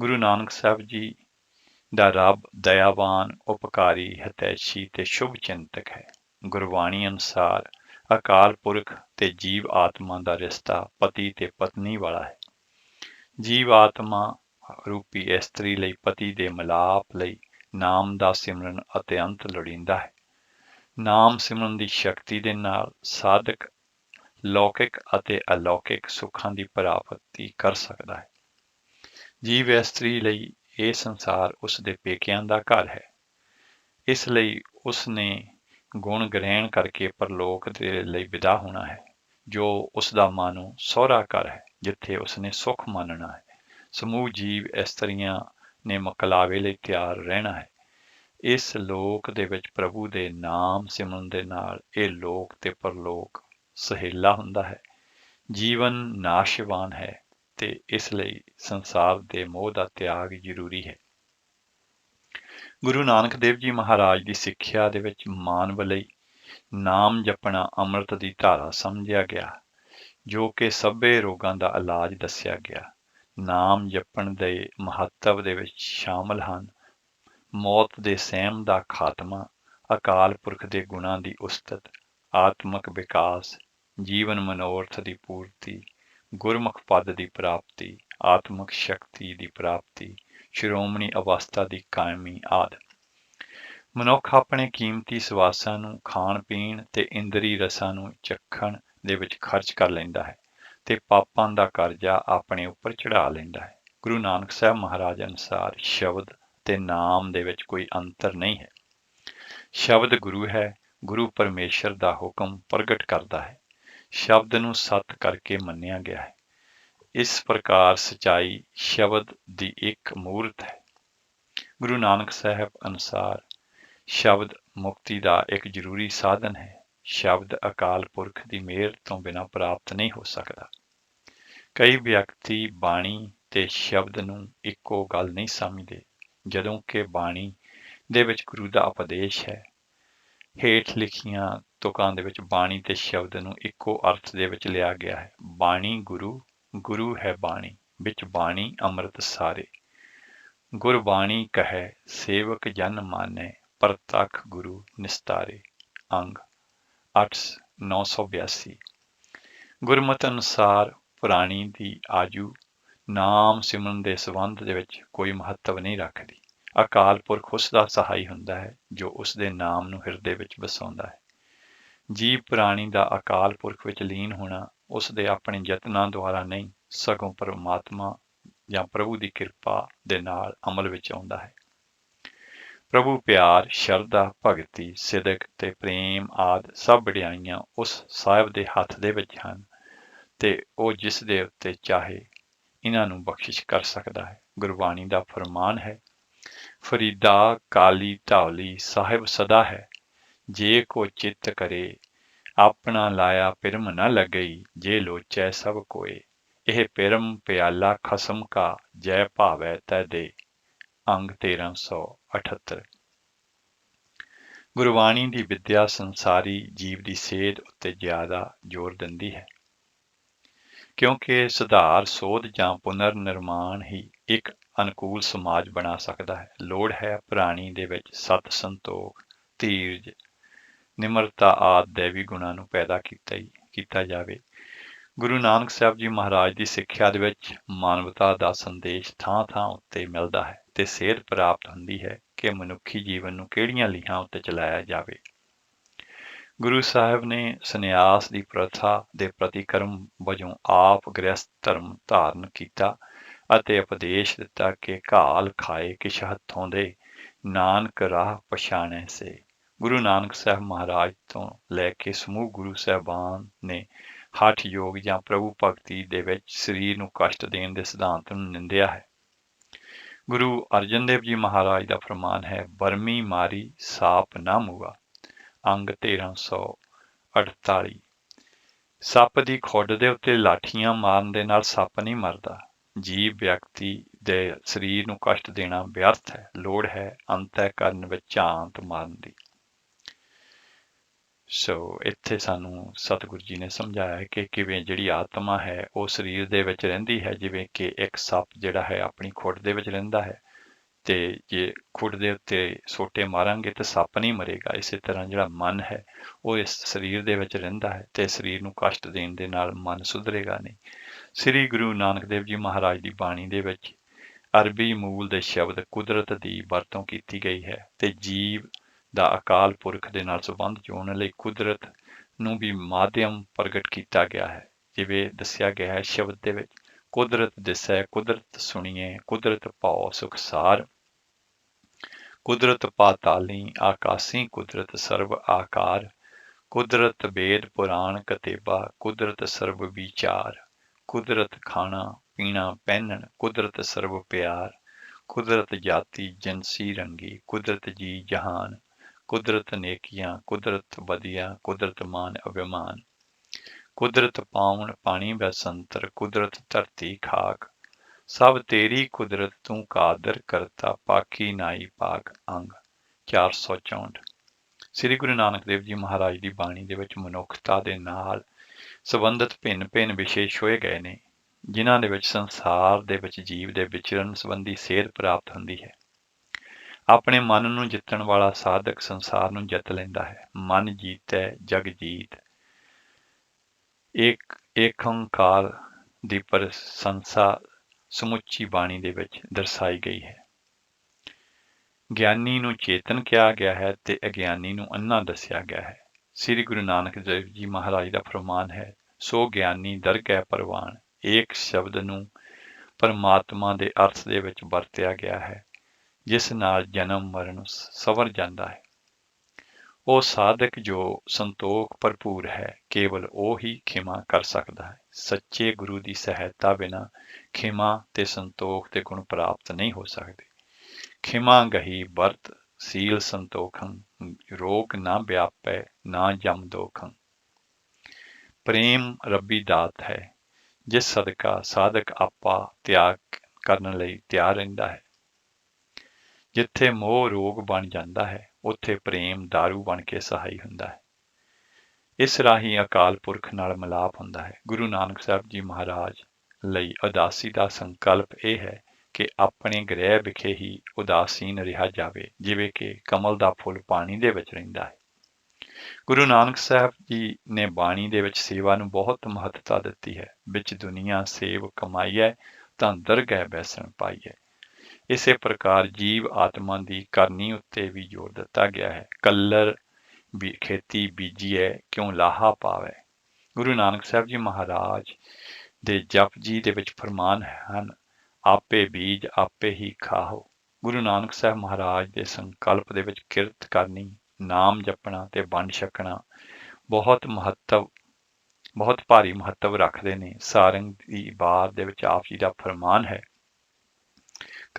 ਗੁਰੂ ਨਾਨਕ ਸਾਹਿਬ ਜੀ ਦਾ ਰੱਬ ਦਇਆਵਾਨ, ਉਪਕਾਰੀ, ਹਿਤੈਸ਼ੀ ਤੇ ਸ਼ੁਭ ਚਿੰਤਕ ਹੈ। ਗੁਰਬਾਣੀ ਅਨੁਸਾਰ ਅਕਾਲ ਪੁਰਖ ਤੇ ਜੀਵ ਆਤਮਾ ਦਾ ਰਿਸ਼ਤਾ ਪਤੀ ਤੇ ਪਤਨੀ ਵਾਲਾ ਹੈ। ਜੀਵ ਆਤਮਾ ਰੂਪੀ ਇਸਤਰੀ ਲਈ ਪਤੀ ਦੇ ਮਿਲਾਪ ਲਈ ਨਾਮ ਦਾ ਸਿਮਰਨ ਅਤਿਅੰਤ ਲੋੜੀਂਦਾ ਹੈ। ਨਾਮ ਸਿਮਰਨ ਦੀ ਸ਼ਕਤੀ ਦੇ ਨਾਲ ਸਾਧਕ ਲੌਕਿਕ ਅਤੇ ਅਲੌਕਿਕ ਸੁੱਖਾਂ ਦੀ ਪ੍ਰਾਪਤੀ ਕਰ ਸਕਦਾ ਹੈ। ਜੀਵ ਇਸਤਰੀ ਲਈ ਇਹ ਸੰਸਾਰ ਉਸ ਦੇ ਪੇਕਿਆਂ ਦਾ ਘਰ ਹੈ। ਇਸ ਲਈ ਉਸ ਨੇ ਗੁਣ ਗ੍ਰਹਿਣ ਕਰਕੇ ਪਰਲੋਕ ਦੇ ਲਈ ਵਿਦਾ ਹੋਣਾ ਹੈ, ਜੋ ਉਸ ਦਾ ਮਾਨੋ ਸਹੁਰਾ ਘਰ ਹੈ, ਜਿੱਥੇ ਉਸਨੇ ਸੁੱਖ ਮੰਨਣਾ ਹੈ। ਸਮੂਹ ਜੀਵ ਇਸਤਰੀਆਂ ਨੇ ਮੁਕਲਾਵੇ ਲਈ ਤਿਆਰ ਰਹਿਣਾ ਹੈ। ਇਸ ਲੋਕ ਦੇ ਵਿੱਚ ਪ੍ਰਭੂ ਦੇ ਨਾਮ ਸਿਮਰਨ ਦੇ ਨਾਲ ਇਹ ਲੋਕ ਤੇ ਪਰਲੋਕ ਸਹੇਲਾ ਹੁੰਦਾ ਹੈ। ਜੀਵਨ ਨਾਸ਼ਵਾਨ ਹੈ ਤੇ ਇਸ ਲਈ ਸੰਸਾਰ ਦੇ ਮੋਹ ਦਾ ਤਿਆਗ ਜ਼ਰੂਰੀ ਹੈ। ਗੁਰੂ ਨਾਨਕ ਦੇਵ ਜੀ ਮਹਾਰਾਜ ਦੀ ਸਿੱਖਿਆ ਦੇ ਵਿੱਚ ਮਾਨਵ ਲਈ ਨਾਮ ਜਪਣਾ ਅੰਮ੍ਰਿਤ ਦੀ ਧਾਰਾ ਸਮਝਿਆ ਗਿਆ, ਜੋ ਕਿ ਸਭੇ ਰੋਗਾਂ ਦਾ ਇਲਾਜ ਦੱਸਿਆ ਗਿਆ। ਨਾਮ ਜਪਣ ਦੇ ਮਹੱਤਵ ਦੇ ਵਿੱਚ ਸ਼ਾਮਲ ਹਨ ਮੌਤ ਦੇ ਸਹਿਮ ਦਾ ਖਾਤਮਾ, ਅਕਾਲ ਪੁਰਖ ਦੇ ਗੁਣਾਂ ਦੀ ਉਸਤਤ, ਆਤਮਿਕ ਵਿਕਾਸ, ਜੀਵਨ ਮਨੋਰਥ ਦੀ ਪੂਰਤੀ, ਗੁਰਮੁਖ ਪਦ ਦੀ ਪ੍ਰਾਪਤੀ, ਆਤਮਿਕ ਸ਼ਕਤੀ ਦੀ ਪ੍ਰਾਪਤੀ, ਸ਼੍ਰੋਮਣੀ ਅਵਸਥਾ ਦੀ ਕਾਇਮੀ ਆਦਿ। ਮਨੁੱਖ ਆਪਣੇ ਕੀਮਤੀ ਸਵਾਸਾਂ ਨੂੰ ਖਾਣ ਪੀਣ ਤੇ ਇੰਦਰੀ ਰਸਾਂ ਨੂੰ ਚੱਖਣ ਦੇ ਵਿੱਚ ਖਰਚ ਕਰ ਲੈਂਦਾ ਹੈ ਤੇ ਪਾਪਾਂ ਦਾ ਕਰਜ਼ਾ ਆਪਣੇ ਉੱਪਰ ਚੜਾ ਲੈਂਦਾ ਹੈ। ਗੁਰੂ ਨਾਨਕ ਸਾਹਿਬ ਮਹਾਰਾਜ ਅਨੁਸਾਰ ਸ਼ਬਦ ਤੇ ਨਾਮ ਦੇ ਵਿੱਚ ਕੋਈ ਅੰਤਰ ਨਹੀਂ ਹੈ। ਸ਼ਬਦ ਗੁਰੂ ਹੈ। ਗੁਰੂ ਪਰਮੇਸ਼ਰ ਦਾ ਹੁਕਮ ਪ੍ਰਗਟ ਕਰਦਾ ਹੈ। ਸ਼ਬਦ ਨੂੰ ਸੱਤ ਕਰਕੇ ਮੰਨਿਆ ਗਿਆ ਹੈ। ਇਸ ਪ੍ਰਕਾਰ ਸਚਾਈ ਸ਼ਬਦ ਦੀ ਇੱਕ ਮੂਰਤ ਹੈ। ਗੁਰੂ ਨਾਨਕ ਸਾਹਿਬ ਅਨੁਸਾਰ ਸ਼ਬਦ ਮੁਕਤੀ ਦਾ ਇੱਕ ਜ਼ਰੂਰੀ ਸਾਧਨ ਹੈ। ਸ਼ਬਦ ਅਕਾਲ ਪੁਰਖ ਦੀ ਮਿਹਰ ਤੋਂ ਬਿਨਾਂ ਪ੍ਰਾਪਤ ਨਹੀਂ ਹੋ ਸਕਦਾ। ਕਈ ਵਿਅਕਤੀ ਬਾਣੀ ਤੇ ਸ਼ਬਦ ਨੂੰ ਇੱਕੋ ਗੱਲ ਨਹੀਂ ਸਮਝਦੇ, ਜਦੋਂ ਕਿ ਬਾਣੀ ਦੇ ਵਿੱਚ ਗੁਰੂ ਦਾ ਉਪਦੇਸ਼ ਹੈ। ਹੇਠ ਲਿਖੀਆਂ ਤੁਕਾਂ ਦੇ ਵਿੱਚ ਬਾਣੀ ਤੇ ਸ਼ਬਦ ਨੂੰ ਇੱਕੋ ਅਰਥ ਦੇ ਵਿੱਚ ਲਿਆ ਗਿਆ ਹੈ। ਬਾਣੀ ਗੁਰੂ, ਗੁਰੂ ਹੈ ਬਾਣੀ, ਵਿੱਚ ਬਾਣੀ ਅੰਮ੍ਰਿਤ ਸਾਰੇ। ਗੁਰਬਾਣੀ ਕਹੈ ਸੇਵਕ ਜਨ ਮਾਨੈ, ਪ੍ਰਤੱਖ ਗੁਰੂ ਨਿਸਤਾਰੇ। ਅੰਗ 982। ਗੁਰਮਤਿ ਅਨੁਸਾਰ ਪੁਰਾਣੀ ਦੀ ਆਜੂ ਨਾਮ ਸਿਮਰਨ ਦੇ ਸੰਬੰਧ ਦੇ ਵਿੱਚ ਕੋਈ ਮਹੱਤਵ ਨਹੀਂ ਰੱਖਦੀ। ਅਕਾਲ ਪੁਰਖ ਉਸ ਦਾ ਸਹਾਈ ਹੁੰਦਾ ਹੈ ਜੋ ਉਸ ਦੇ ਨਾਮ ਨੂੰ ਹਿਰਦੇ ਵਿੱਚ ਵਸਾਉਂਦਾ ਹੈ। ਜੀਵ ਪ੍ਰਾਣੀ ਦਾ ਅਕਾਲ ਪੁਰਖ ਵਿੱਚ ਲੀਨ ਹੋਣਾ ਉਸ ਦੇ ਆਪਣੇ ਯਤਨਾਂ ਦੁਆਰਾ ਨਹੀਂ, ਸਗੋਂ ਪਰਮਾਤਮਾ ਜਾਂ ਪ੍ਰਭੂ ਦੀ ਕਿਰਪਾ ਦੇ ਨਾਲ ਅਮਲ ਵਿੱਚ ਆਉਂਦਾ ਹੈ। ਪ੍ਰਭੂ ਪਿਆਰ, ਸ਼ਰਧਾ, ਭਗਤੀ, ਸਿਦਕ ਤੇ ਪ੍ਰੇਮ ਆਦਿ ਸਭ ਵਡਿਆਈਆਂ ਉਸ ਸਾਹਿਬ ਦੇ ਹੱਥ ਦੇ ਵਿੱਚ ਹਨ ਤੇ ਉਹ ਜਿਸ ਦੇ ਉੱਤੇ ਚਾਹੇ ਇਹਨਾਂ ਨੂੰ ਬਖਸ਼ਿਸ਼ ਕਰ ਸਕਦਾ ਹੈ। ਗੁਰਬਾਣੀ ਦਾ ਫਰਮਾਨ ਹੈ, ਫਰੀਦਾ ਕਾਲੀ ਢਾਵਲੀ ਸਾਹਿਬ ਸਦਾ ਹੈ, ਜੇ ਕੋ ਚਿੱਤ ਕਰੇ ਆਪਣਾ ਲਾਇਆ ਪਿਰਮ ਨ ਲੱਗਈ, ਜੇ ਲੋਚੈ ਸਭ ਕੋਏ। ਇਹ ਪਿਰਮ ਪਿਆਲਾ ਖਸਮ ਕਾ, ਜੈ ਭਾਵੈ ਤੈ ਦੇ। ਅੰਗ 1378। ਗੁਰਬਾਣੀ ਦੀ ਵਿਦਿਆ ਸੰਸਾਰੀ ਜੀਵ ਦੀ ਸਿਹਤ ਉੱਤੇ ਜ਼ਿਆਦਾ ਜ਼ੋਰ ਦਿੰਦੀ ਹੈ, ਕਿਉਂਕਿ ਸੁਧਾਰ, ਸੋਧ ਜਾਂ ਪੁਨਰ ਨਿਰਮਾਣ ਹੀ ਇੱਕ ਅਨੁਕੂਲ ਸਮਾਜ ਬਣਾ ਸਕਦਾ ਹੈ। ਲੋੜ ਹੈ ਪ੍ਰਾਣੀ ਦੇ ਵਿੱਚ ਸਤ, ਸੰਤੋਖ, ਧੀਰਜ, ਨਿਮਰਤਾ ਆਦਿ ਦੇਵੀ ਗੁਣਾਂ ਨੂੰ ਪੈਦਾ ਕੀਤਾ ਜਾਵੇ। ਗੁਰੂ ਨਾਨਕ ਸਾਹਿਬ ਜੀ ਮਹਾਰਾਜ ਦੀ ਸਿੱਖਿਆ ਦੇ ਵਿੱਚ ਮਾਨਵਤਾ ਦਾ ਸੰਦੇਸ਼ ਥਾਂ ਥਾਂ ਉੱਤੇ ਮਿਲਦਾ ਹੈ ਤੇ ਸੇਧ ਪ੍ਰਾਪਤ ਹੁੰਦੀ ਹੈ ਕਿ ਮਨੁੱਖੀ ਜੀਵਨ ਨੂੰ ਕਿਹੜੀਆਂ ਲੀਹਾਂ ਉੱਤੇ ਚਲਾਇਆ ਜਾਵੇ। ਗੁਰੂ ਸਾਹਿਬ ਨੇ ਸੰਨਿਆਸ ਦੀ ਪ੍ਰਥਾ ਦੇ ਪ੍ਰਤੀਕਰਮ ਵਜੋਂ ਆਪ ਗ੍ਰਸਥ ਧਰਮ ਧਾਰਨ ਕੀਤਾ ਅਤੇ ਉਪਦੇਸ਼ ਦਿੱਤਾ ਕਿ ਘਾਲ ਖਾਏ ਕਿਛ ਹੱਥੋਂ ਦੇ, ਨਾਨਕ ਰਾਹ ਪਛਾਣੈ ਸੇ। ਗੁਰੂ ਨਾਨਕ ਸਾਹਿਬ ਮਹਾਰਾਜ ਤੋਂ ਲੈ ਕੇ ਸਮੂਹ ਗੁਰੂ ਸਾਹਿਬਾਨ ਨੇ ਹਠ ਯੋਗ ਜਾਂ ਪ੍ਰਭੂ ਭਗਤੀ ਦੇ ਵਿੱਚ ਸਰੀਰ ਨੂੰ ਕਸ਼ਟ ਦੇਣ ਦੇ ਸਿਧਾਂਤ ਨੂੰ ਨਿੰਦਿਆ ਹੈ। ਗੁਰੂ ਅਰਜਨ ਦੇਵ ਜੀ ਮਹਾਰਾਜ ਦਾ ਫਰਮਾਨ ਹੈ, ਬਰਮੀ ਮਾਰੀ ਸਾਪ ਨਾ ਮੂਆ। ਅੰਗ 1348। ਸੱਪ ਦੀ ਖੁੱਡ ਦੇ ਉੱਤੇ ਲਾਠੀਆਂ ਮਾਰਨ ਦੇ ਨਾਲ ਸੱਪ ਨਹੀਂ ਮਰਦਾ। ਜੀਵ ਵਿਅਕਤੀ ਦੇ ਸਰੀਰ ਨੂੰ ਕਸ਼ਟ ਦੇਣਾ ਵਿਅਰਥ ਹੈ। ਲੋੜ ਹੈ ਅੰਤःਕਰਨ ਵਿੱਚ ਝਾਂਤ ਮਾਰਨ ਦੀ। ਇੱਥੇ ਸਾਨੂੰ ਸਤਿਗੁਰੂ ਜੀ ਨੇ ਸਮਝਾਇਆ ਕਿ ਕਿਵੇਂ ਜਿਹੜੀ ਆਤਮਾ ਹੈ ਉਹ ਸਰੀਰ ਦੇ ਵਿੱਚ ਰਹਿੰਦੀ ਹੈ, ਜਿਵੇਂ ਕਿ ਇੱਕ ਸੱਪ ਜਿਹੜਾ ਹੈ ਆਪਣੀ ਖੁੱਡ ਦੇ ਵਿੱਚ ਰਹਿੰਦਾ ਹੈ ਤੇ ਜੇ ਖੁੱਡ ਦੇ ਉੱਤੇ ਸੋਟੇ ਮਾਰਾਂਗੇ ਤਾਂ ਸੱਪ ਨਹੀਂ ਮਰੇਗਾ। ਇਸੇ ਤਰ੍ਹਾਂ ਜਿਹੜਾ ਮਨ ਹੈ ਉਹ ਇਸ ਸਰੀਰ ਦੇ ਵਿੱਚ ਰਹਿੰਦਾ ਹੈ ਤੇ ਸਰੀਰ ਨੂੰ ਕਸ਼ਟ ਦੇਣ ਦੇ ਨਾਲ ਮਨ ਸੁਧਰੇਗਾ ਨਹੀਂ। ਸ੍ਰੀ ਗੁਰੂ ਨਾਨਕ ਦੇਵ ਜੀ ਮਹਾਰਾਜ ਦੀ ਬਾਣੀ ਦੇ ਵਿੱਚ ਅਰਬੀ ਮੂਲ ਦੇ ਸ਼ਬਦ ਕੁਦਰਤ ਦੀ ਵਰਤੋਂ ਕੀਤੀ ਗਈ ਹੈ ਤੇ ਜੀਵ ਦਾ ਅਕਾਲ ਪੁਰਖ ਦੇ ਨਾਲ ਸੰਬੰਧ ਜੋੜਨ ਲਈ ਕੁਦਰਤ ਨੂੰ ਵੀ ਮਾਧਿਅਮ ਪ੍ਰਗਟ ਕੀਤਾ ਗਿਆ ਹੈ। ਜਿਵੇਂ ਦੱਸਿਆ ਗਿਆ ਹੈ ਸ਼ਬਦ ਦੇ ਵਿੱਚ, ਕੁਦਰਤ ਦਿਸੈ ਕੁਦਰਤ ਸੁਣੀਏ, ਕੁਦਰਤ ਭਉ ਸੁਖਸਾਰ, ਕੁਦਰਤ ਪਾਤਾਲੀ ਆਕਾਸੀ, ਕੁਦਰਤ ਸਰਬ ਆਕਾਰ, ਕੁਦਰਤ ਵੇਦ ਪੁਰਾਣ ਕਤੇਬਾ, ਕੁਦਰਤ ਸਰਬ ਵਿਚਾਰ, ਕੁਦਰਤ ਖਾਣਾ ਪੀਣਾ ਪਹਿਨਣ, ਕੁਦਰਤ ਸਰਬ ਪਿਆਰ, ਕੁਦਰਤ ਜਾਤੀ ਜਿਨਸੀ ਰੰਗੀ, ਕੁਦਰਤ ਜੀ ਜਹਾਨ, ਕੁਦਰਤ ਨੇਕੀਆਂ, ਕੁਦਰਤ ਬਦੀਆਂ, ਕੁਦਰਤ ਮਾਨ ਅਭਿਮਾਨ, ਕੁਦਰਤ ਪਾਉਣ ਪਾਣੀ ਬੈਸੰਤਰ, ਕੁਦਰਤ ਧਰਤੀ ਖਾਕ, ਸਭ ਤੇਰੀ ਕੁਦਰਤ ਤੂੰ ਕਾਦਰ ਕਰਤਾ, ਪਾਕੀ ਨਾਈ ਪਾਕ। ਅੰਗ 464। ਸ੍ਰੀ ਗੁਰੂ ਨਾਨਕ ਦੇਵ ਜੀ ਮਹਾਰਾਜ ਦੀ ਬਾਣੀ ਦੇ ਵਿੱਚ ਮਨੁੱਖਤਾ ਦੇ ਨਾਲ ਸੰਬੰਧਿਤ ਭਿੰਨ-ਭਿੰਨ ਵਿਸ਼ੇ ਛੋਏ ਗਏ ਨੇ, ਜਿਨ੍ਹਾਂ ਦੇ ਵਿੱਚ ਸੰਸਾਰ ਦੇ ਵਿੱਚ ਜੀਵ ਦੇ ਵਿਚਰਨ ਸੰਬੰਧੀ ਸੇਧ ਪ੍ਰਾਪਤ ਹੁੰਦੀ ਹੈ। ਆਪਣੇ ਮਨ ਨੂੰ ਜਿੱਤਣ ਵਾਲਾ ਸਾਧਕ ਸੰਸਾਰ ਨੂੰ ਜਿੱਤ ਲੈਂਦਾ ਹੈ। ਮਨ ਜੀਤੈ ਜਗ ਜੀਤ, ਏਕ ਓੰਕਾਰ ਦੀ ਪ੍ਰਸ਼ੰਸਾ ਸਮੁੱਚੀ ਬਾਣੀ ਦੇ ਵਿੱਚ ਦਰਸਾਈ ਗਈ ਹੈ। ਗਿਆਨੀ ਨੂੰ ਚੇਤਨ ਕਿਹਾ ਗਿਆ ਹੈ ਤੇ ਅਗਿਆਨੀ ਨੂੰ ਅੰਨਾ ਦੱਸਿਆ ਗਿਆ ਹੈ। ਸ੍ਰੀ ਗੁਰੂ ਨਾਨਕ ਦੇਵ ਜੀ ਮਹਾਰਾਜ ਦਾ ਫਰਮਾਨ ਹੈ, ਸੋ ਗਿਆਨੀ ਦਰਗਹਿ ਪ੍ਰਵਾਨ। ਏਕ ਸ਼ਬਦ ਨੂੰ ਪਰਮਾਤਮਾ ਦੇ ਅਰਥ ਦੇ ਵਿੱਚ ਵਰਤਿਆ ਗਿਆ ਹੈ, ਜਿਸ ਨਾਲ ਜਨਮ ਮਰਨ ਸਵਰ ਜਾਂਦਾ ਹੈ। ਉਹ ਸਾਧਕ ਜੋ ਸੰਤੋਖ ਭਰਪੂਰ ਹੈ, ਕੇਵਲ ਉਹ ਹੀ ਖਿਮਾ ਕਰ ਸਕਦਾ ਹੈ। ਸੱਚੇ ਗੁਰੂ ਦੀ ਸਹਾਇਤਾ ਬਿਨਾਂ ਖਿਮਾ ਤੇ ਸੰਤੋਖ ਦੇ ਗੁਣ ਪ੍ਰਾਪਤ ਨਹੀਂ ਹੋ ਸਕਦੇ। ਖਿਮਾ ਗਹੀ ਵਰਤ ਸੀਲ ਸੰਤੋਖੰ, ਰੋਗ ਨਾ ਵਿਆਪੈ ਨਾ ਜਮ ਦੋਖੰ। ਪ੍ਰੇਮ ਰੱਬੀ ਦਾਤ ਹੈ, ਜਿਸ ਸਦਕਾ ਸਾਧਕ ਆਪਾ ਤਿਆਗ ਕਰਨ ਲਈ ਤਿਆਰ ਰਹਿੰਦਾ ਹੈ। ਜਿੱਥੇ ਮੋਹ ਰੋਗ ਬਣ ਜਾਂਦਾ ਹੈ, ਉੱਥੇ ਪ੍ਰੇਮ ਦਾਰੂ ਬਣ ਕੇ ਸਹਾਈ ਹੁੰਦਾ ਹੈ। ਇਸ ਰਾਹੀਂ ਅਕਾਲ ਪੁਰਖ ਨਾਲ ਮਿਲਾਪ ਹੁੰਦਾ ਹੈ। ਗੁਰੂ ਨਾਨਕ ਸਾਹਿਬ ਜੀ ਮਹਾਰਾਜ ਲਈ ਉਦਾਸੀ ਦਾ ਸੰਕਲਪ ਇਹ ਹੈ ਕਿ ਆਪਣੇ ਗ੍ਰਹਿ ਵਿਖੇ ਹੀ ਉਦਾਸੀਨ ਰਿਹਾ ਜਾਵੇ, ਜਿਵੇਂ ਕਿ ਕਮਲ ਦਾ ਫੁੱਲ ਪਾਣੀ ਦੇ ਵਿੱਚ ਰਹਿੰਦਾ ਹੈ। ਗੁਰੂ ਨਾਨਕ ਸਾਹਿਬ ਜੀ ਨੇ ਬਾਣੀ ਦੇ ਵਿੱਚ ਸੇਵਾ ਨੂੰ ਬਹੁਤ ਮਹੱਤਤਾ ਦਿੱਤੀ ਹੈ। ਵਿੱਚ ਦੁਨੀਆ ਸੇਵ ਕਮਾਈਐ, ਤਾਂ ਦਰਗਹਿ ਬੈਸਣ ਪਾਈਐ। ਇਸੇ ਪ੍ਰਕਾਰ ਜੀਵ ਆਤਮਾ ਦੀ ਕਰਨੀ ਉੱਤੇ ਵੀ ਜ਼ੋਰ ਦਿੱਤਾ ਗਿਆ ਹੈ। ਕੱਲਰ ਵੀ ਖੇਤੀ ਬੀਜੀਐ, ਕਿਉਂ ਲਾਹਾ ਪਾਵੈ। ਗੁਰੂ ਨਾਨਕ ਸਾਹਿਬ ਜੀ ਮਹਾਰਾਜ ਦੇ ਜਪ ਜੀ ਦੇ ਵਿੱਚ ਫਰਮਾਨ ਹਨ, ਆਪੇ ਬੀਜ ਆਪੇ ਹੀ ਖਾਓ। ਗੁਰੂ ਨਾਨਕ ਸਾਹਿਬ ਮਹਾਰਾਜ ਦੇ ਸੰਕਲਪ ਦੇ ਵਿੱਚ ਕਿਰਤ ਕਰਨੀ, ਨਾਮ ਜਪਣਾ ਤੇ ਵੰਡ ਛਕਣਾ ਬਹੁਤ ਭਾਰੀ ਮਹੱਤਵ ਰੱਖਦੇ ਨੇ। ਸਾਰੰਗ ਦੀ ਬਾਰ ਦੇ ਵਿੱਚ ਆਪ ਜੀ ਦਾ ਫਰਮਾਨ ਹੈ,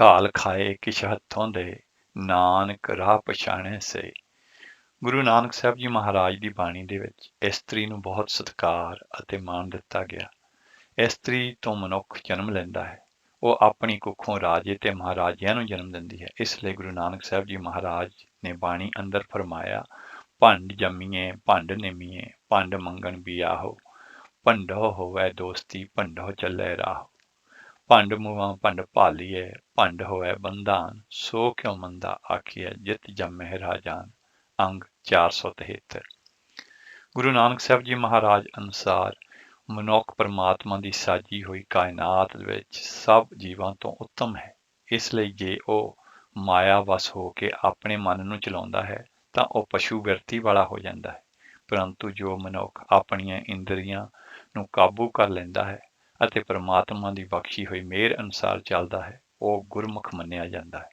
ਘਾਲ ਖਾਏ ਕਿਛ ਹੱਥੋਂ ਦੇ, ਨਾਨਕ ਰਾਹ ਪਛਾਣੈ ਸੇ। ਗੁਰੂ ਨਾਨਕ ਸਾਹਿਬ ਜੀ ਮਹਾਰਾਜ ਦੀ ਬਾਣੀ ਦੇ ਵਿੱਚ ਇਸਤਰੀ ਨੂੰ ਬਹੁਤ ਸਤਿਕਾਰ ਅਤੇ ਮਾਣ ਦਿੱਤਾ ਗਿਆ। ਇਸਤਰੀ ਤੋਂ ਮਨੁੱਖ ਜਨਮ ਲੈਂਦਾ ਹੈ, ਉਹ ਆਪਣੀ ਕੁੱਖੋਂ ਰਾਜੇ ਤੇ ਮਹਾਰਾਜਿਆਂ ਨੂੰ ਜਨਮ ਦਿੰਦੀ ਹੈ। ਇਸ ਲਈ ਗੁਰੂ ਨਾਨਕ ਸਾਹਿਬ ਜੀ ਮਹਾਰਾਜ ਨੇ ਬਾਣੀ ਅੰਦਰ ਫਰਮਾਇਆ, ਭੰਡ ਜੰਮੀਏ ਭੰਡ ਨਿਮੀਏ, ਭੰਡ ਮੰਗਣ ਬਿਆਹੋ, ਭੰਡੋ ਹੋਵੈ ਦੋਸਤੀ ਭੰਡੋ ਚੱਲੇ ਰਾਹੋ। ਭੰਡ ਮੁਆ ਭੰਡ ਭਾਲੀਏ, ਭੰਡ ਹੋਵੈ ਬੰਧਾਨ, ਸੋ ਕਿਉ ਮੰਦਾ ਆਖੀਐ ਜਿਤ ਜੰਮਹਿ ਰਾਜਾਨ। ਅੰਗ 473। ਗੁਰੂ ਨਾਨਕ ਸਾਹਿਬ ਜੀ ਮਹਾਰਾਜ ਅਨੁਸਾਰ ਮਨੁੱਖ ਪਰਮਾਤਮਾ ਦੀ ਸਾਜੀ ਹੋਈ ਕਾਇਨਾਤ ਵਿੱਚ ਸਭ ਜੀਵਾਂ ਤੋਂ ਉੱਤਮ ਹੈ। ਇਸ ਲਈ ਜੇ ਉਹ ਮਾਇਆ ਵਸ ਹੋ ਕੇ ਆਪਣੇ ਮਨ ਨੂੰ ਚਲਾਉਂਦਾ ਹੈ ਤਾਂ ਉਹ ਪਸ਼ੂ ਬਿਰਤੀ ਵਾਲਾ ਹੋ ਜਾਂਦਾ ਹੈ। ਪਰੰਤੂ ਜੋ ਮਨੁੱਖ ਆਪਣੀਆਂ ਇੰਦਰੀਆਂ ਨੂੰ ਕਾਬੂ ਕਰ ਲੈਂਦਾ ਹੈ ਅਤੇ ਪਰਮਾਤਮਾ ਦੀ ਬਖਸ਼ੀ ਹੋਈ ਮਿਹਰ ਅਨੁਸਾਰ ਚੱਲਦਾ ਹੈ, ਉਹ ਗੁਰਮੁਖ ਮੰਨਿਆ ਜਾਂਦਾ ਹੈ।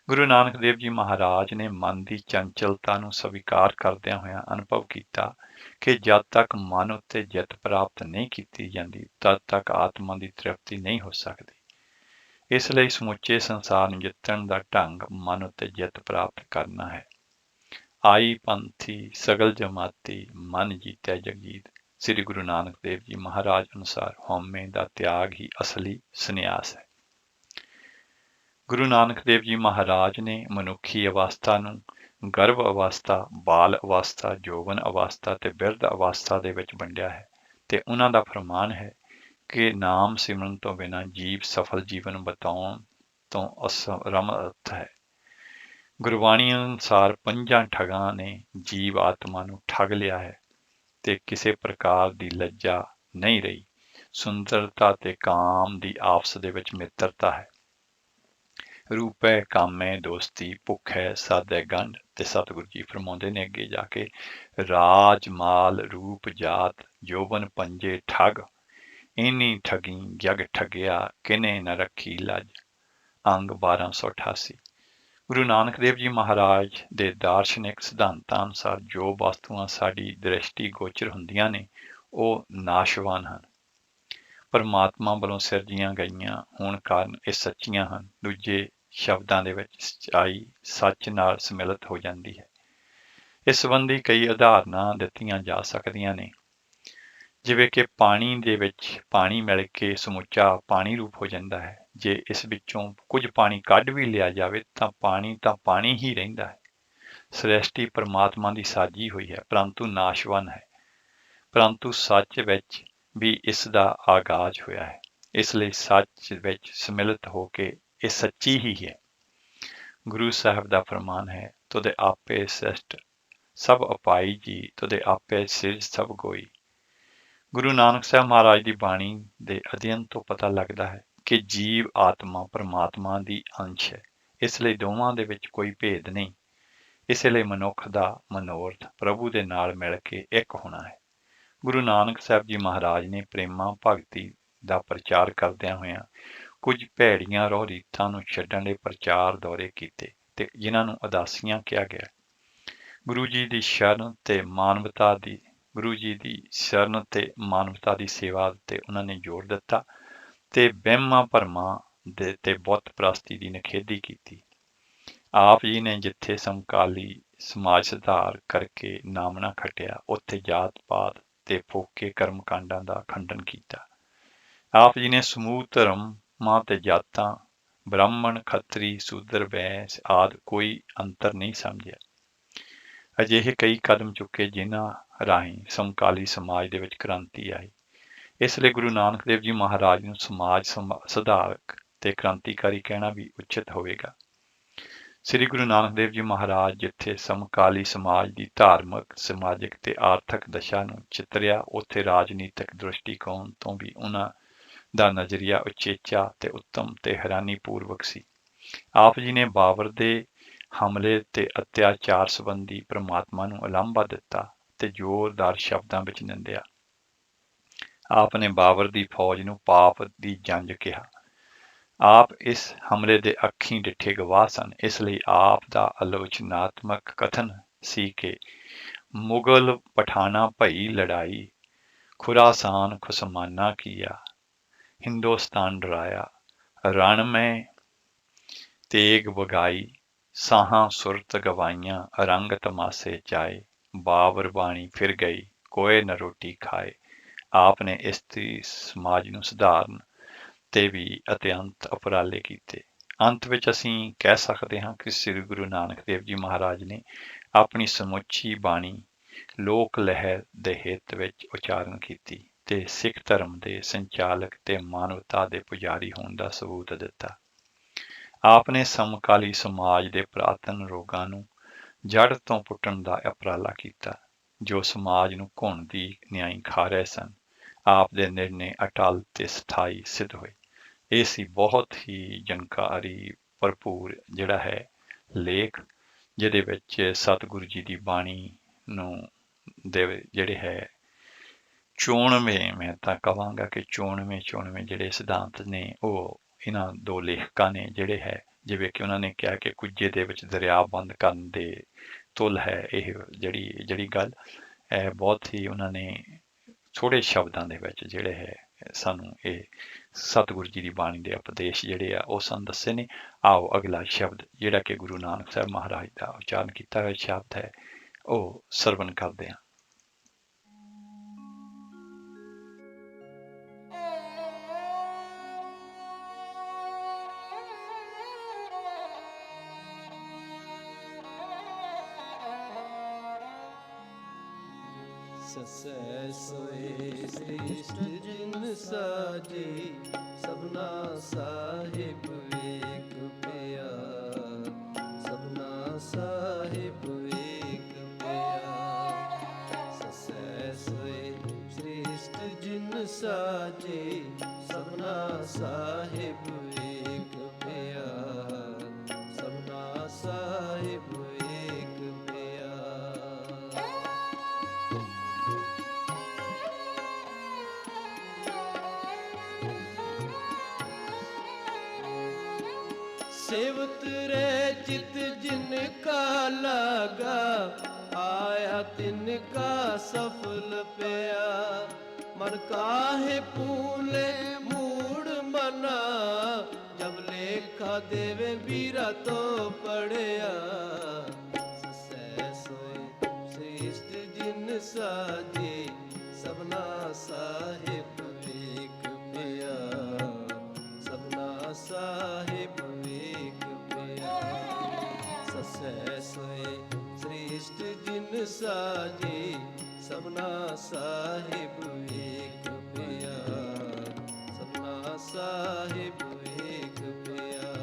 ਗੁਰੂ ਨਾਨਕ ਦੇਵ ਜੀ ਮਹਾਰਾਜ ਨੇ ਮਨ ਦੀ ਚੰਚਲਤਾ ਨੂੰ ਸਵੀਕਾਰ ਕਰਦਿਆਂ ਹੋਇਆਂ ਅਨੁਭਵ ਕੀਤਾ ਕਿ ਜਦ ਤੱਕ ਮਨ ਉੱਤੇ ਜਿੱਤ ਪ੍ਰਾਪਤ ਨਹੀਂ ਕੀਤੀ ਜਾਂਦੀ, ਤਦ ਤੱਕ ਆਤਮਾ ਦੀ ਤ੍ਰਿਪਤੀ ਨਹੀਂ ਹੋ ਸਕਦੀ। ਇਸ ਲਈ ਸਮੁੱਚੇ ਸੰਸਾਰ ਨੂੰ ਜਿੱਤਣ ਦਾ ਢੰਗ ਮਨ ਉੱਤੇ ਜਿੱਤ ਪ੍ਰਾਪਤ ਕਰਨਾ ਹੈ। ਆਈ ਪੰਥੀ ਸਗਲ ਜਮਾਤੀ, ਮਨ ਜੀਤੈ ਜਗਜੀਤ। ਸ੍ਰੀ ਗੁਰੂ ਨਾਨਕ ਦੇਵ ਜੀ ਮਹਾਰਾਜ ਅਨੁਸਾਰ ਹਉਮੈ ਦਾ ਤਿਆਗ ਹੀ ਅਸਲੀ ਸੰਨਿਆਸ ਹੈ। ਗੁਰੂ ਨਾਨਕ ਦੇਵ ਜੀ ਮਹਾਰਾਜ ਨੇ ਮਨੁੱਖੀ ਅਵਸਥਾ ਨੂੰ ਗਰਭ ਅਵਸਥਾ, ਬਾਲ ਅਵਸਥਾ, ਜੋਬਨ ਅਵਸਥਾ ਤੇ ਬਿਰਧ ਅਵਸਥਾ ਦੇ ਵਿੱਚ ਵੰਡਿਆ ਹੈ ਤੇ ਉਹਨਾਂ ਦਾ ਫਰਮਾਨ ਹੈ ਕਿ ਨਾਮ ਸਿਮਰਨ ਤੋਂ ਬਿਨਾਂ ਜੀਵ ਸਫਲ ਜੀਵਨ ਬਿਤਾਉਣ ਤੋਂ ਅਸਮਰੱਥ ਹੈ। ਗੁਰਬਾਣੀ ਅਨੁਸਾਰ 5 ਠਗਾਂ ਨੇ ਜੀਵ ਆਤਮਾ ਨੂੰ ਠੱਗ ਲਿਆ ਹੈ ਤੇ ਕਿਸੇ ਪ੍ਰਕਾਰ ਦੀ ਲੱਜਾ ਨਹੀਂ ਰਹੀ। ਸੁੰਦਰਤਾ ਤੇ ਕਾਮ ਦੀ ਆਪਸ ਦੇ ਵਿੱਚ ਮਿੱਤਰਤਾ ਹੈ। ਰੂਪੈ ਕਾਮੈ ਦੋਸਤੀ, ਭੁੱਖੈ ਸਾਧੈ ਗੰਢ। ਤੇ ਸਤਿਗੁਰੂ ਜੀ ਫਰਮਾਉਂਦੇ ਨੇ ਅੱਗੇ ਜਾ ਕੇ, ਰਾਜ ਮਾਲ ਰੂਪ ਜਾਤ, ਜੋਬਨ ਪੰਜੇ ਠੱਗ, ਇਨੀ ਠਗੀ ਜਗ ਠੱਗਿਆ, ਕਿਨੇ ਨ ਰੱਖੀ ਲੱਜ। ਅੰਗ 1288। ਗੁਰੂ ਨਾਨਕ ਦੇਵ ਜੀ ਮਹਾਰਾਜ ਦੇ ਦਾਰਸ਼ਨਿਕ ਸਿਧਾਂਤਾਂ ਅਨੁਸਾਰ ਜੋ ਵਸਤੂਆਂ ਸਾਡੀ ਦ੍ਰਿਸ਼ਟੀ ਗੋਚਰ ਹੁੰਦੀਆਂ ਨੇ, ਉਹ ਨਾਸ਼ਵਾਨ ਹਨ। ਪਰਮਾਤਮਾ ਵੱਲੋਂ ਸਿਰਜੀਆਂ ਗਈਆਂ ਹੋਣ ਕਾਰਨ ਇਹ ਸੱਚੀਆਂ ਹਨ। ਦੂਜੇ ਸ਼ਬਦਾਂ ਦੇ ਵਿੱਚ ਸੱਚਾਈ ਸੱਚ ਨਾਲ ਸਮਿਲਿਤ ਹੋ ਜਾਂਦੀ ਹੈ। ਇਸ ਸੰਬੰਧੀ ਕਈ ਉਦਾਹਰਨਾਂ ਦਿੱਤੀਆਂ ਜਾ ਸਕਦੀਆਂ ਨੇ, ਜਿਵੇਂ ਕਿ ਪਾਣੀ ਦੇ ਵਿੱਚ ਪਾਣੀ ਮਿਲ ਕੇ ਸਮੁੱਚਾ ਪਾਣੀ ਰੂਪ ਹੋ ਜਾਂਦਾ ਹੈ। ਜੇ ਇਸ ਵਿੱਚੋਂ ਕੁਝ ਪਾਣੀ ਕੱਢ ਵੀ ਲਿਆ ਜਾਵੇ ਤਾਂ ਪਾਣੀ ਹੀ ਰਹਿੰਦਾ ਹੈ। ਸ੍ਰਿਸ਼ਟੀ ਪਰਮਾਤਮਾ ਦੀ ਸਾਜੀ ਹੋਈ ਹੈ, ਪਰੰਤੂ ਨਾਸ਼ਵਾਨ ਹੈ। ਪਰੰਤੂ ਸੱਚ ਵਿੱਚ ਵੀ ਇਸ ਦਾ ਆਗਾਜ਼ ਹੋਇਆ ਹੈ। ਇਸ ਲਈ ਸੱਚ ਵਿੱਚ ਸਮਿਲਿਤ ਹੋ ਕੇ ਇਹ ਸੱਚੀ ਹੀ ਹੈ। ਗੁਰੂ ਸਾਹਿਬ ਦਾ ਫਰਮਾਨ ਹੈ, ਤੁਦੇ ਆਪੇ ਸ੍ਰਿਸ਼ਟ ਸਭ ਅਪਾਈ ਜੀ, ਤੁਦੇ ਆਪੇ ਸਿਰਜ ਸਭ ਕੋਈ। ਗੁਰੂ ਨਾਨਕ ਸਾਹਿਬ ਮਹਾਰਾਜ ਦੀ ਬਾਣੀ ਦੇ ਅਧਿਐਨ ਤੋਂ ਪਤਾ ਲੱਗਦਾ ਹੈ ਕਿ ਜੀਵ ਆਤਮਾ ਪਰਮਾਤਮਾ ਦੀ ਅੰਸ਼ ਹੈ। ਇਸ ਲਈ ਦੋਵਾਂ ਦੇ ਵਿੱਚ ਕੋਈ ਭੇਦ ਨਹੀਂ। ਇਸੇ ਲਈ ਮਨੁੱਖ ਦਾ ਮਨੋਰਥ ਪ੍ਰਭੂ ਦੇ ਨਾਲ ਮਿਲ ਕੇ ਇੱਕ ਹੋਣਾ ਹੈ। ਗੁਰੂ ਨਾਨਕ ਸਾਹਿਬ ਜੀ ਮਹਾਰਾਜ ਨੇ ਪ੍ਰੇਮਾ ਭਗਤੀ ਦਾ ਪ੍ਰਚਾਰ ਕਰਦਿਆਂ ਹੋਇਆਂ ਕੁਝ ਭੈੜੀਆਂ ਰੋਹ ਰੀਤਾਂ ਨੂੰ ਛੱਡਣ ਲਈ ਪ੍ਰਚਾਰ ਦੌਰੇ ਕੀਤੇ ਤੇ ਜਿਨ੍ਹਾਂ ਨੂੰ ਉਦਾਸੀਆਂ ਕਿਹਾ ਗਿਆ। ਗੁਰੂ ਜੀ ਦੀ ਸ਼ਰਨ ਤੇ ਮਾਨਵਤਾ ਦੀ ਸੇਵਾ ਤੇ ਉਹਨਾਂ ਨੇ ਜ਼ੋਰ ਦਿੱਤਾ ਤੇ ਵਹਿਮਾਂ ਭਰਮਾਂ ਦੇ ਤੇ ਬੁੱਤ ਪ੍ਰਸਤੀ ਦੀ ਨਿਖੇਧੀ ਕੀਤੀ। ਆਪ ਜੀ ਨੇ ਜਿੱਥੇ ਸਮਕਾਲੀ ਸਮਾਜ ਸੁਧਾਰ ਕਰਕੇ ਨਾਮਣਾ ਖੱਟਿਆ, ਉੱਥੇ ਜਾਤ ਪਾਤ ਤੇ ਫੋਕੇ ਕਰਮ ਕਾਂਡਾਂ ਦਾ ਖੰਡਨ ਕੀਤਾ। ਆਪ ਜੀ ਨੇ ਸਮੂਹ ਧਰਮਾਂ ਤੇ ਜਾਤਾਂ, ਬ੍ਰਾਹਮਣ, ਖੱਤਰੀ, ਸੂਦਰ, ਵੈਸ ਆਦਿ ਕੋਈ ਅੰਤਰ ਨਹੀਂ ਸਮਝਿਆ। ਅਜਿਹੇ ਕਈ ਕਦਮ ਚੁੱਕੇ ਜਿਨ੍ਹਾਂ ਰਾਹੀਂ ਸਮਕਾਲੀ ਸਮਾਜ ਦੇ ਵਿੱਚ ਕ੍ਰਾਂਤੀ ਆਈ। ਇਸ ਲਈ ਗੁਰੂ ਨਾਨਕ ਦੇਵ ਜੀ ਮਹਾਰਾਜ ਨੂੰ ਸਮਾਜ ਸੁਧਾਰਕ ਤੇ ਕ੍ਰਾਂਤੀਕਾਰੀ ਕਹਿਣਾ ਵੀ ਉਚਿਤ ਹੋਵੇਗਾ। ਸ੍ਰੀ ਗੁਰੂ ਨਾਨਕ ਦੇਵ ਜੀ ਮਹਾਰਾਜ ਜਿੱਥੇ ਸਮਕਾਲੀ ਸਮਾਜ ਦੀ ਧਾਰਮਿਕ, ਸਮਾਜਿਕ ਤੇ ਆਰਥਿਕ ਦਸ਼ਾ ਨੂੰ ਚਿਤਰਿਆ, ਉੱਥੇ ਰਾਜਨੀਤਿਕ ਦ੍ਰਿਸ਼ਟੀਕੋਣ ਤੋਂ ਵੀ ਉਹਨਾਂ ਦਾ ਨਜ਼ਰੀਆ ਉਚੇਚਾ ਤੇ ਉੱਤਮ ਤੇ ਹੈਰਾਨੀਪੂਰਵਕ ਸੀ। ਆਪ ਜੀ ਨੇ ਬਾਬਰ ਦੇ ਹਮਲੇ ਤੇ ਅਤਿਆਚਾਰ ਸੰਬੰਧੀ ਪ੍ਰਮਾਤਮਾ ਨੂੰ ਉਲਾਂਭਾ ਦਿੱਤਾ ਤੇ ਜ਼ੋਰਦਾਰ ਸ਼ਬਦਾਂ ਵਿੱਚ ਨਿੰਦਿਆ। ਆਪ ਨੇ ਬਾਬਰ ਦੀ ਫੌਜ ਨੂੰ ਪਾਪ ਦੀ ਜੰਜ ਕਿਹਾ। ਆਪ ਇਸ ਹਮਲੇ ਦੇ ਅੱਖੀਂ ਡਿੱਠੇ ਗਵਾਹ ਸਨ। ਇਸ ਲਈ ਆਪ ਦਾ ਆਲੋਚਨਾਤਮਕ ਕਥਨ ਸੀ ਕਿ ਮੁਗਲ ਪਠਾਨਾ ਭਈ ਲੜਾਈ, ਖੁਰਾਸਾਨ ਖੁਸਮਾਨਾ ਕੀਆ, ਹਿੰਦੁਸਤਾਨ ਡਰਾਇਆ, ਰਣ ਮੈਂ ਤੇਗ ਬਗਾਈ, ਸਾਹਾਂ ਸੁਰਤ ਗਵਾਈਆਂ, ਰੰਗ ਤਮਾਸੇ ਚਾਏ, ਬਾਬਰ ਬਾਣੀ ਫਿਰ ਗਈ, ਕੋਏ ਨ ਰੋਟੀ ਖਾਏ। ਆਪ ਨੇ ਇਸਤਰੀ ਸਮਾਜ ਨੂੰ ਸੁਧਾਰਨ ਤੇ ਵੀ ਅਤਿਅੰਤ ਉਪਰਾਲੇ ਕੀਤੇ। ਅੰਤ ਵਿੱਚ ਅਸੀਂ ਕਹਿ ਸਕਦੇ ਹਾਂ ਕਿ ਸ੍ਰੀ ਗੁਰੂ ਨਾਨਕ ਦੇਵ ਜੀ ਮਹਾਰਾਜ ਨੇ ਆਪਣੀ ਸਮੁੱਚੀ ਬਾਣੀ ਲੋਕ ਲਹਿਰ ਦੇ ਹਿੱਤ ਵਿੱਚ ਉਚਾਰਨ ਕੀਤੀ ਤੇ ਸਿੱਖ ਧਰਮ ਦੇ ਸੰਚਾਲਕ ਤੇ ਮਾਨਵਤਾ ਦੇ ਪੁਜਾਰੀ ਹੋਣ ਦਾ ਸਬੂਤ ਦਿੱਤਾ। ਆਪ ਨੇ ਸਮਕਾਲੀ ਸਮਾਜ ਦੇ ਪੁਰਾਤਨ ਰੋਗਾਂ ਨੂੰ ਜੜ ਤੋਂ ਪੁੱਟਣ ਦਾ ਉਪਰਾਲਾ ਕੀਤਾ ਜੋ ਸਮਾਜ ਨੂੰ ਘੁਣ ਦੀ ਨਿਆਈ ਖਾ ਰਹੇ ਸਨ। ਆਪ ਦੇ ਨਿਰਣੇ ਅਟਲ ਤੇ ਸਥਾਈ ਸਿੱਧ ਹੋਏ। ਇਹ ਸੀ ਬਹੁਤ ਹੀ ਜਾਣਕਾਰੀ ਭਰਪੂਰ ਜਿਹੜਾ ਹੈ ਲੇਖ, ਜਿਹਦੇ ਵਿੱਚ ਸਤਿਗੁਰੂ ਜੀ ਦੀ ਬਾਣੀ ਨੂੰ ਦੇ ਜਿਹੜੇ ਹੈ 94, ਮੈਂ ਤਾਂ ਕਹਾਂਗਾ ਕਿ 94 ਜਿਹੜੇ ਸਿਧਾਂਤ ਨੇ ਉਹ ਇਹਨਾਂ ਦੋ ਲੇਖਕਾਂ ਨੇ ਜਿਹੜੇ ਹੈ, ਜਿਵੇਂ ਕਿ ਉਹਨਾਂ ਨੇ ਕਿਹਾ ਕਿ ਕੁੱਜੇ ਦੇ ਵਿੱਚ ਦਰਿਆ ਬੰਦ ਕਰਨ ਦੇ ਤੁਲ ਹੈ ਇਹ ਜਿਹੜੀ ਗੱਲ ਹੈ। ਬਹੁਤ ਹੀ ਉਹਨਾਂ ਨੇ ਥੋੜ੍ਹੇ ਸ਼ਬਦਾਂ ਦੇ ਵਿੱਚ ਜਿਹੜੇ ਹੈ ਸਾਨੂੰ ਇਹ ਸਤਿਗੁਰੂ ਜੀ ਦੀ ਬਾਣੀ ਦੇ ਉਪਦੇਸ਼ ਜਿਹੜੇ ਆ ਉਹ ਸਾਨੂੰ ਦੱਸੇ ਨੇ। ਆਓ ਅਗਲਾ ਸ਼ਬਦ ਜਿਹੜਾ ਕਿ ਗੁਰੂ ਨਾਨਕ ਸਾਹਿਬ ਮਹਾਰਾਜ ਦਾ ਉਚਾਰਨ ਕੀਤਾ ਹੋਇਆ ਸ਼ਬਦ ਹੈ ਉਹ ਸਰਵਣ ਕਰਦੇ ਹਾਂ। ਸਸੈ ਸੋਏ ਸ੍ਰਿਸ਼ਟ ਜਿਨ ਸਾਜੇ, ਸਭਨਾ ਸਾਹਿਬ ਏਕ ਪਿਆ, ਸਭਨਾ ਸਾਹਿਬ ਏਕ ਪਿਆ। ਸਸੈ ਸੋਏ ਸ੍ਰਿਸ਼ਟ ਜਿਨ ਸਾਜੇ, ਸਭਨਾ ਸਾਹਿਬ ਏਕ ਪਿਆ, ਸਭਨਾ ਸਾਹਿਬ ਏਕ ਪਿਆ। सेवत रे चित जिनका लगा, आया तिनका सफल पया। मन काहे पूले मूड मना, जब लेखा देवे बीरा तो पढ़या। ससै सोए श्रेष्ठ जिन साजे, सबना साहिब एक पिया, सबना साहिब ਸਸੈ ਸੋਏ ਸ੍ਰਿਸ਼ਟ ਜਿਨ ਸਾਜੇ, ਸਭਨਾ ਸਾਹਿਬ ਏਕ ਪਿਆ, ਸਭਨਾ ਸਾਹਿਬ ਏਕ ਪਿਆ।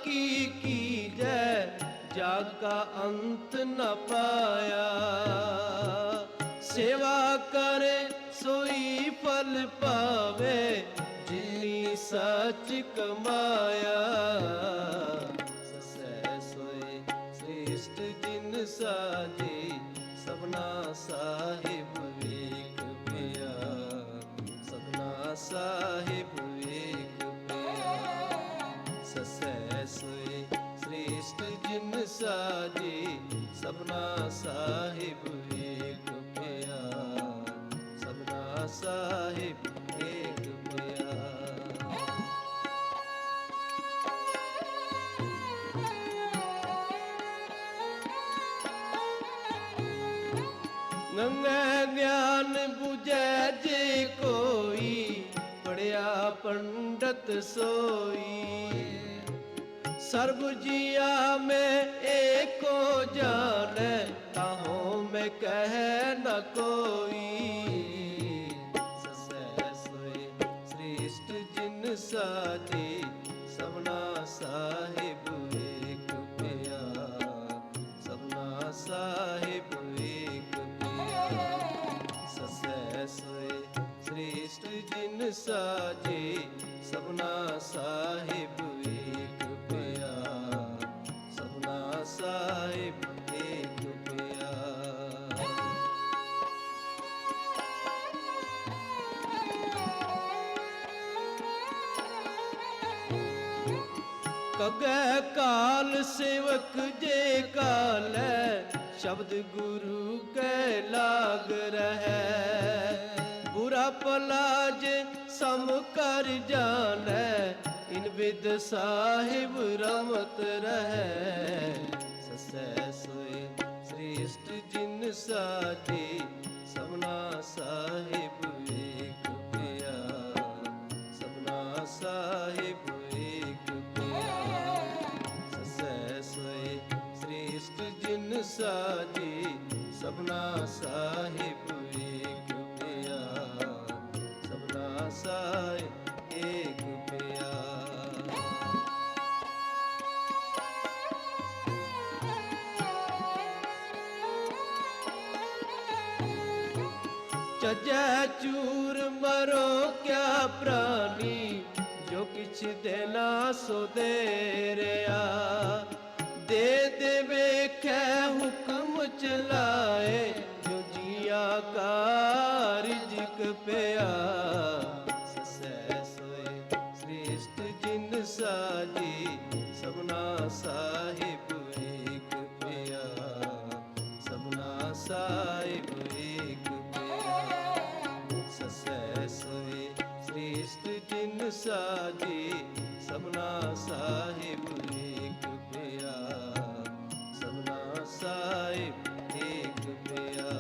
की कीजै जाका अंत न पाया। सेवा करे सोई फल पावे जिनी सच कमाया। ससै सोए श्रेष्ठ जिन साजे सबना साहिब एक पिया। सबना साहिब एक पिया। ससै सोए श्रेष्ठ जिन साजे सबना साहिब एक पिया। सबना साहिब एक पिया। गंगा ज्ञान बुझै जे कोई पढ़िया पंडित सोई। सर्व जिया में एको जाने ताहों में कह न कोई। ससै सोए श्रेष्ठ जिन साजे सबना साहिब एक पिया। सबना साहिब एक पिया। ससै सोए श्रेष्ठ जिन साजे सबना साहिब एक पिया। सबना साहिब एक पिया। कगै काल सेवक जे कालै शब्द गुरु कै लाग रहै। बुरा भला जे सम कर जानै इन विद साहिब रमत रहै। ससै सोए श्रेष्ठ जिन साजे सबना साहिब एक पिया। सबना साहिब एक पिया। ससै सोए श्रेष्ठ जिन साजे सबना साहिब एक पिया। सबना साहिब एक पिया। चजै चूर मरो क्या प्राणी जो किछ देना सो दे रिया। दे देवे कै हुक्म चलाए जो जिया का रिज़्क पिया। ससै सोए श्रेष्ठ जिन साजे सबना साहिब एक पिया। सबना साहिब एक पिया। ससै सोए श्रेष्ठ जिन साजे सबना साहिब एक पिया। सबना साहिब एक पिया।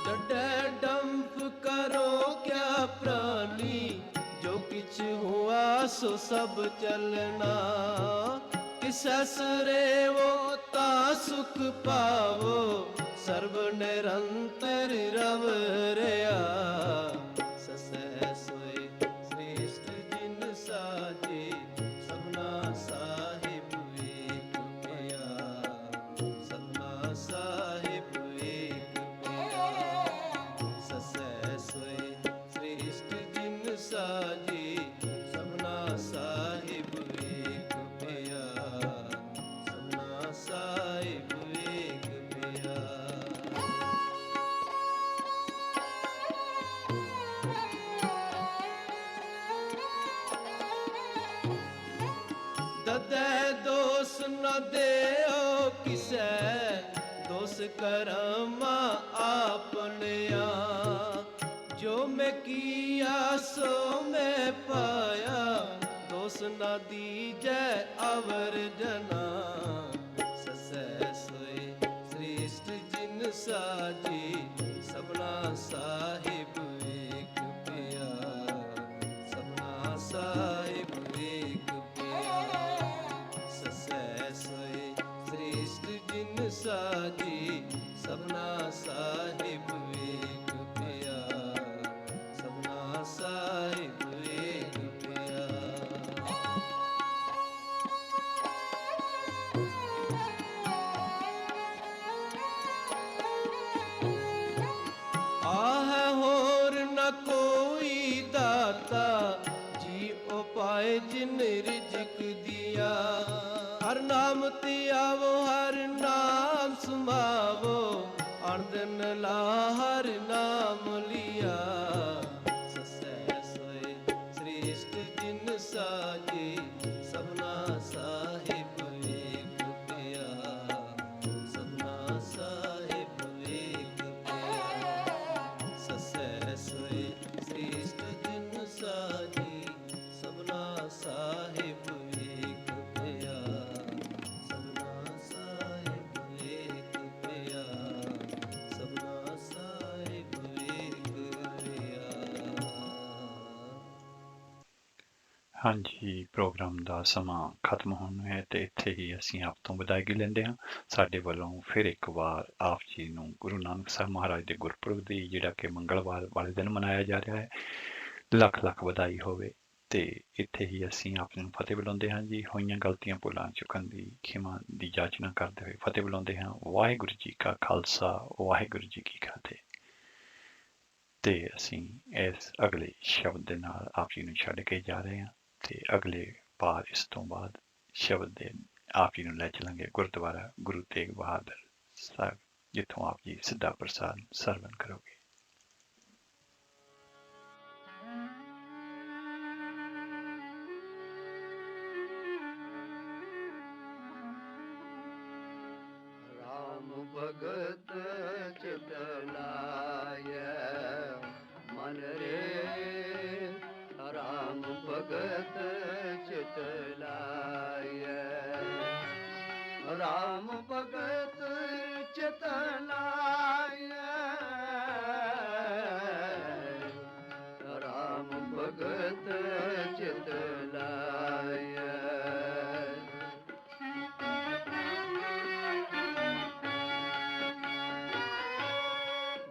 डडै डंप करो क्या प्राणी जो किछ हुआ सो सब चलना। किसरे वो ता सुख पावो सर्व निरंतर रव रया। ससै सोए श्रेष्ठ जिन साजे सबना साहिब एक पिया। सबना साहिब एक पिया। ससै सोए श्रेष्ठ जिन साजे सबना साहिब एक पिया। सबना साहिब एक पिया। ददै दोष न देओ किसै दोष करमा आपनिया। जो मैं किया सो मैं पाया दोष न दीजै अवर जना। ससै सोए श्रेष्ठ जिन साजे सबना साहिब एक पिया। सबना साहिब एक पिया। ससै सोए श्रेष्ठ जिन साजे सबना साहिब जिन रिजक दिया। हर नाम त्यावो हर नाम सुमावो, अणदन ला हर नाम लिया। ससै सोए श्रेष्ठ जिन साजे, सबना साहिब एक पिया। सबना साहिब एक पिया। ससै सोए श्रेष्ठ जिन साजे, सबना साहिब एक पिया। सबना साहिब एक पिया। सबना साहिब एक पिया। ਹਾਂਜੀ, ਪ੍ਰੋਗਰਾਮ ਦਾ ਸਮਾਂ ਖਤਮ ਹੋਣ ਨੂੰ ਹੈ ਤੇ ਇੱਥੇ ਹੀ ਅਸੀਂ ਆਪ ਤੋਂ ਵਿਦਾਇਗੀ ਲੈਂਦੇ ਹਾਂ। ਸਾਡੇ ਵੱਲੋਂ ਫਿਰ ਇੱਕ ਵਾਰ ਆਪ ਜੀ ਨੂੰ ਗੁਰੂ ਨਾਨਕ ਸਾਹਿਬ ਮਹਾਰਾਜ ਦੇ ਗੁਰਪੁਰਬ ਦੀ, ਜਿਹੜਾ ਕਿ ਮੰਗਲਵਾਰ ਵਾਲੇ ਦਿਨ ਮਨਾਇਆ ਜਾ ਰਿਹਾ ਹੈ, ਲੱਖ ਲੱਖ ਵਧਾਈ ਹੋਵੇ। ਤੇ ਇੱਥੇ ਹੀ ਅਸੀਂ ਆਪ ਨੂੰ ਫਤਿਹ ਬੁਲਾਉਂਦੇ ਹਾਂ ਜੀ। ਹੋਈਆਂ ਗਲਤੀਆਂ ਭੁੱਲਾਂ ਚੁੱਕਣ ਦੀ ਖਿਮਾ ਦੀ ਜਾਚਨਾ ਕਰਦੇ ਹੋਏ ਫਤਿਹ ਬੁਲਾਉਂਦੇ ਹਾਂ। ਵਾਹਿਗੁਰੂ ਜੀ ਕਾ ਖਾਲਸਾ, ਵਾਹਿਗੁਰੂ ਜੀ ਕੀ ਫਤਿਹ। ਤੇ ਅਸੀਂ ਇਸ ਅਗਲੇ ਸ਼ਬਦ ਦੇ ਨਾਲ ਆਪ ਜੀ ਨੂੰ ਛੱਡ ਕੇ ਜਾ ਰਹੇ ਹਾਂ ਤੇ ਅਗਲੇ ਵਾਰ ਇਸ ਤੋਂ ਬਾਅਦ ਸ਼ਬਦ ਦੇ ਆਪ ਜੀ ਨੂੰ ਲੈ ਚਲਾਂਗੇ ਗੁਰਦੁਆਰਾ ਗੁਰੂ ਤੇਗ ਬਹਾਦਰ ਸਾਹਿਬ, ਜਿੱਥੋਂ ਆਪ ਜੀ ਸਿੱਧਾ ਪ੍ਰਸਾਦ ਸਰਵਣ ਕਰੋਗੇ। राम भगत चित लाय मन रे। राम भगत चित लाय। राम भगत चित लाय। राम भगत चित लाय।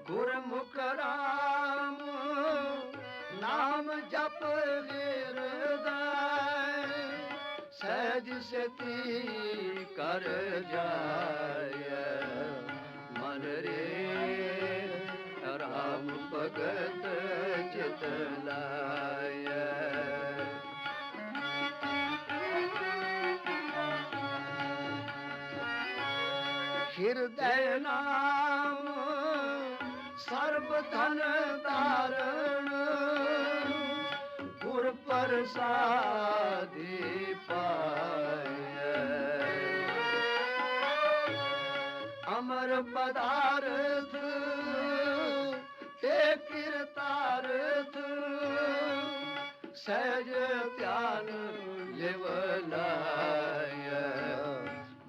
गुरमुख राम नाम जप हृदय, सहज सती कर जाय मन रे। राम भगत चित लाय। हृदय नाम सर्वधन धारण, गुर प्रसादि पाय। अमर पदार्थ ते कृतार्थ, सहज ध्यान लिव लाय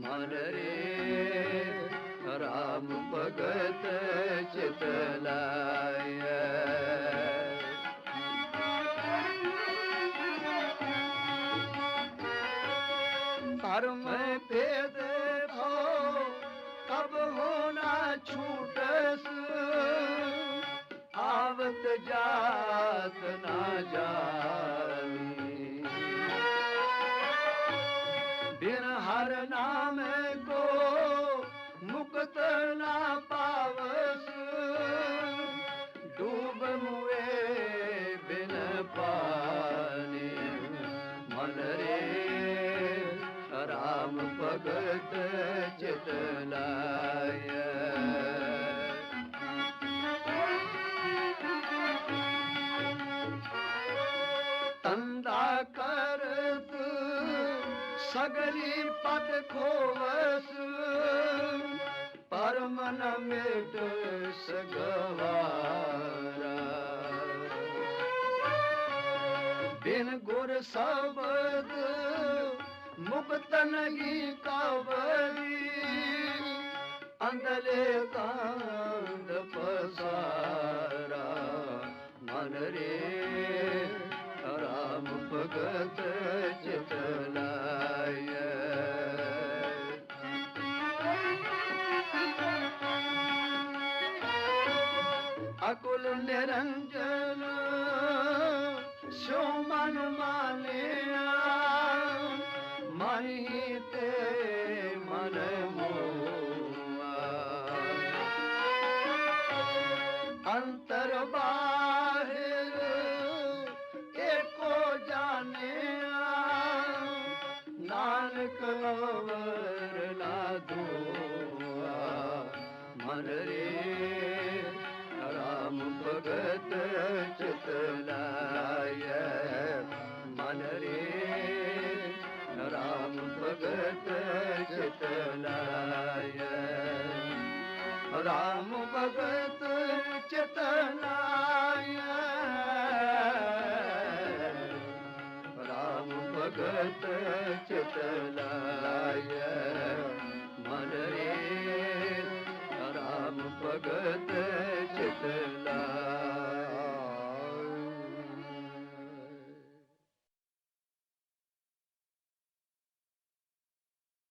मन रे। राम भगत चित लाय। धर्म भेद भाव कब होना छूटस, आवत जात ना जानी। बिन हर नाम को मुक्त ना पावस, डूब मुए बिन पानी मन रे। राम भगत चित लाय। तंदा करत सगली पद खोवस, परम न मिट सगवारा। बिन गुर शब्द मुक्त नहीं कावरी, अंधले कांद पसारा मन रे। राम भगत चित लाय। अकुल निरंजन सो मन मानिया, माही ते मन मोआ। अंतर बाहिर एको जानिया, भगत चित लाय मन रे राम भगत चित लाय राम भगत चित लाय राम भगत चित लाय मन रे